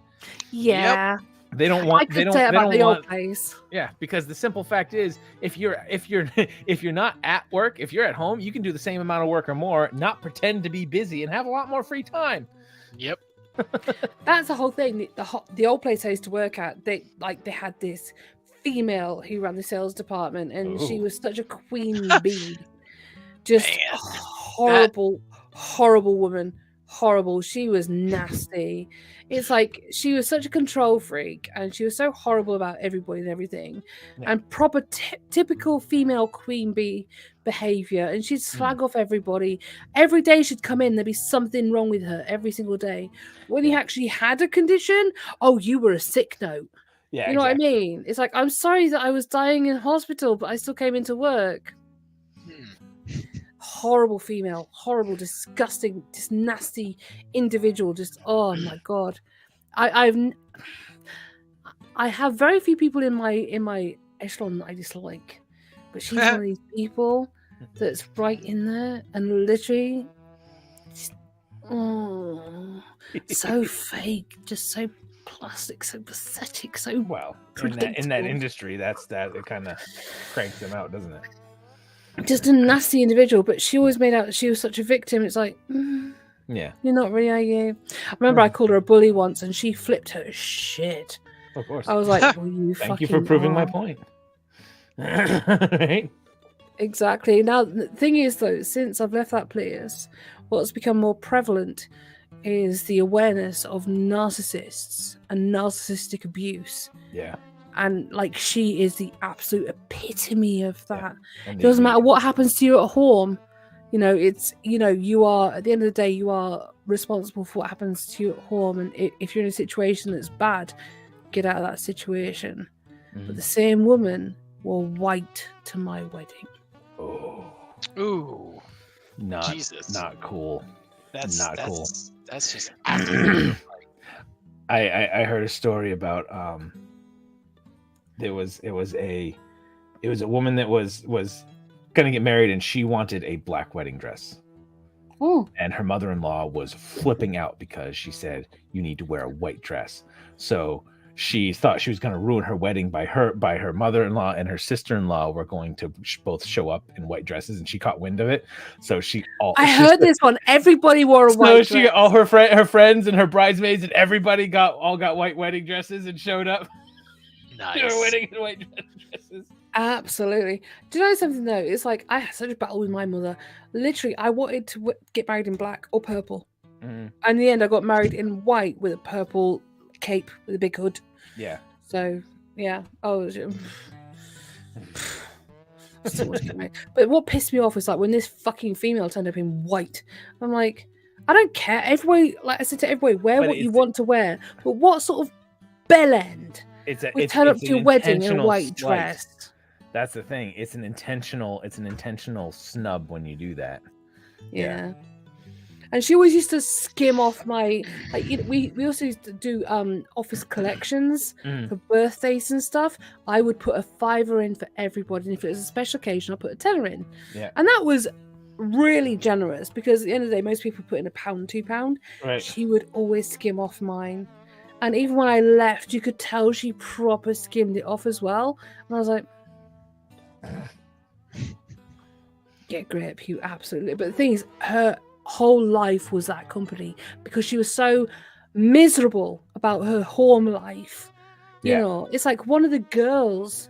Yeah. Yep. They don't want. They don't. Say about the old place. Yeah, because the simple fact is, if you're not at work, if you're at home, you can do the same amount of work or more, not pretend to be busy, and have a lot more free time. Yep. That's the whole thing. The old place I used to work at, they had this female who ran the sales department, and she was such a queen bee, just horrible woman. Horrible. She was nasty. It's like she was such a control freak, and she was so horrible about everybody and everything, and proper typical female queen bee behavior. And she'd slag off everybody every day. She'd come in, there'd be something wrong with her every single day. When you actually had a condition, you were a sick note. Yeah, you know what I mean? It's like, I'm sorry that I was dying in hospital, but I still came into work. Horrible female, horrible, disgusting, just nasty individual. Just oh my god, I have very few people in my echelon that I dislike, but she's one of these people that's right in there and literally, so fake, just so plastic, so pathetic, so in that industry. That it kind of cranks them out, doesn't it? Just a nasty individual, but she always made out that she was such a victim. It's like, yeah, you're not really, are you? I remember I called her a bully once, and she flipped her shit. Of course. I was like, well, you thank you for proving my point. Right? Exactly. Now, the thing is, though, since I've left that place, what's become more prevalent is the awareness of narcissists and narcissistic abuse. Yeah. And like, she is the absolute epitome of that. Yeah. It doesn't matter what happens to you at home. You are, at the end of the day, you are responsible for what happens to you at home. And if you're in a situation that's bad, get out of that situation. But the same woman wore white to my wedding. Oh. Ooh. Jesus. Not cool. That's cool. That's just I heard a story about it was a woman that was gonna get married, and she wanted a black wedding dress. And her mother-in-law was flipping out because she said, you need to wear a white dress. So she thought she was going to ruin her wedding by her mother-in-law and her sister-in-law were going to both show up in white dresses, and she caught wind of it. So I heard this one. Everybody wore a white dress. All her friends and her bridesmaids and everybody got white wedding dresses and showed up. Nice. They were wedding in white dresses. Absolutely. Do you know something though? It's like, I had such a battle with my mother. Literally, I wanted to get married in black or purple. And in the end, I got married in white with a purple cape with a big hood. Yeah. So, yeah. But what pissed me off was like when this fucking female turned up in white. I'm like, I don't care. Everybody, like I said to everybody, wear what you want to wear. But what sort of bell end? Turn up to your wedding in a white dress. That's the thing. It's an intentional snub when you do that. Yeah. And she always used to skim off my we also used to do office collections for birthdays and stuff. I would put a $5 in for everybody, and if it was a special occasion, I'd put a $10 in. Yeah. And that was really generous because at the end of the day, most people put in £1, £2. Right. She would always skim off mine. And even when I left, you could tell she proper skimmed it off as well. And I was like, get grip, you absolutely. But the thing is, her whole life was that company because she was so miserable about her home life. You Yeah. know, it's like one of the girls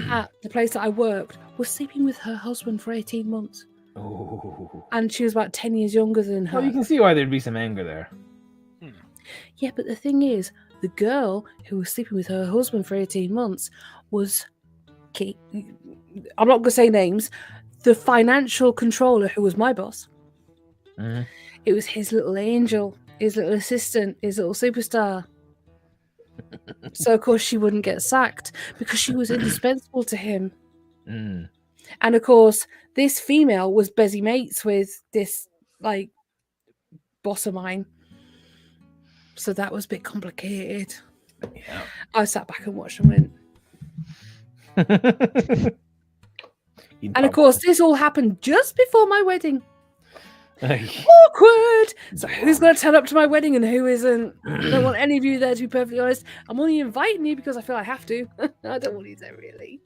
at the place that I worked was sleeping with her husband for 18 months. Oh. And she was about 10 years younger than her. Well, you can see why there'd be some anger there. Yeah, but the thing is, the girl who was sleeping with her husband for 18 months was, I'm not going to say names, the financial controller who was my boss. Mm-hmm. It was his little angel, his little assistant, his little superstar. So, of course, she wouldn't get sacked because she was indispensable to him. Mm. And, of course, this female was busy mates with this, like, boss of mine. So that was a bit complicated. Yeah. I sat back and watched and went. And, of course, this all happened just before my wedding. Awkward. So who's going to turn up to my wedding and who isn't? I don't want any of you there, to be perfectly honest. I'm only inviting you because I feel I have to. I don't want you there, really.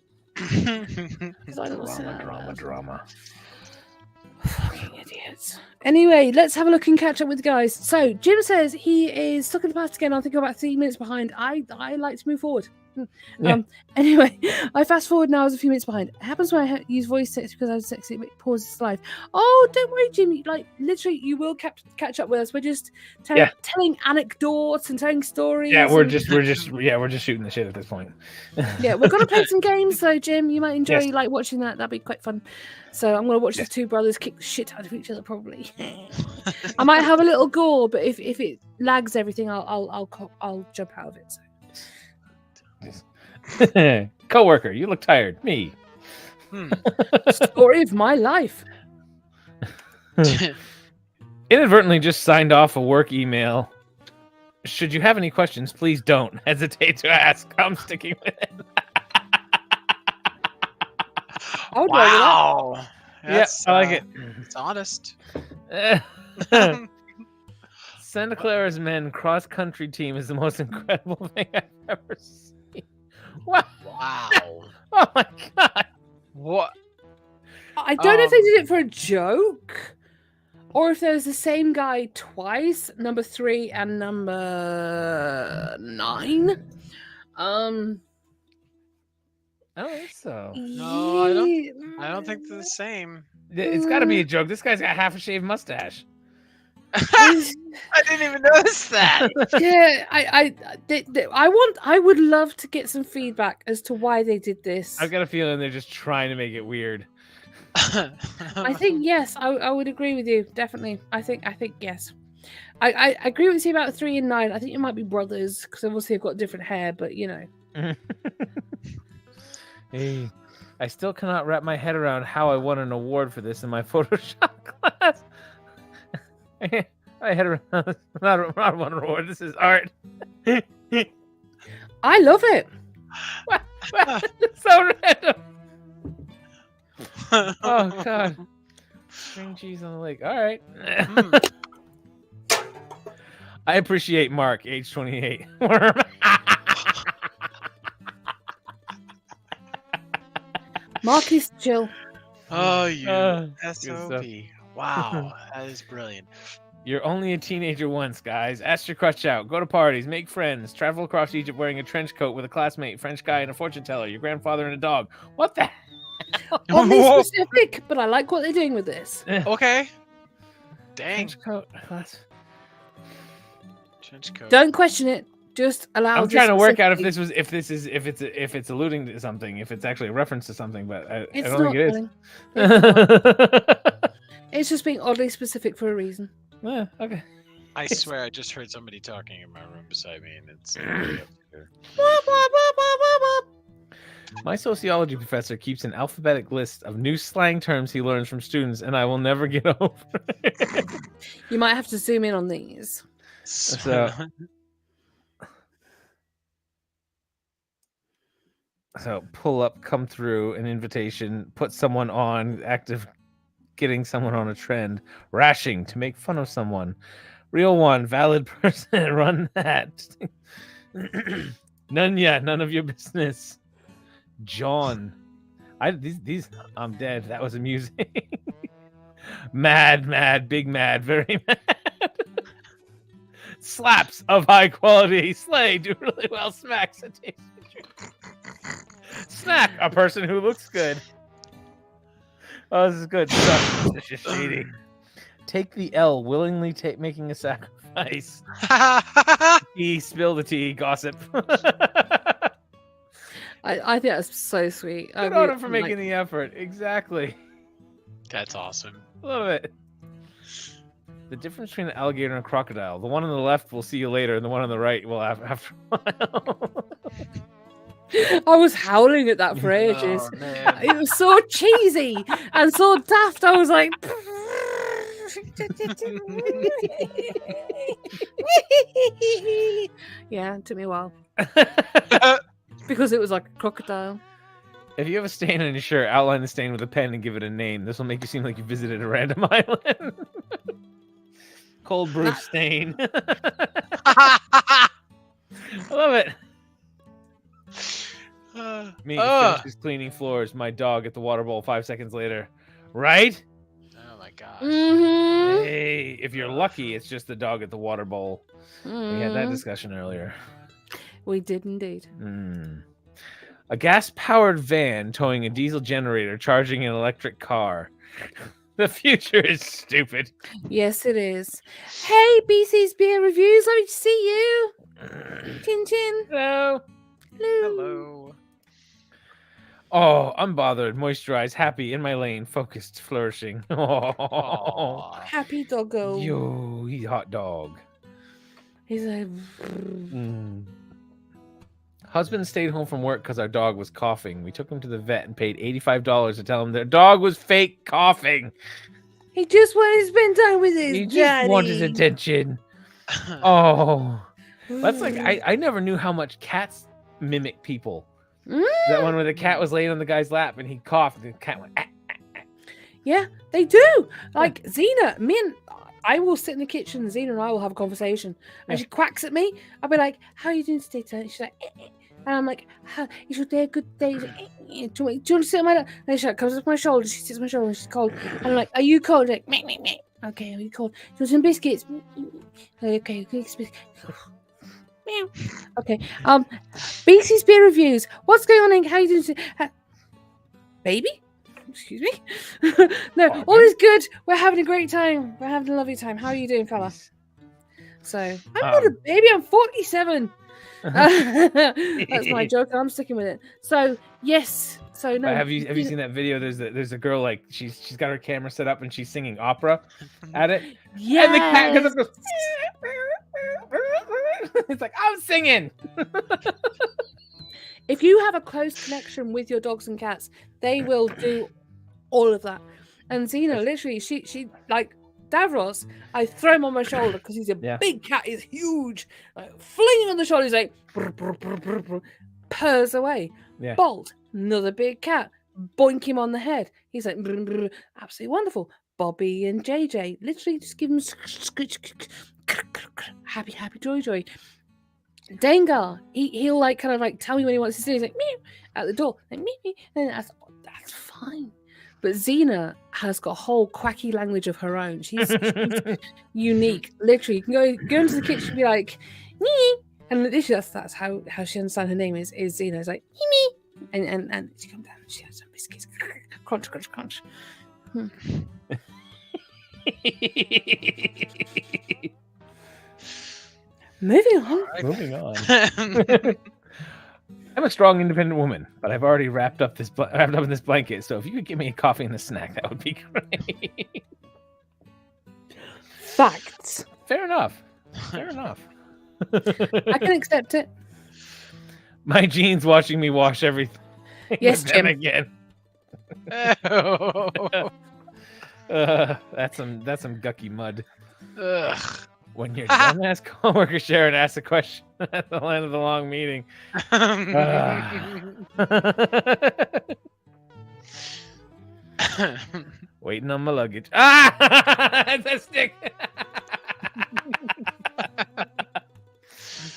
Drama. Fucking idiots. Anyway, let's have a look and catch up with the guys. So Jim says he is stuck in the past again. I think I'm about 3 minutes behind. I like to move forward. Yeah. Anyway, I fast forward now. I was a few minutes behind. It happens when I use voice text because I was sexy. It pauses live. Oh, don't worry, Jimmy. Like literally, you will catch up with us. We're just telling anecdotes and telling stories. Yeah, we're just shooting the shit at this point. Yeah, we're gonna play some games. So Jim, you might enjoy like watching that. That'd be quite fun. So I'm gonna watch the two brothers kick the shit out of each other. Probably. I might have a little gore, but if it lags everything, I'll jump out of it. So. Co-worker, you look tired. Me. Story of my life. Inadvertently just signed off a work email. Should you have any questions, please don't hesitate to ask. I'm sticking with it. Wow. Yes, I like it. It's honest. Santa Clara's men cross-country team is the most incredible thing I've ever seen. Wow. Oh my god. What? I don't know if they did it for a joke or if there's the same guy twice, number 3 and number 9. I don't think so. No, I don't think they're the same. It's got to be a joke. This guy's got half a shaved mustache. I didn't even notice that. Yeah, I would love to get some feedback as to why they did this. I've got a feeling they're just trying to make it weird. I think yes, I would agree with you. Definitely. I think yes. I agree with you about 3 and 9. I think it might be brothers because obviously they've got different hair, but you know. Hey, I still cannot wrap my head around how I won an award for this in my Photoshop class. I had not one award. This is art. I love it. It's so random. Oh god. String cheese on the lake. All right. I appreciate Mark, age 28. Mark is chill. Oh, you good SOB. Wow, that is brilliant. You're only a teenager once, guys. Ask your crush out. Go to parties. Make friends. Travel across Egypt wearing a trench coat with a classmate, French guy, and a fortune teller. Your grandfather and a dog. What the hell? Oddly specific, but I like what they're doing with this. Okay. Dang. Trench coat. Trench coat. Don't question it. Just allow. I'm trying to work out if it's alluding to something, if it's actually a reference to something, but I don't think it is. It's just being oddly specific for a reason. Yeah, okay. I swear I just heard somebody talking in my room beside me, and it's. My sociology professor keeps an alphabetic list of new slang terms he learns from students, and I will never get over it. You might have to zoom in on these. So pull up, come through, an invitation, put someone on, active, getting someone on a trend, rashing, to make fun of someone, real one, valid person, run that. None yet, none of your business. John, these I'm dead. That was amusing. Mad, big mad, very mad. Slaps of high quality slay do really well. Smacks a tasty treat. Snack, a person who looks good. Oh, this is good stuff. This is shady. Take the L, willingly making a sacrifice. Tea, spill the tea, gossip. I think that's so sweet. Good on him for making the effort. Exactly. That's awesome. Love it. The difference between an alligator and a crocodile. The one on the left will see you later, and the one on the right will after a while. I was howling at that for ages. Oh, man. It was so cheesy and so daft. I was like, yeah, it took me a while because it was like a crocodile. If you have a stain on your shirt, outline the stain with a pen and give it a name. This will make you seem like you visited a random island. Cold brew stain. I love it. Me finishes cleaning floors. My dog at the water bowl 5 seconds later. Right? Oh my god. Mm-hmm. Hey, if you're lucky, it's just the dog at the water bowl. We had that discussion earlier. We did indeed. A gas-powered van towing a diesel generator charging an electric car. The future is stupid. Yes, it is. Hey, BC's Beer Reviews. Let me see you. Chin chin. Hello. Hello. Hello. Oh, unbothered, moisturized, happy, in my lane, focused, flourishing. Oh, Aw. Happy doggo. yo, he's a hot dog. He's like, Husband stayed home from work because our dog was coughing. We took him to the vet and paid $85 to tell him their dog was fake coughing. he just wanted to spend time with his He just daddy. wanted attention. Oh, that's like I never knew how much cats mimic people. That one where the cat was laying on the guy's lap and he coughed and the cat went. Ah. Yeah, they do. Like Xena, I will sit in the kitchen. Xena and I will have a conversation, and she quacks at me. I'll be like, "How are you doing today?" She's like, and I'm like, "Is your day a good day?" Like, do you want to sit on my lap? And she comes up my shoulder. She sits on my shoulder. And she's cold. And I'm like, "Are you cold?" Like, meh, meh, meh. Okay, are you cold? Do you want some biscuits? Okay, biscuits. Meow. Okay. BC's Beer Reviews. What's going on? How are you doing? Baby? Excuse me. No, all is good. We're having a great time. We're having a lovely time. How are you doing, fella? So I'm not a baby. I'm 47. That's my joke. And I'm sticking with it. So yes. So no. Have you seen that video? There's a girl like she's got her camera set up and she's singing opera at it. Yeah. And the cat goes up and goes. It's like I'm singing. If you have a close connection with your dogs and cats, they will do all of that. And Xena, literally, she like Davros, I throw him on my shoulder because he's a big cat. He's huge. Like, fling him on the shoulder. He's like, brr, brr, brr, brr, brr, purrs away. Yeah. Bolt, another big cat. Boink him on the head. He's like, brr, brr, absolutely wonderful. Bobby and JJ, literally just give him happy, joy. Dengar, he'll like kind of like tell me when he wants to do. He's like meow at the door, like meow, and that's fine. But Xena has got a whole quacky language of her own. She's unique. Literally, you can go into the kitchen and be like, nee, and literally that's how she understands her name is Xena. It's like me, and she comes down and she has some biscuits, crunch, crunch, crunch. Moving on. I'm a strong, independent woman, but I've already wrapped up in this blanket. So if you could give me a coffee and a snack, that would be great. Facts. Fair enough. I can accept it. My jeans watching me wash everything. Yes, Jim. Again. That's some gucky mud. Ugh. When your dumbass coworker Sharon asks a question at the end of the long meeting. Waiting on my luggage. It's a stick.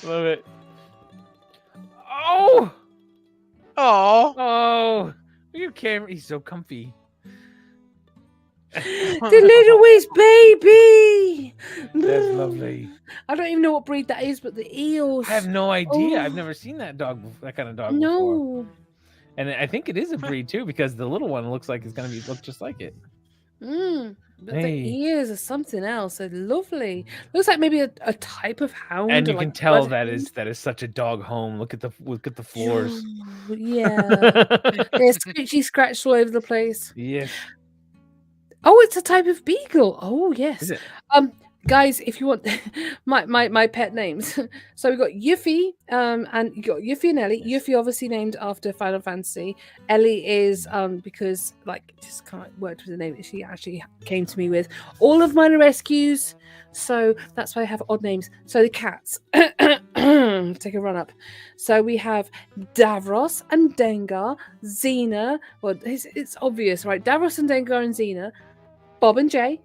Love it. Oh, you camera. He's so comfy. little Wiz baby. That's lovely. I don't even know what breed that is, but the eels. I have no idea. Oh. I've never seen that kind of dog before. No. And I think it is a breed too, because the little one looks like it's gonna look just like it. But Hey. the ears are something else. They're lovely. Looks like maybe a type of hound. And or you like can tell bloodhound. that is such a dog home. Look at the floors. Yeah. They're scratched all over the place. Yes. Oh, it's a type of beagle. Oh, yes. Is it? Guys, if you want my pet names. So we got Yuffie, and you got Yuffie and Ellie. Yuffie obviously named after Final Fantasy. Ellie is because like just kind of worked with the name that she actually came to me with. All of mine are rescues, so that's why I have odd names. So the cats. Take a run up. So we have Davros and Dengar, Xena. Well, it's obvious, right? Davros and Dengar and Xena, Bob and Jay.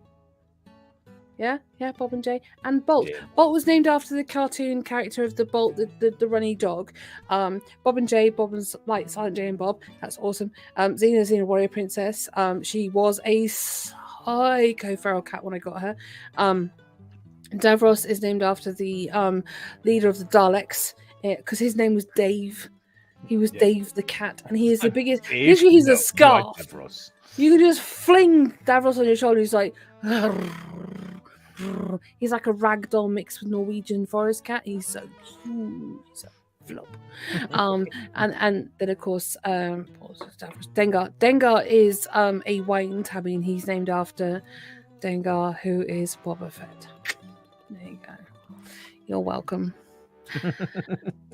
Yeah, Bob and Jay. And Bolt. Yeah. Bolt was named after the cartoon character of the Bolt, the runny dog. Bob and Jay, Bob and like Silent Jay and Bob. That's awesome. Xena Warrior Princess. She was a psycho feral cat when I got her. Davros is named after the leader of the Daleks, because his name was Dave. He was Dave the cat, and he is the biggest. Literally, he's a scarf. You can just fling Davros on your shoulder. He's like, he's like a ragdoll mixed with Norwegian forest cat. He's so cute. He's a flop. And then of course, Dengar. Dengar is a Wayne tabby, and he's named after Dengar, who is Boba Fett. There you go. You're welcome.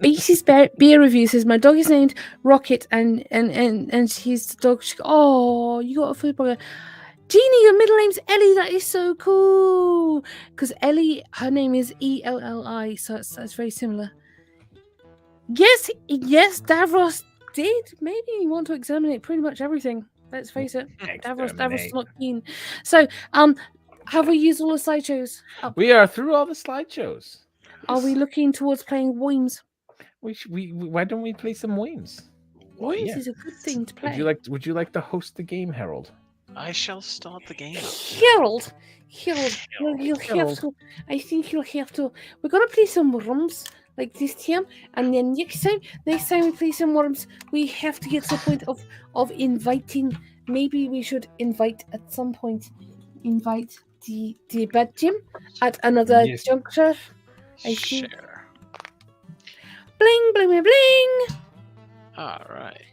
Beatty's beer review says my dog is named Rocket, and she's the dog. Oh, you got a food blogger. Jeannie, your middle name's Ellie. That is so cool. Because Ellie, her name is Elli, so it's very similar. Yes, Davros did. Maybe you want to exterminate pretty much everything. Let's face it, Davros is not keen. So, have we used all the slideshows? We are through all the slideshows. Are we looking towards playing Wimes? Why don't we play some Wimes? Wimes is a good thing to play. Would you like to host the game, Harold? I shall start the game. Harold, you'll have to. I think you'll have to. We're gonna play some Worms like this time, and then next time we play some Worms, we have to get to the point of inviting. Maybe we should invite at some point. Invite the bad Jim at another juncture. I think. Sure. Bling, bling, bling, bling. All right.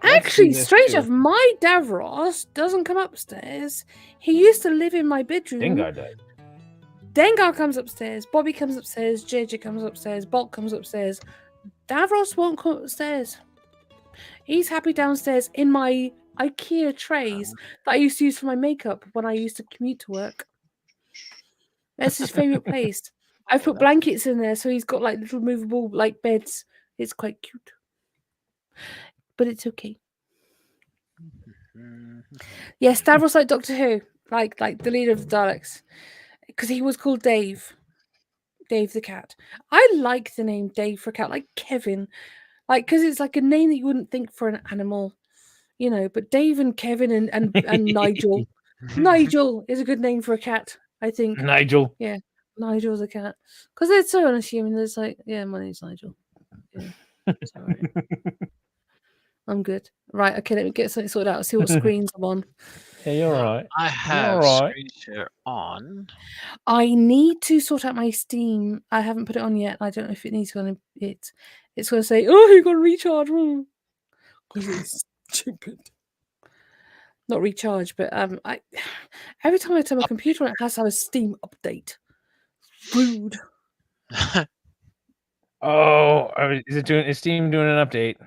Actually, strange enough, my Davros doesn't come upstairs. He used to live in my bedroom. Dengar does. Dengar comes upstairs. Bobby comes upstairs. JJ comes upstairs. Bolt comes upstairs. Davros won't come upstairs. He's happy downstairs in my IKEA trays that I used to use for my makeup when I used to commute to work. That's his favourite place. I've put blankets in there, so he's got like little movable like beds. It's quite cute. But it's okay. Yes, Davros like Doctor Who, like the leader of the Daleks, because he was called Dave the cat. I like the name Dave for a cat, like Kevin, like because it's like a name that you wouldn't think for an animal, you know. But Dave and Kevin and Nigel, Nigel is a good name for a cat, I think. Nigel. Yeah, Nigel's a cat because they're so unassuming. There's like, yeah, my name's Nigel. Yeah, sorry. I'm good. Right, okay, let me get something sorted out. See what screens I'm on. Yeah, you're right. I have screen share on. I need to sort out my Steam. I haven't put it on yet. I don't know if it needs to. It's going to say, "Oh, you got to recharge," because it's stupid. Not recharge, but I. Every time I turn my computer on, it has to have a Steam update. Rude. Oh, is Steam doing an update?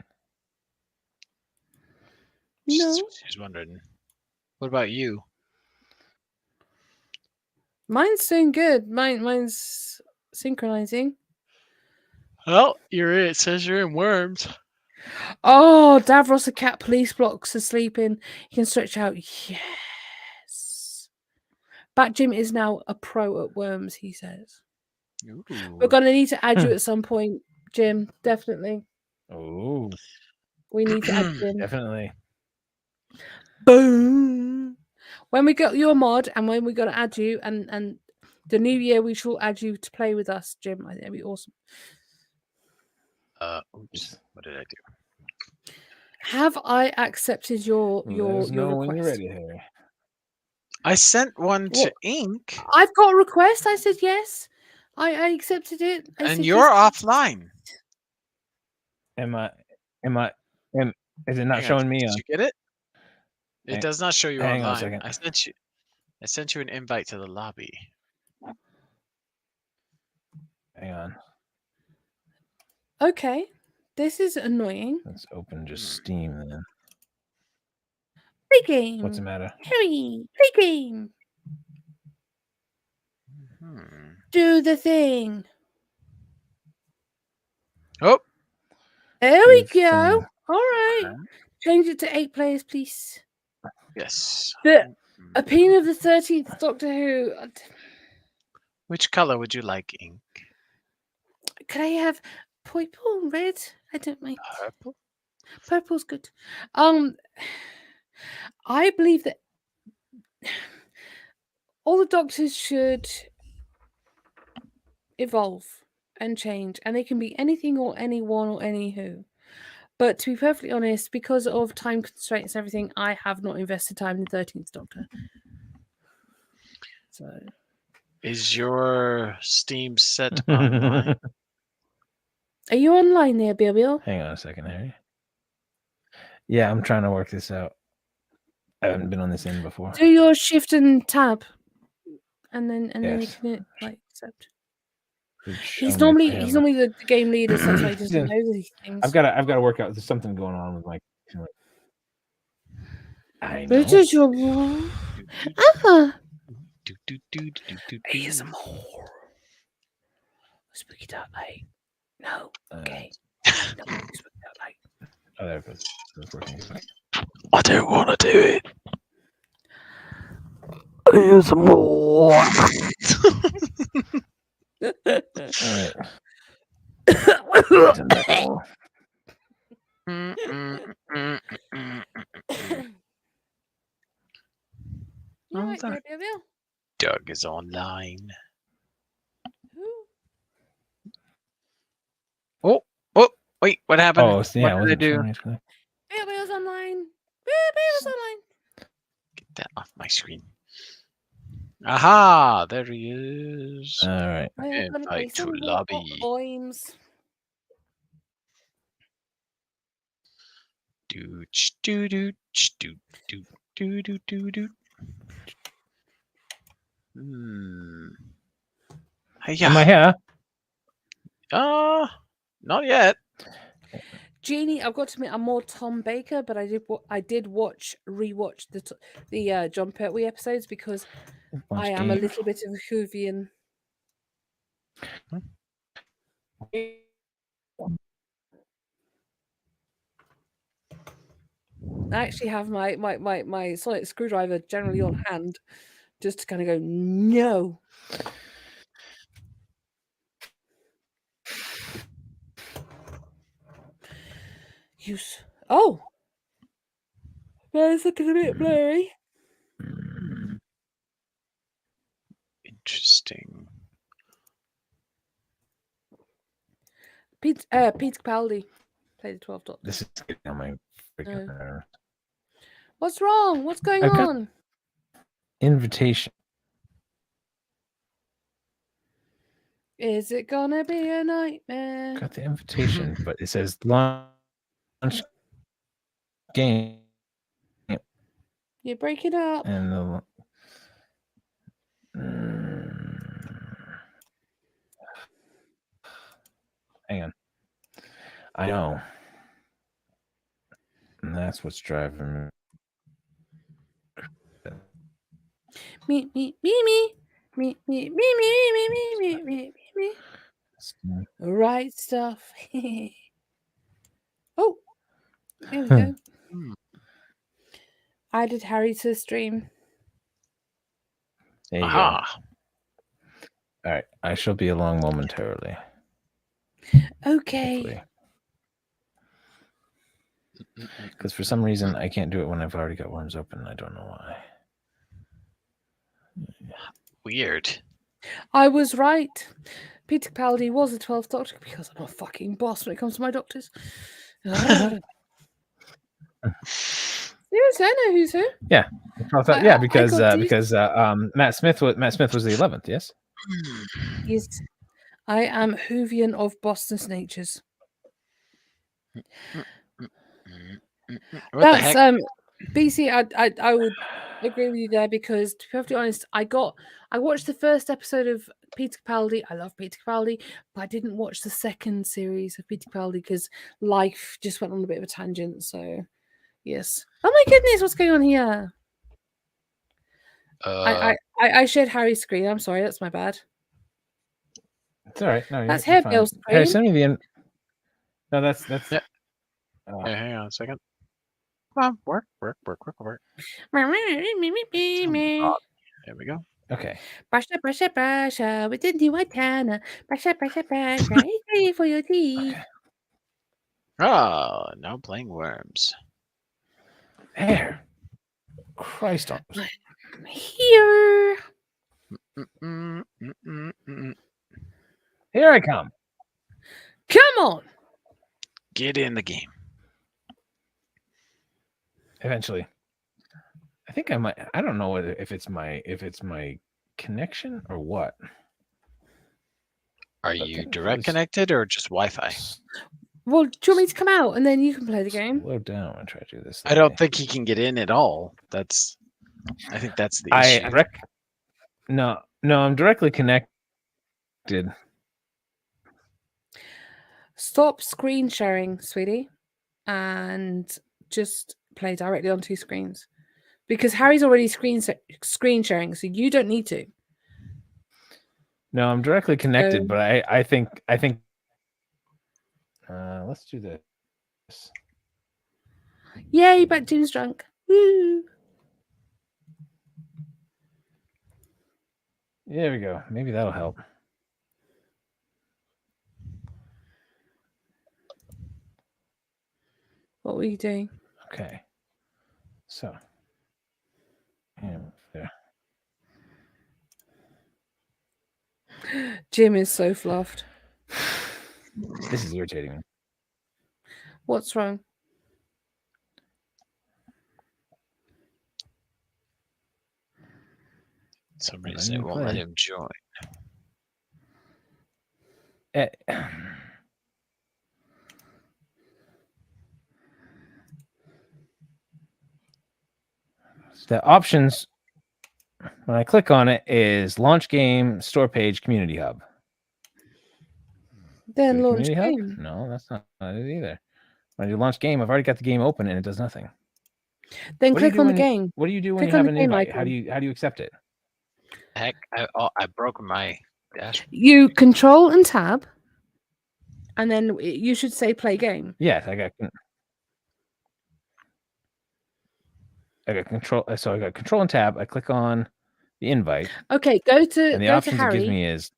No. She's wondering. What about you? Mine's doing good. Mine's synchronizing. Oh, it says you're in Worms. Oh, Davros the cat police blocks are sleeping. He can stretch out. Yes. Bat Jim is now a pro at Worms, he says. Ooh. We're going to need to add you at some point, Jim. Definitely. Oh. We need to add Jim. Definitely. Boom. When we got you a mod, and when we're gonna add you, and the new year we shall add you to play with us, Jim. I think that'd be awesome. Oops. What did I do? Have I accepted your request? When you're ready, Harry. I sent one to Ink. I've got a request. I said yes. I accepted it. And you're offline. Is it not showing me Did on? you get it? It does not show you hang online. on a second. I sent you an invite to the lobby. Hang on. Okay. This is annoying. Let's open just Steam then. Free game. What's the matter? Harry, free game. Do the thing. Oh. There we go. All right. Change it to 8 players, please. Yes. The opinion of the 13th Doctor Who. Which color would you like, Ink? Could I have purple, red? I don't mind. Purple? Purple's good. I believe that all the Doctors should evolve and change, and they can be anything or anyone or anywho. But to be perfectly honest, because of time constraints and everything, I have not invested time in the 13th Doctor. So, is your Steam set online? Are you online there, Bill? Hang on a second, Harry. Yeah, I'm trying to work this out. I haven't been on this end before. Do your shift and tab, and then you can accept. He's normally the game leader, so he doesn't know these things. I've got to work out. There's something going on with my. I know. ASMR. Spooky Dark Light. No. Okay. No, Spooky Dark Light. Oh, there it goes. It's working. I don't want to do it. ASMR. All right. Doug is online. Oh, wait, what happened? Oh, yeah, what did I do? Bill's online. Bill's online. Get that off my screen. Aha, there he is. All right. Invite to lobby. Do. Hey, am I here? Not yet. Jeannie, I've got to admit, I'm more Tom Baker, but I did rewatch the John Pertwee episodes because I am a little bit of a Whovian. I actually have my sonic screwdriver generally on hand, just to kind of go no. Use. Oh, it's looking a bit blurry. Interesting. Pete Capaldi played the 12th Doctor. This is getting on my freaking nerves. What's wrong? What's going on? Invitation. Is it gonna be a nightmare? Got the invitation, but it says launch game. You're breaking up. And hang on. I know. And that's what's driving me. Me. Right stuff. Oh, there we go. I did Harry to the stream. There you go. All right, I shall be along momentarily. Okay. Because for some reason I can't do it when I've already got worms open. I don't know why. Weird. I was right. Peter Capaldi was the 12th Doctor because I'm a fucking boss when it comes to my doctors. Who's who? I know who's who. Yeah, because Matt Smith was the 11th. Yes. Yes, I am Whovian of Boston's natures. What the heck? BC. I would agree with you there because, to be perfectly honest, I watched the first episode of Peter Capaldi. I love Peter Capaldi, but I didn't watch the second series of Peter Capaldi because life just went on a bit of a tangent. So, yes. Oh my goodness, what's going on here? I shared Harry's screen. I'm sorry, that's my bad. It's all right. No, that's you're Hairpale's fine. screen. Harry, send me the. No, that's. Yeah. Hang on a second. Come on, work. There we go. Okay. Brusha with the new antenna. Brusha. Ready for your teeth. Okay. Oh, now playing Worms. There. Christ. Here. Here I come. Come on. Get in the game. Eventually. I think I might. I don't know if it's my connection or what. Are you direct connected or just Wi-Fi? Well, do you want me to come out and then you can play the game? Slow down and try to do this. I don't think he can get in at all. I think that's the issue. No, I'm directly connected. Stop screen sharing, sweetie, and just play directly on two screens. Because Harry's already screen sharing, so you don't need to. No, I'm directly connected, but I think let's do this. Yay, but Jim's drunk. Woo! There we go. Maybe that'll help. What were you doing? Okay. So. There. Jim is so fluffed. This is irritating me. What's wrong? Some reason it won't let him join. The options when I click on it is launch game, store page, community hub. Then launch game. Hub? No, that's not it either. When I do launch game, I've already got the game open and it does nothing. Then click on the game. What do you do when you have an invite? How do you accept it? Heck, I broke my dash. You control and tab, and then you should say play game. Yes, I got control. So I got control and tab. I click on the invite. Okay, go to and the go options to Harry. It gives me is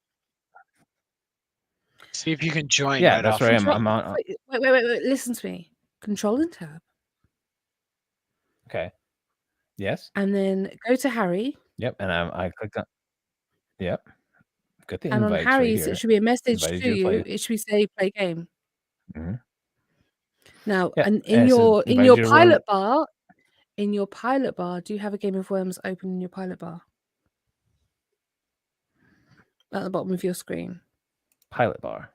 see if you can join. Yeah, that's right. I'm on. Wait. Listen to me. Control and tab. Okay. Yes. And then go to Harry. Yep. And I clicked on. Yep. Got the and invite. On Harry's, right here. It should be a message Invited to you. play. It should be say play game. Mm-hmm. Now, yeah. and in your pilot bar, do you have a Game of Worms open in your pilot bar? At the bottom of your screen. Pilot bar.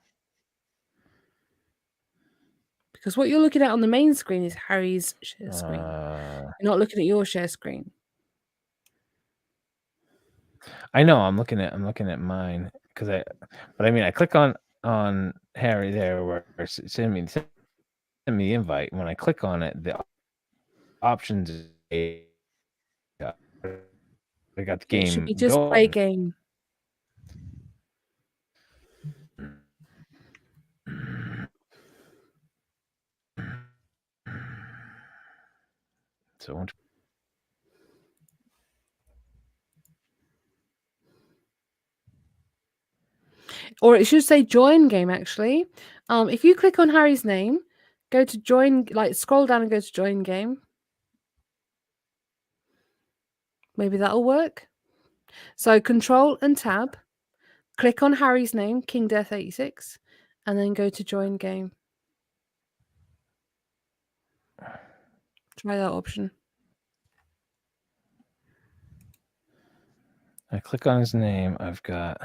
Because what you're looking at on the main screen is Harry's share screen. You're not looking at your share screen. I know. I'm looking at mine but I click on Harry there where send me the invite. When I click on it, the options I got the game. It should be just play game. So or it should say join game actually. If you click on Harry's name, go to join, scroll down and go to join game. Maybe that'll work. So Control and Tab, click on Harry's name, King Death 86, and then go to join game. Try that option. I click on his name. I've got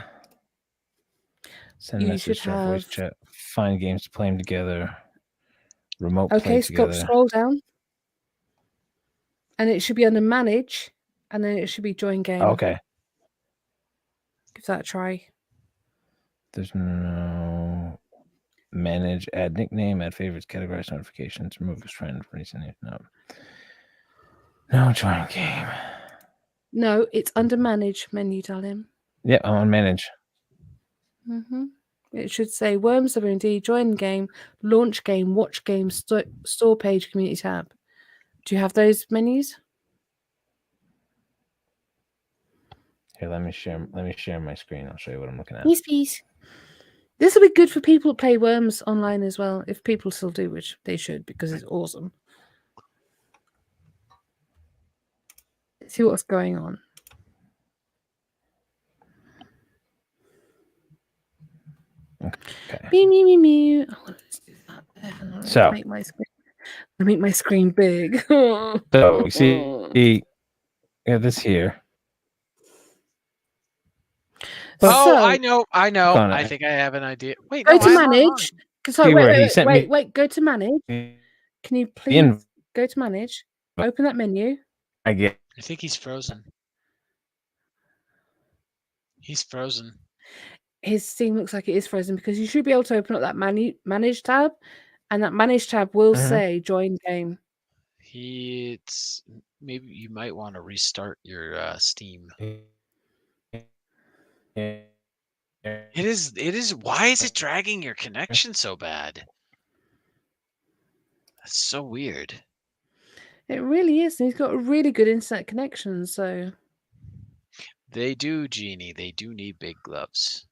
send message, start voice chat, find games to play them together, remote play together. Scroll down. And it should be under manage, and then it should be join game. Okay. Give that a try. There's no manage, add nickname, add favorites, categorize notifications, remove his friend, recent. No join game. No, it's under manage menu, darling. Yeah, I'm on manage. It should say Worms WD, join game, launch game, watch game, store page, community tab. Do you have those menus? Here, let me share my screen. I'll show you what I'm looking at. Peace. This will be good for people who play Worms online as well, if people still do, which they should, because it's awesome. Let's see what's going on. Okay. Me. Oh, let's do that. So make my screen big. So you see, this here. I know. I think I have an idea. Wait, go to manage. Sorry, wait. Go to manage. Can you please go to manage? Open that menu. I think he's frozen. He's frozen. His Steam looks like it is frozen because you should be able to open up that manage tab, and that manage tab will say join game. Maybe you might want to restart your Steam. It is. Why is it dragging your connection so bad? That's so weird. It really is. He's got a really good internet connection, so. They do, Jeannie. They do need big gloves.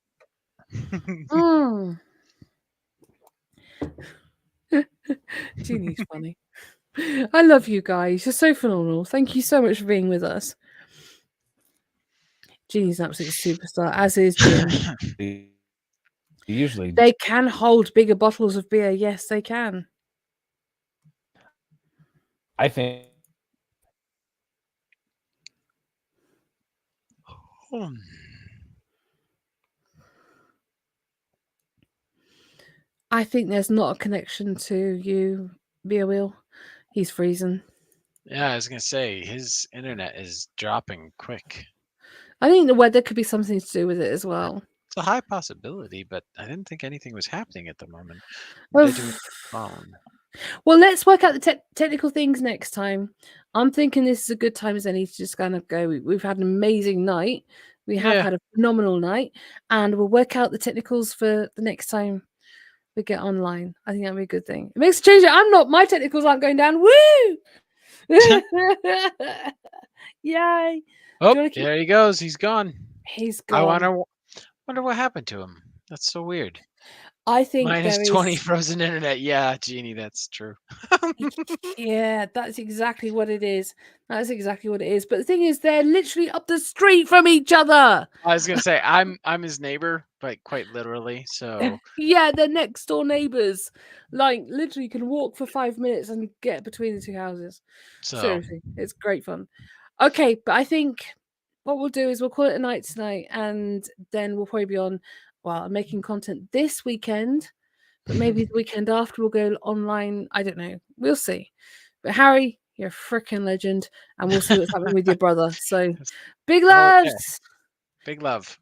Jeannie's funny. I love you guys. You're so phenomenal. Thank you so much for being with us. Jeannie's an absolute superstar, as is Jim. Usually they can hold bigger bottles of beer. Yes, they can. I think. I think there's not a connection to you, Beer Wheel. He's freezing. Yeah, I was gonna say his internet is dropping quick. I think the weather could be something to do with it as well. It's a high possibility, but I didn't think anything was happening at the moment. Well, let's work out the technical things next time. I'm thinking this is a good time as any to just kind of go. We've had an amazing night. We have had a phenomenal night, and we'll work out the technicals for the next time we get online. I think that'd be a good thing. It makes a change. My technicals aren't going down. Woo! Yay! Oh, there he goes. He's gone. He's gone. I wonder what happened to him. That's so weird. I think -20 frozen internet. Yeah, Jeannie, that's true. Yeah, that's exactly what it is. That's exactly what it is. But the thing is, they're literally up the street from each other. I was gonna say I'm his neighbor, but quite literally. So yeah, they're next door neighbors. Like literally, you can walk for 5 minutes and get between the two houses. Seriously, it's great fun. Okay, but I think what we'll do is we'll call it a night tonight, and then we'll probably be on. Well, I'm making content this weekend, but maybe the weekend after we'll go online. I don't know. We'll see. But Harry, you're a freaking legend, and we'll see what's happening with your brother. So, big loves. Big love.